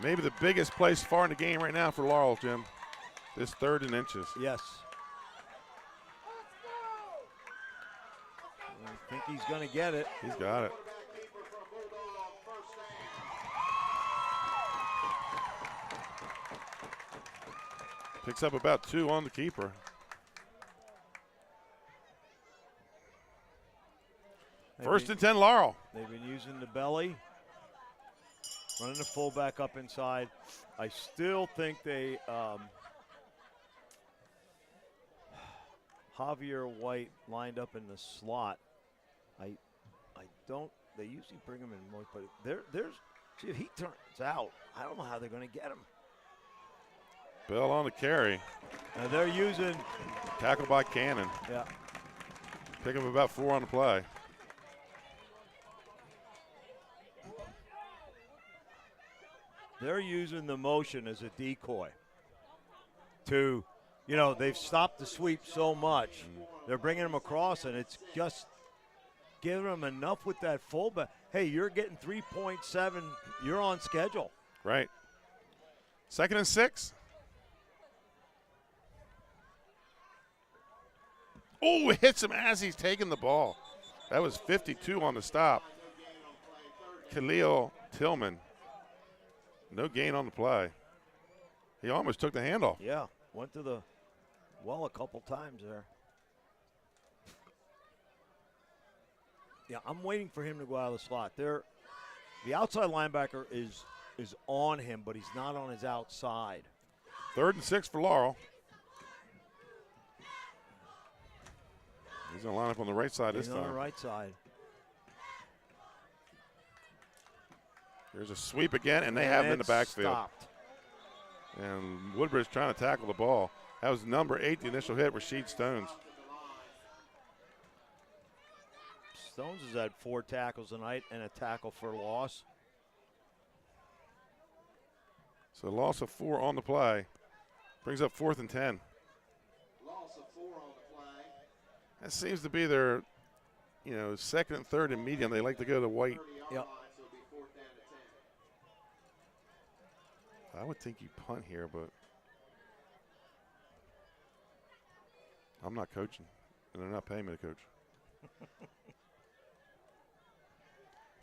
Maybe the biggest place far in the game right now for Laurel, Jim. This 3rd and inches. Yes. I think he's going to get it. He's got it. Picks up about 2 on the keeper. First and 10, Laurel. They've been using the belly, running the fullback up inside. I still think they Javier White lined up in the slot. I don't. They usually bring him in more, but there's. See, if he turns out, I don't know how they're going to get him. Bell on the carry. And they're using. Tackled by Cannon. Yeah. Pick up about 4 on the play. They're using the motion as a decoy to, they've stopped the sweep so much. They're bringing them across, and it's just giving them enough with that fullback. Hey, you're getting 3.7. You're on schedule. Right. 2nd and 6. Oh, it hits him as he's taking the ball. That was 52 on the stop. Khalil Tillman. No gain on the play. He almost took the handoff. Yeah, went to the well a couple times there. Yeah, I'm waiting for him to go out of the slot. The outside linebacker is on him, but he's not on his outside. 3rd and 6 for Laurel. He's going to line up on the right side this time. He's on the right side. There's a sweep again, and they have him in the backfield. Stopped. And Woodbridge trying to tackle the ball. That was number 8, the initial hit, Rasheed Stones. Stones has had 4 tackles tonight and a tackle for loss. So loss of 4 on the play. Brings up 4th and 10. Loss of 4 on the play. That seems to be their, 2nd and 3rd and medium. They like to go to White. Yep. I would think you punt here, but I'm not coaching, and they're not paying me to coach.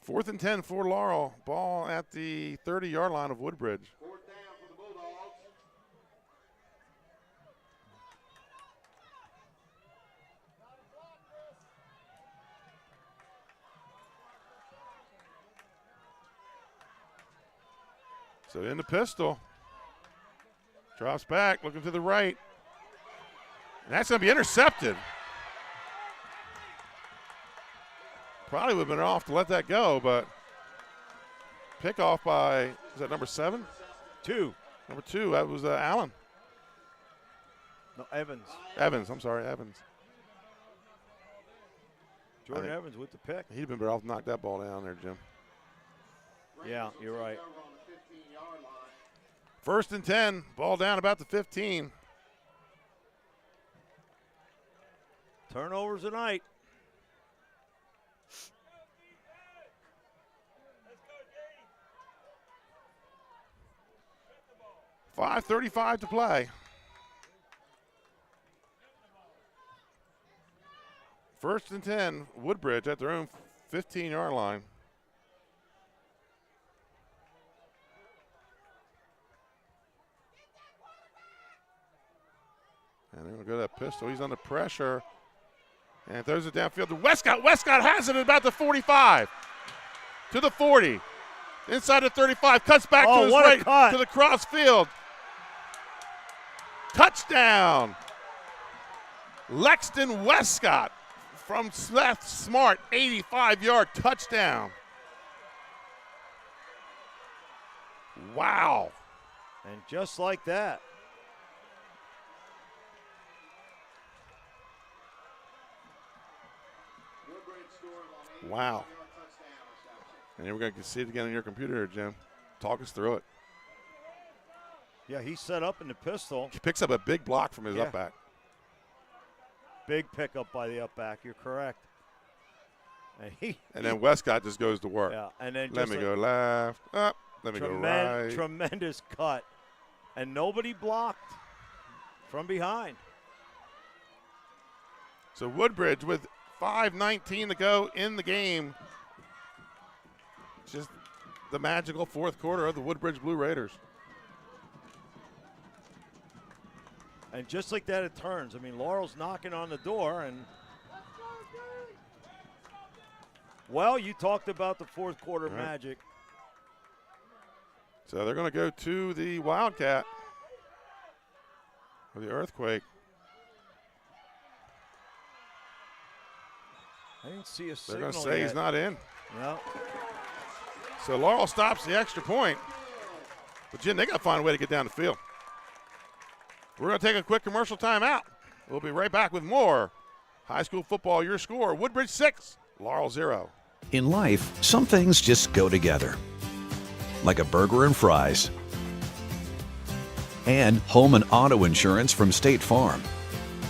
4th and 10 for Laurel. Ball at the 30-yard line of Woodbridge. 4th down for the Bulldogs. So in the pistol. Drops back, looking to the right. And that's going to be intercepted. Probably would have been off to let that go, but pick off by, is that number 7? 2. Number 2, that was Allen. No, Evans. Evans, I'm sorry, Evans. Jordan Evans with the pick. He'd have been better off to knock that ball down there, Jim. Yeah, you're right. 1st and 10, ball down about the 15. Turnovers tonight. .5:35 to play. 1st and 10, Woodbridge at their own 15-yard line. And they're going to go to that pistol. He's under pressure. And throws it downfield to Westcott. Westcott has it at about the 45. To the 40. Inside the 35. Cuts back to his right to the cross field. Touchdown. Lexton Westcott from Seth Smart. 85-yard touchdown. Wow. And just like that. Wow. And we're going to see it again on your computer, Jim. Talk us through it. Yeah, he's set up in the pistol. He picks up a big block from his up back. Big pickup by the up back. You're correct. And then Westcott just goes to work. Yeah, and then let me go left, up. Let me go right. Tremendous cut. And nobody blocked from behind. So Woodbridge with 5:19 to go in the game. Just the magical 4th quarter of the Woodbridge Blue Raiders. And just like that, it turns. I mean, Laurel's knocking on the door, and well, you talked about the fourth quarter magic. So they're going to go to the Wildcat or the Earthquake. I didn't see a They're signal going to say yet. he's not in. No. So Laurel stops the extra point. But, Jim, they got to find a way to get down the field. We're going to take a quick commercial timeout. We'll be right back with more high school football. Your score, Woodbridge 6, Laurel 0. In life, some things just go together. Like a burger and fries. And home and auto insurance from State Farm.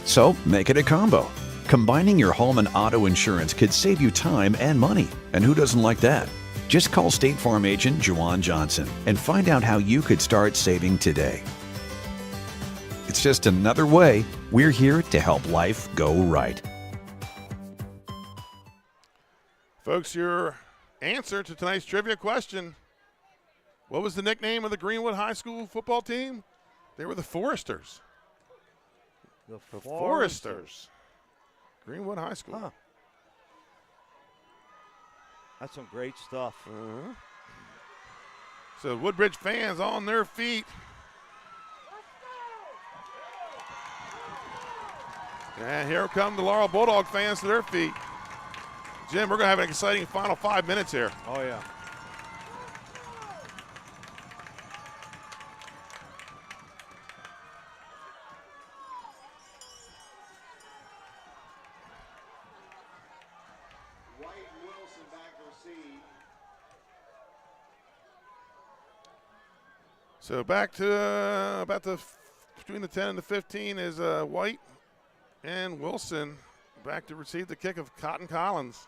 So make it a combo. Combining your home and auto insurance could save you time and money. And who doesn't like that? Just call State Farm agent Juwan Johnson and find out how you could start saving today. It's just another way we're here to help life go right. Folks, your answer to tonight's trivia question. What was the nickname of the Greenwood High School football team? They were the Foresters. The Foresters. Greenwood High School. Huh. That's some great stuff. So Woodbridge fans on their feet. And here come the Laurel Bulldog fans to their feet. Jim, we're going to have an exciting final 5 minutes here. Oh, yeah. So back to about between the 10 and the 15 is White and Wilson back to receive the kick of Cotton Collins.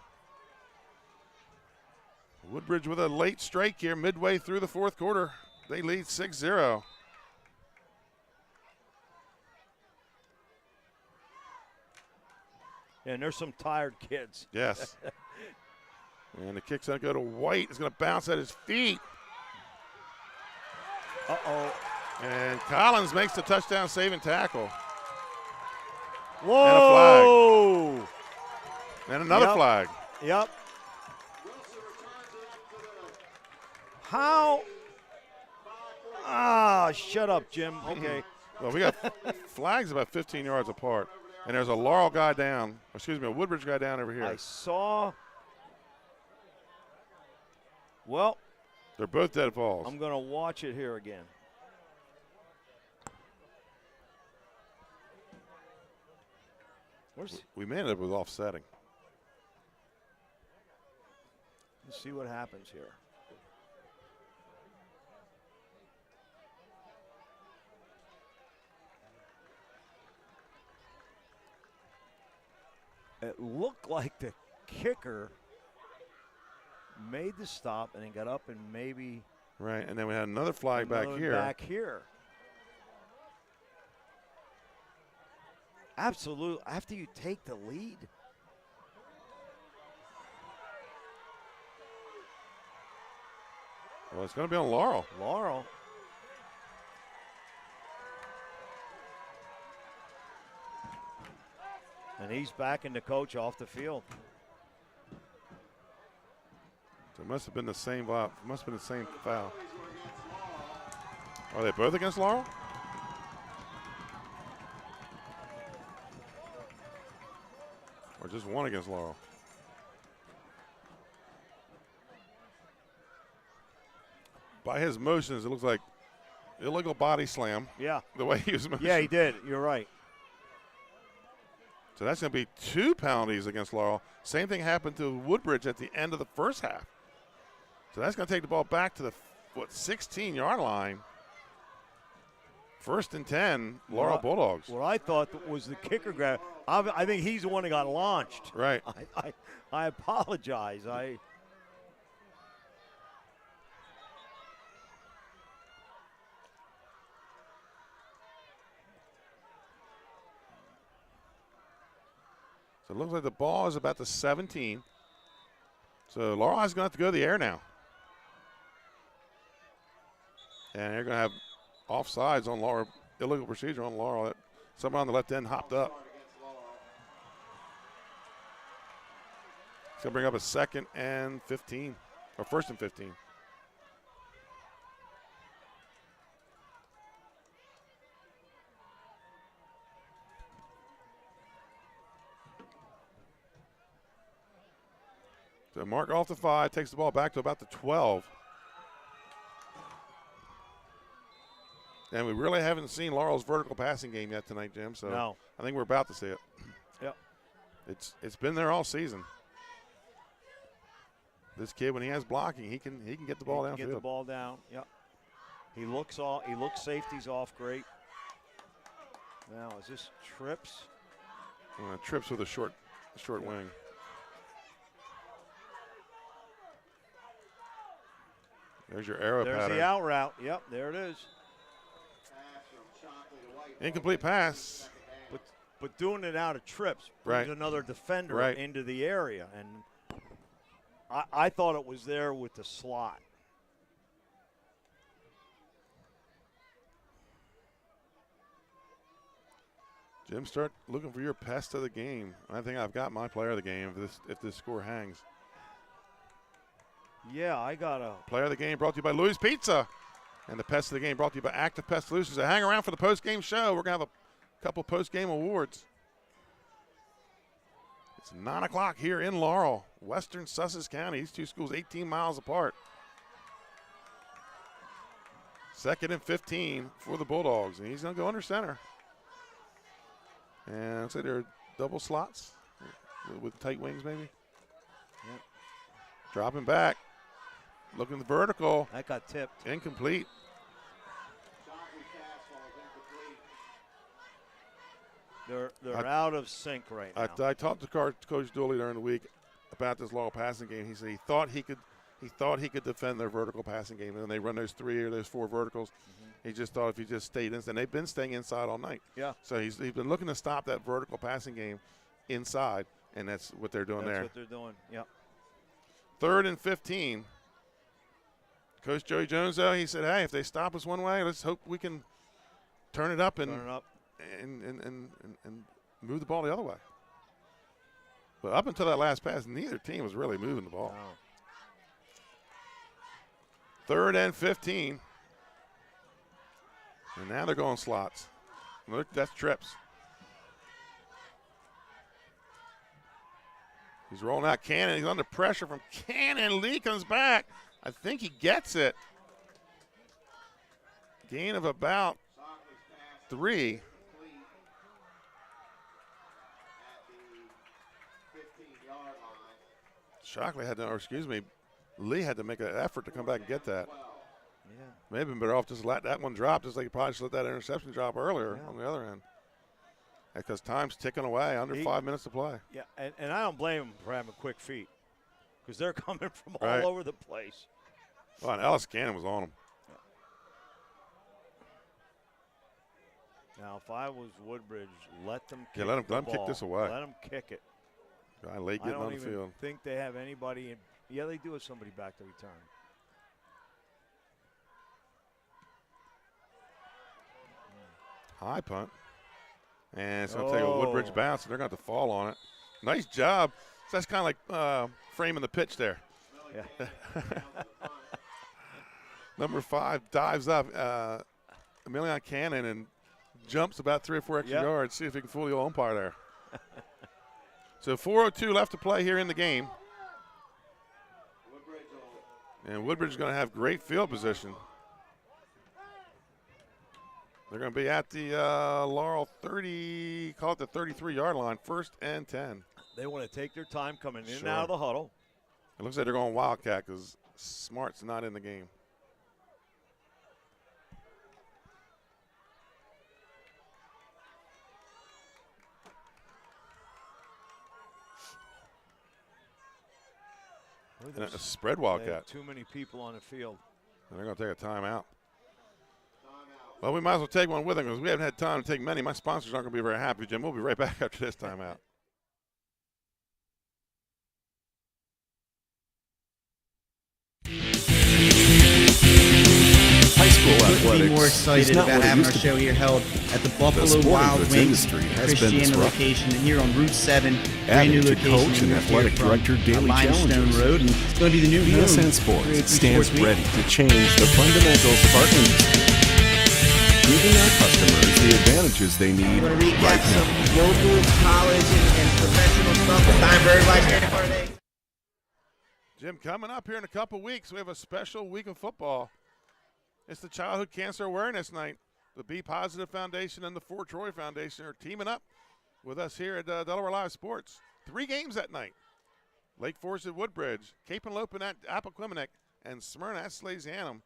Woodbridge with a late strike here midway through the fourth quarter. They lead 6-0. And there's some tired kids. Yes. And the kick's going to go to White. It's going to bounce at his feet. Uh-oh. And Collins makes the touchdown saving tackle. Whoa! And a flag. And another flag. Yep. How? Ah, shut up, Jim. Okay. Well, we got flags about 15 yards apart. And there's a Laurel guy down. Excuse me, a Woodbridge guy down over here. I saw. Well, they're both dead balls. I'm going to watch it here again. We may end up with offsetting. Let's see what happens here. It looked like the kicker made the stop and then got up and maybe. Right, and then we had another flag back here. Back here. Absolutely. After you take the lead. Well, it's going to be on Laurel. Laurel. And he's backing the coach off the field. So it must have been the same foul. Must have been the same foul. Are they both against Laurel? Or just one against Laurel? By his motions, it looks like illegal body slam. Yeah. The way he was motioning. Yeah, he did. You're right. So that's going to be 2 penalties against Laurel. Same thing happened to Woodbridge at the end of the first half. So that's going to take the ball back to the, 16-yard line. 1st and 10, Laurel Bulldogs. What I thought was the kicker grab. I think he's the one that got launched. Right. I apologize. So it looks like the ball is about the 17. So Laurel is going to have to go to the air now. And they're going to have offsides on Laurel, illegal procedure on Laurel. Someone on the left end hopped up. It's going to bring up a 2nd and 15, or 1st and 15. So Mark off the 5, takes the ball back to about the 12. And we really haven't seen Laurel's vertical passing game yet tonight, Jim. So no. I think we're about to see it. Yep. It's been there all season. This kid, when he has blocking, he can get the ball downfield. Get the ball down. Yep. He looks safeties off great. Now is this trips? Trips with a short wing. There's your arrow pattern. There's the out route. Yep, there it is. Incomplete pass. But doing it out of trips brings another defender into the area. And I thought it was there with the slot. Jim, start looking for your pest of the game. I think I've got my player of the game if this score hangs. Yeah, I got a player of the game brought to you by Louis Pizza. And the pest of the game brought to you by Active Pest Solutions. So hang around for the post-game show. We're going to have a couple post-game awards. It's 9 o'clock here in Laurel, western Sussex County. These two schools 18 miles apart. 2nd and 15 for the Bulldogs. And he's going to go under center. And I'd say they're double slots with tight wings maybe. Yep. Dropping back. Looking the vertical. That got tipped. Incomplete. They're out of sync right now. I talked to Coach Dooley during the week about this Laurel passing game. He said he thought he could defend their vertical passing game, and then they run those 3 or those 4 verticals. He just thought if he just stayed in, and they've been staying inside all night. Yeah. So he's been looking to stop that vertical passing game inside, and that's what they're doing there. That's what they're doing. Yep. 3rd and 15. Coach Joey Jones, though, he said, hey, if they stop us one way, let's hope we can turn it up and move the ball the other way. But up until that last pass, neither team was really moving the ball. No. 3rd and 15. And now they're going slots. Look, that's trips. He's rolling out Cannon. He's under pressure from Cannon. Lee comes back. I think he gets it. Gain of about 3. Shockley had to, or excuse me, Lee had to make an effort to come back and get that. Yeah. May have been better off just let that one drop, just like he probably should let that interception drop earlier on the other end. Because time's ticking away, under 5 minutes to play. Yeah, and I don't blame him for having quick feet because they're coming from all over the place. Well, and Ellis Cannon was on him. Now, if I was Woodbridge, let them kick let him kick this away. Let them kick it. Guy late getting on the field. I don't even think they have anybody in. Yeah, they do have somebody back to return. High punt. And it's going to take a Woodbridge bounce, and they're going to have to fall on it. Nice job. So that's kind of like framing the pitch there. Yeah. Number 5 dives up, Emilion Cannon, and jumps about 3 or 4 extra yards. See if he can fool the old umpire there. So 4:02 left to play here in the game. And Woodbridge is going to have great field position. They're going to be at the Laurel 30, call it the 33-yard line, 1st and 10. They want to take their time coming in and out of the huddle. It looks like they're going Wildcat because Smart's not in the game. And a spread Wildcat. Too many people on the field. And they're going to take a timeout. Well, we might as well take one with them because we haven't had time to take many. My sponsors aren't going to be very happy, Jim. We'll be right back after this timeout. High High school couldn't be more athletics is excited not about what it having used our to show be. here held at the The Buffalo sporting Wild goods Wings industry has been Christiana disrupted. location here on Route 7. Brand Adding new to location. coach and We're athletic here from director daily Limestone challenges. Road, and it's going to be the new BSN home. Sports 302 stands Sports Week. ready to change the fundamentals of our industry, giving our customers the advantages they need I'm going to recap right some now. local, college, and professional stuff. It's time for everybody's favorite part of the day. Jim, coming up here in a couple weeks, we have a special week of football. It's the Childhood Cancer Awareness Night. The Be Positive Foundation and the Fort Troy Foundation are teaming up with us here at Delaware Live Sports. 3 games that night. Lake Forest at Woodbridge, Cape and Lopin at Appoquinimink, and Smyrna at Slasianum.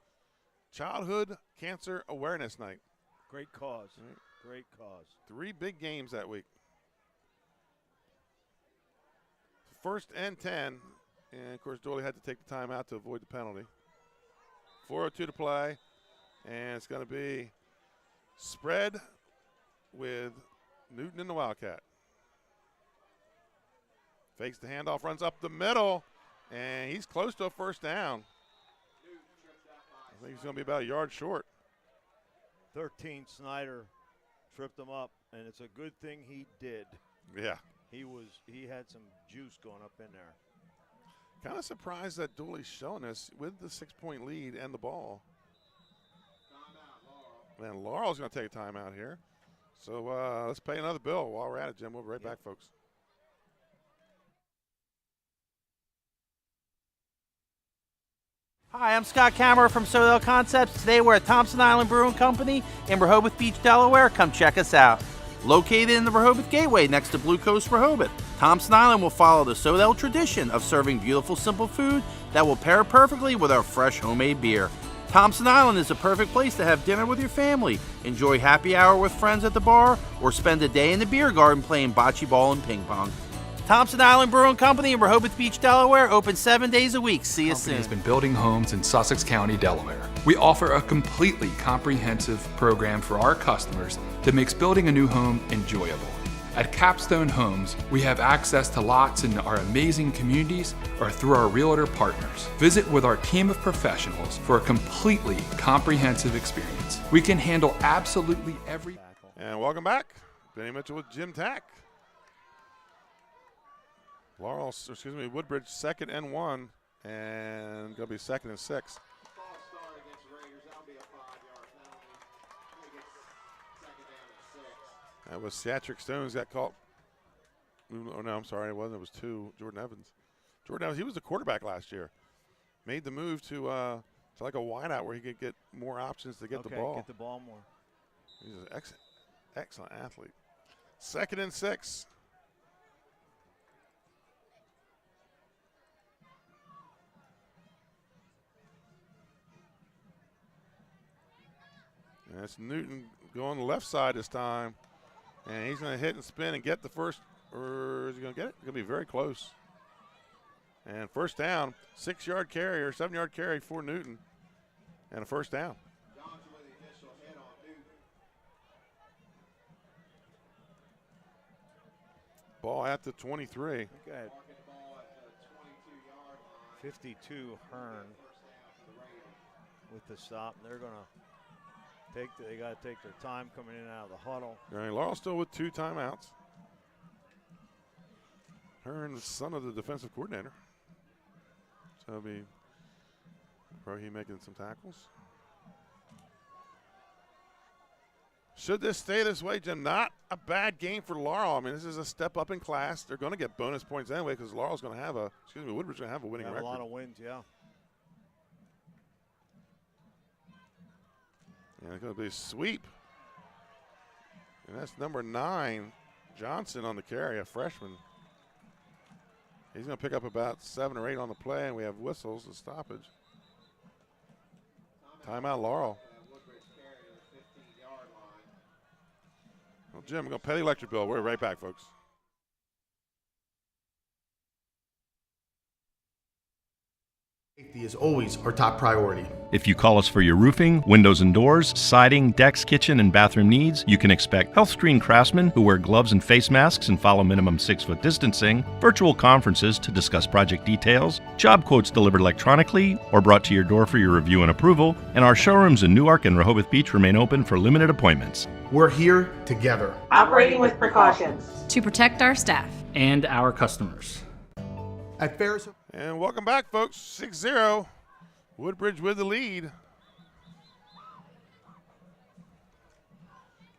Childhood Cancer Awareness Night. Great cause. Great cause. 3 big games that week. First and 10. And, of course, Dooley had to take the time out to avoid the penalty. 4:02 to play. And it's going to be spread with Newton and the Wildcat. Fakes the handoff, runs up the middle, and he's close to a first down. I think he's going to be about a yard short. 13 Snyder tripped him up, and it's a good thing he did. Yeah. He had some juice going up in there. Kind of surprised that Dooley's showing us with the 6-point lead and the ball. And Laurel's going to take a timeout here. So let's pay another bill while we're at it, Jim. We'll be right back, folks. Hi, I'm Scott Kammerer from Sodell Concepts. Today we're at Thompson Island Brewing Company in Rehoboth Beach, Delaware. Come check us out. Located in the Rehoboth Gateway next to Blue Coast Rehoboth, Thompson Island will follow the Sodell tradition of serving beautiful, simple food that will pair perfectly with our fresh homemade beer. Thompson Island is a perfect place to have dinner with your family, enjoy happy hour with friends at the bar, or spend a day in the beer garden playing bocce ball and ping pong. Thompson Island Brewing Company in Rehoboth Beach, Delaware, open 7 days a week. See you Company soon. has been building homes in Sussex County, Delaware. We offer a completely comprehensive program for our customers that makes building a new home enjoyable. At Capstone Homes, we have access to lots in our amazing communities or through our realtor partners. Visit with our team of professionals for a completely comprehensive experience. We can handle absolutely every. And welcome back. Benny Mitchell with Jim Tack. Woodbridge 2nd and 1, and going to be 2nd and 6. That was Satrick Stones got caught. Oh, no, I'm sorry, it wasn't. It was 2, Jordan Evans. Jordan Evans, he was the quarterback last year. Made the move to like a wideout where he could get more options to get the ball. Get the ball more. He's an excellent athlete. 2nd and 6. And that's Newton going the left side this time. And he's going to hit and spin and get the first, or is he going to get it? It's going to be very close. And first down, 6-yard carry or 7-yard carry for Newton. And a first down. Ball at the 23. 52 Hearn with the stop. And they're going to they got to take their time coming in and out of the huddle. All right, Laurel still with 2 timeouts. Hearn, the son of the defensive coordinator. So it'll be probably making some tackles. Should this stay this way, Jim? Not a bad game for Laurel. I mean, this is a step up in class. They're going to get bonus points anyway because Laurel's going to have Woodbridge's going to have a winning record. A lot of wins, yeah. And it's going to be a sweep. And that's number 9, Johnson on the carry, a freshman. He's going to pick up about 7 or 8 on the play, and we have whistles and stoppage. Timeout, Laurel. Well, Jim, we're going to pay the electric bill. We're right back, folks. Safety Safety is always our top priority. If you call us for your roofing, windows and doors, siding, decks, kitchen, and bathroom needs, you can expect health screen craftsmen who wear gloves and face masks and follow minimum 6-foot distancing, virtual conferences to discuss project details, job quotes delivered electronically or brought to your door for your review and approval, and our showrooms in Newark and Rehoboth Beach remain open for limited appointments. We're here together. Operating with precautions. To protect our staff. And our customers. At Ferris. And welcome back, folks. 6-0. Woodbridge with the lead.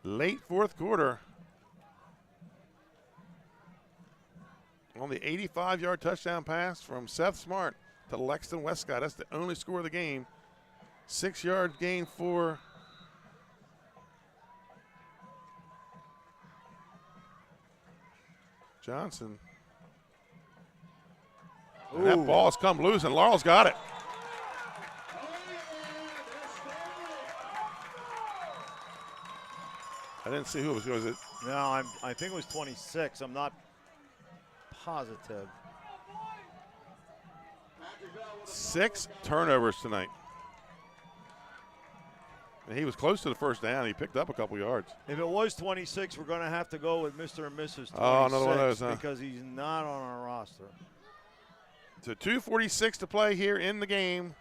Late fourth quarter. On the 85-yard touchdown pass from Seth Smart to Lexton Westcott. That's the only score of the game. 6-yard gain for Johnson. And that ball's come loose, and Laurel's got it. I didn't see who it was. Was it? No, I think it was 26. I'm not positive. 6 turnovers tonight. And he was close to the first down. He picked up a couple yards. If it was 26, we're going to have to go with Mr. and Mrs. 26 another one of those, huh? because he's not on our roster. So 2:46 to play here in the game.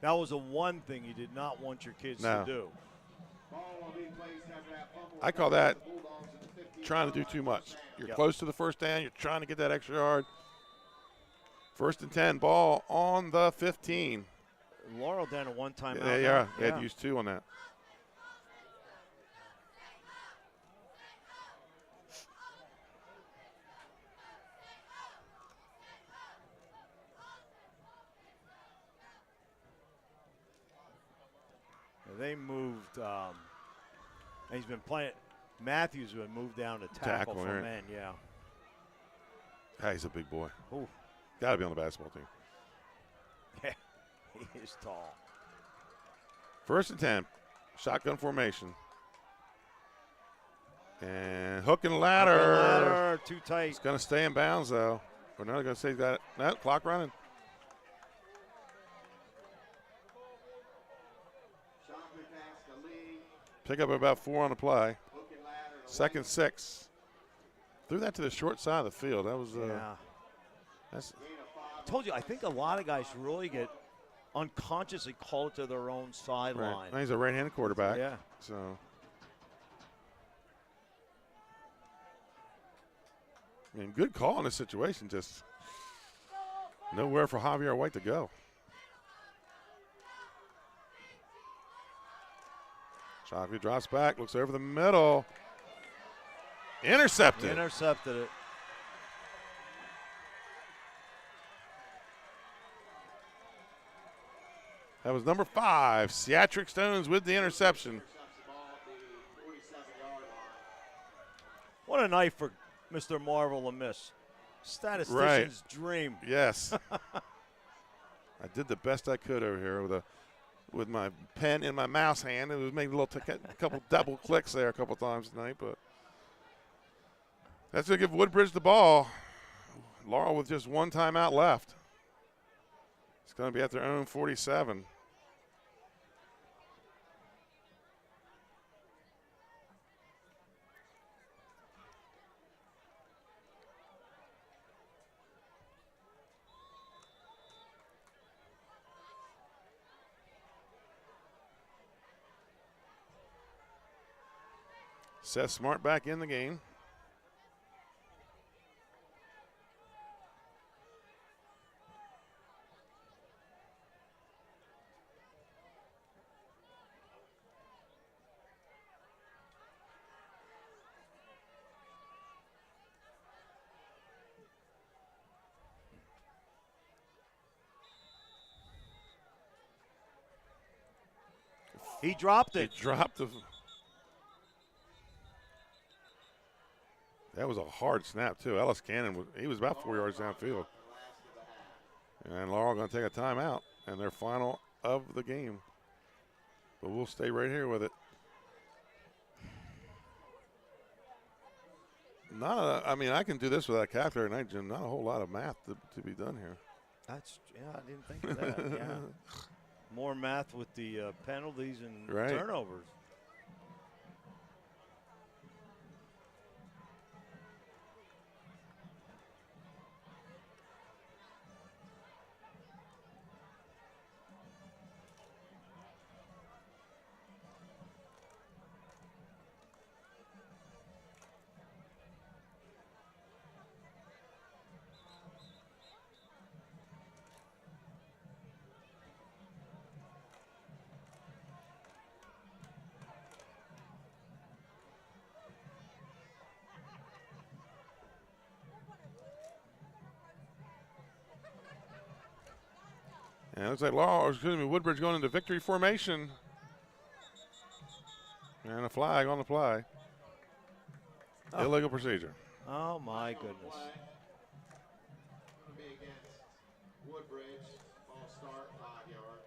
That was the one thing you did not want your kids to do. I call that trying to do too much. You're close to the first down. You're trying to get that extra yard. 1st and 10, ball on the 15. Laurel down at one time. Yeah, they had used 2 on that. They moved. He's been playing. Matthews would move down to tackle for right. men. Yeah. He's a big boy. Ooh. Got to be on the basketball team. Yeah, he is tall. 1st and 10, shotgun formation. And hook and ladder. Too tight. It's going to stay in bounds, though. We're not going to say that. No, clock running. Pick up about 4 on the play. 2nd and 6. Threw that to the short side of the field. That was that's. I told you, I think a lot of guys really get unconsciously called to their own sideline. Right. He's a right-handed quarterback. Yeah. So. I mean, good call in this situation. Just nowhere for Javier White to go. Shockley drops back, looks over the middle. Intercepted. Intercepted it. That was number 5, Seatric Stones with the interception. What a night for Mr. Marvel to miss. Statistician's dream. Yes. I did the best I could over here with my pen in my mouse hand. It was maybe a couple double clicks there a couple times tonight, but that's going to give Woodbridge the ball. Laurel with just 1 timeout left. It's going to be at their own 47. Seth Smart back in the game. He dropped it. He dropped the. That was a hard snap, too. Ellis Cannon, he was about 4 yards downfield. And Laurel going to take a timeout, and their final of the game. But we'll stay right here with it. I mean, I can do this without a calculator, and not a whole lot of math to be done here. I didn't think of that. Yeah. More math with the penalties and Right. turnovers. And it looks like Woodbridge going into victory formation. And a flag on the play. Illegal procedure. Oh, my goodness. Be against Woodbridge. Ball start 5 yards.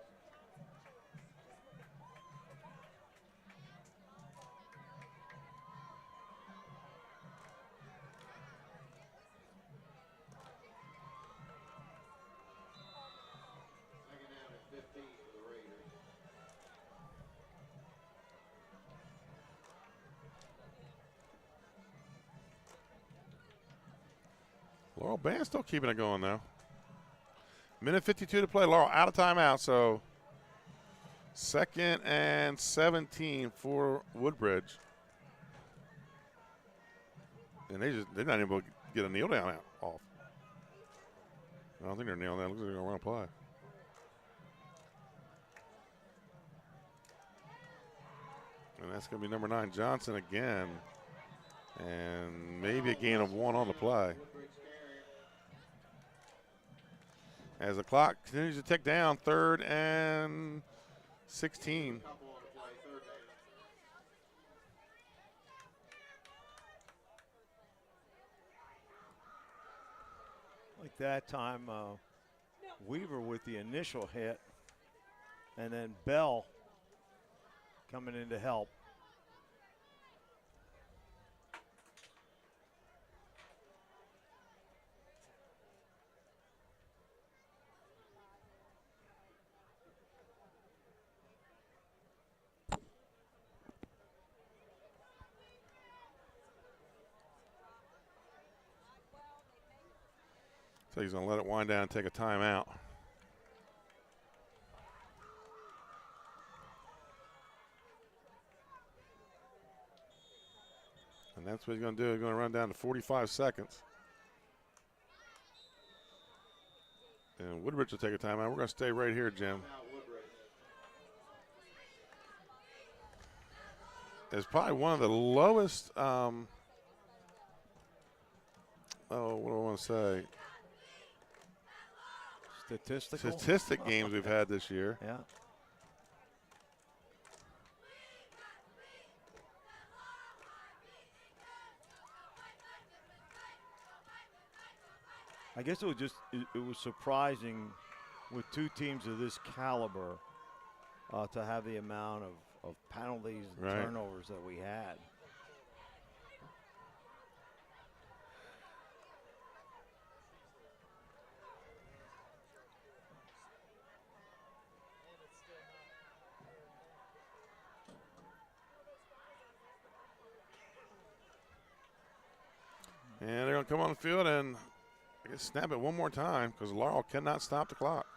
Second down and 15 for the Raiders. Laurel Band still keeping it going, though. Minute 52 to play. Laurel out of timeout, so 2nd and 17 for Woodbridge. And they're not able to get a kneel down off. I don't think they're kneeling down. Looks like they're going to run a play. And that's going to be number 9, Johnson again. And maybe a gain of 1 on the play. As the clock continues to tick down, 3rd and 16. Like that time, Weaver with the initial hit, and then Bell coming in to help. So he's going to let it wind down and take a timeout. And that's what he's going to do. He's going to run down to 45 seconds. And Woodbridge will take a timeout. We're going to stay right here, Jim. It's probably one of the lowest, what do I want to say? Statistic games we've had this year. Yeah. I guess it was surprising with two teams of this caliber to have the amount of penalties and turnovers that we had. And they're going to come on the field and I guess snap it one more time because Laurel cannot stop the clock.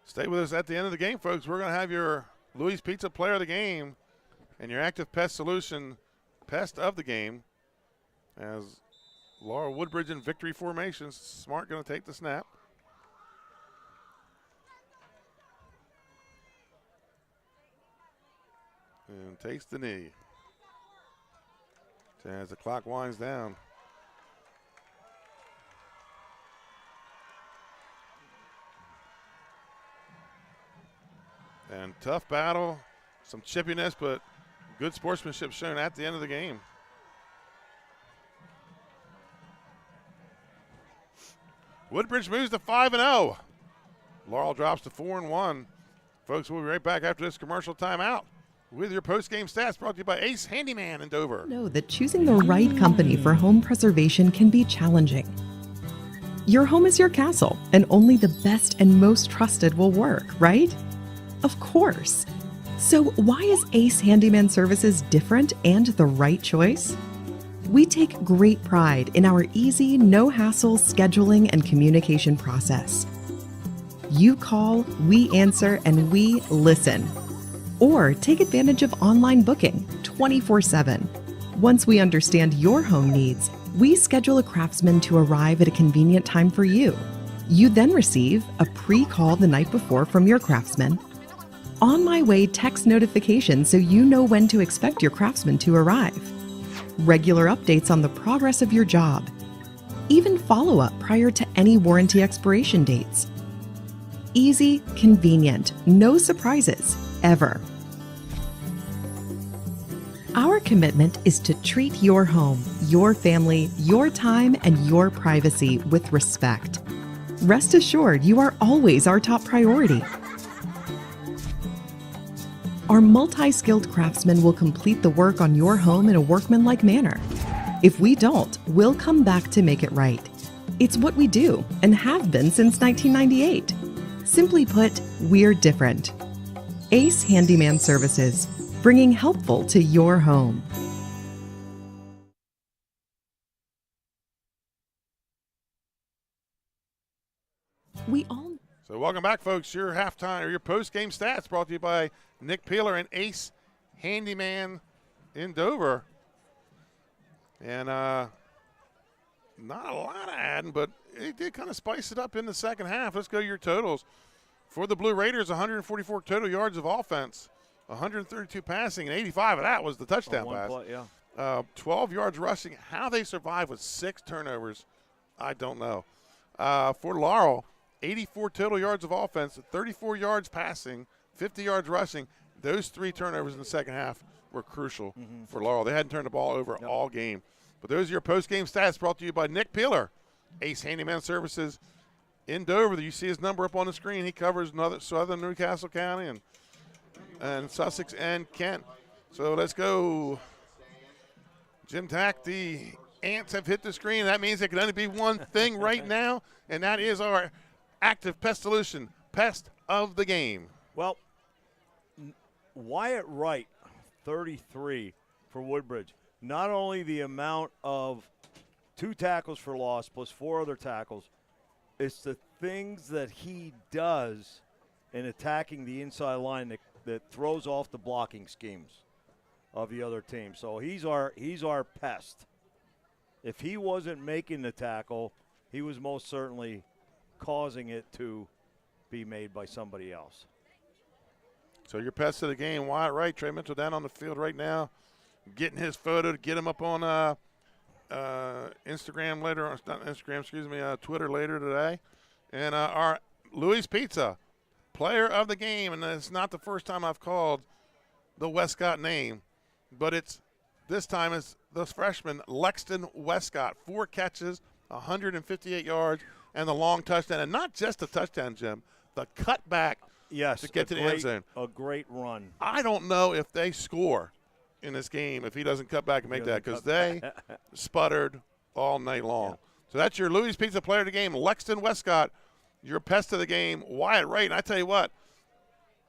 Stay with us at the end of the game, folks. We're going to have your Louis Pizza Player of the Game and your Active Pest Solution Pest of the Game as Laurel Woodbridge in victory formation. Smart going to take the snap. And takes the knee. As the clock winds down. And tough battle, some chippiness, but good sportsmanship shown at the end of the game. Woodbridge moves to 5-0. Laurel drops to 4-1. Folks, we'll be right back after this commercial timeout with your post-game stats brought to you by Ace Handyman in Dover. Know that choosing the right company for home preservation can be challenging. Your home is your castle, and only the best and most trusted will work, right? Of course. So why is Ace Handyman Services different and the right choice? We take great pride in our easy, no-hassle scheduling and communication process. You call, we answer, and we listen. Or take advantage of online booking 24/7. Once we understand your home needs, we schedule a craftsman to arrive at a convenient time for you. You then receive a pre-call the night before from your craftsman. On my way text notification so you know when to expect your craftsman to arrive. Regular updates on the progress of your job. Even follow-up prior to any warranty expiration dates. Easy, convenient, no surprises, ever. Our commitment is to treat your home, your family, your time, and your privacy with respect. Rest assured, you are always our top priority. Our multi-skilled craftsmen will complete the work on your home in a workmanlike manner. If we don't, we'll come back to make it right. It's what we do and have been since 1998. Simply put, we're different. Ace Handyman Services, bringing helpful to your home. So welcome back, folks. Your halftime or your post-game stats brought to you by Nick Peeler and Ace Handyman in Dover. And not a lot of adding, but it did kind of spice it up in the second half. Let's go to your totals. For the Blue Raiders, 144 total yards of offense, 132 passing, and 85 of that was the touchdown pass. Play, yeah. 12 yards rushing. How they survived with 6 turnovers, I don't know. For Laurel, 84 total yards of offense, 34 yards passing, 50 yards rushing. Those 3 turnovers in the second half were crucial for Laurel. They hadn't turned the ball over all game. But those are your post-game stats brought to you by Nick Peeler, Ace Handyman Services in Dover. You see his number up on the screen. He covers southern Newcastle County and Sussex and Kent. So let's go. Jim Tack, the ants have hit the screen. That means there can only be one thing right now, and that is our active pest solution, pest of the game. Well, Wyatt Wright, 33 for Woodbridge. Not only the amount of 2 tackles for loss plus 4 other tackles, it's the things that he does in attacking the inside line that throws off the blocking schemes of the other team. So he's our pest. If he wasn't making the tackle, he was most certainly causing it to be made by somebody else. So your pest of the game, Wyatt Wright. Trey Mitchell down on the field right now, getting his photo to get him up on Instagram later, not Instagram, excuse me, Twitter later today. And our Louis Pizza, player of the game, and it's not the first time I've called the Westcott name, but this time it's the freshman Lexton Westcott. 4 catches, 158 yards, and the long touchdown. And not just the touchdown, Jim, the cutback to get to the end zone. A great run. I don't know if they score in this game if he doesn't cut back and make that, because they sputtered all night long. Yeah. So that's your Louis Pizza player of the game, Lexton Westcott. Your pest of the game, Wyatt Wright. And I tell you what,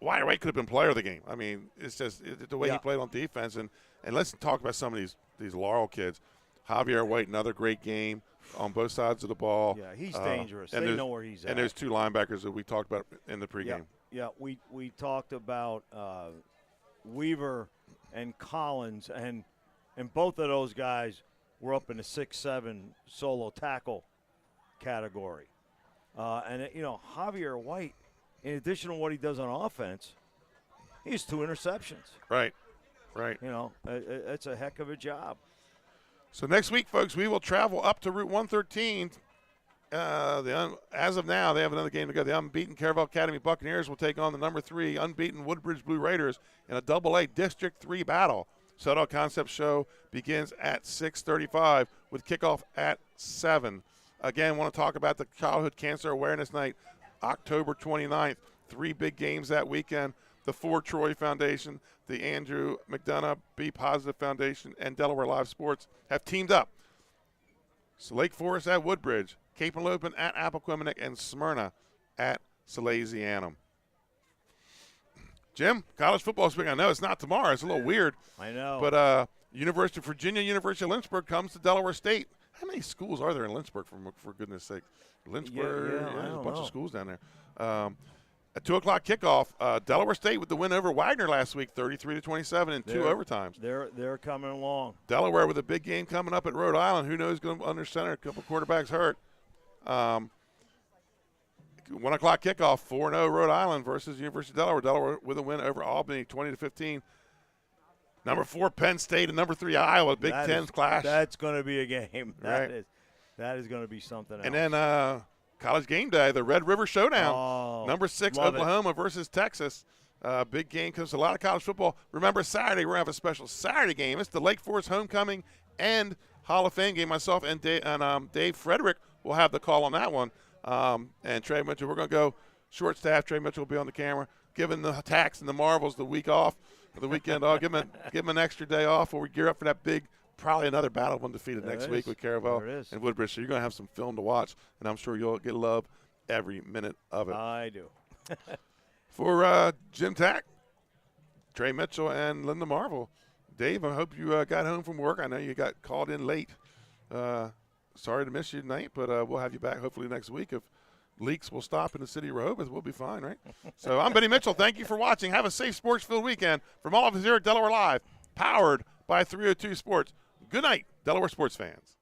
Wyatt Wright could have been player of the game. I mean, it's just the way he played on defense. And let's talk about some of these Laurel kids. Javier White, another great game on both sides of the ball. Yeah, he's dangerous. They know where he's at. And there's 2 linebackers that we talked about in the pregame. Yeah, we talked about Weaver and Collins, and both of those guys were up in the 6'7" solo tackle category. And Javier White, in addition to what he does on offense, he has 2 interceptions. Right. It's a heck of a job. So next week, folks, we will travel up to Route 113. As of now, they have another game to go. The unbeaten Caravel Academy Buccaneers will take on the number 3 unbeaten Woodbridge Blue Raiders in a AA District 3 battle. Showdown Concept Show begins at 6:35 with kickoff at 7. Again, want to talk about the Childhood Cancer Awareness Night, October 29th. 3 big games that weekend. the For Troy Foundation, the Andrew McDonough Be Positive Foundation, and Delaware Live Sports have teamed up. So Lake Forest at Woodbridge, Cape and Lopin at Appoquinimink, and Smyrna at Salesianum. Jim, college football speaking, I know it's not tomorrow. It's a little weird. I know. But University of Virginia, University of Lynchburg comes to Delaware State. How many schools are there in Lynchburg, for goodness sake? Lynchburg, there's a bunch of schools down there. At 2 o'clock kickoff, Delaware State with the win over Wagner last week, 33-27 in 2 overtimes. They're coming along. Delaware with a big game coming up at Rhode Island. Who knows, going under center, a couple quarterbacks hurt. 1 o'clock kickoff, 4-0 Rhode Island versus University of Delaware. Delaware with a win over Albany, 20-15. Number 4 Penn State and number 3 Iowa, Big Ten's clash. That's going to be a game. Right. That is going to be something else. And then College Game Day, the Red River Showdown. Number 6 Oklahoma versus Texas. Big game because a lot of college football. Remember, Saturday we're going to have a special Saturday game. It's the Lake Forest homecoming and Hall of Fame game. Myself and Dave Frederick will have the call on that one. And Trey Mitchell, we're going to go short staff. Trey Mitchell will be on the camera, giving the Tax and the Marvels the week off, or the weekend off. Give them an extra day off while we gear up for that big, probably another battle of undefeated next week with Caravel and Woodbridge. So you're going to have some film to watch, and I'm sure you'll get love every minute of it. I do. For Jim Tack, Trey Mitchell, and Linda Marvel, Dave, I hope you got home from work. I know you got called in late. Sorry to miss you tonight, but we'll have you back hopefully next week. If leaks will stop in the city of Rehoboth, we'll be fine, right? So I'm Benny Mitchell. Thank you for watching. Have a safe sports-filled weekend. From all of us here at Delaware Live, powered by 302 Sports. Good night, Delaware sports fans.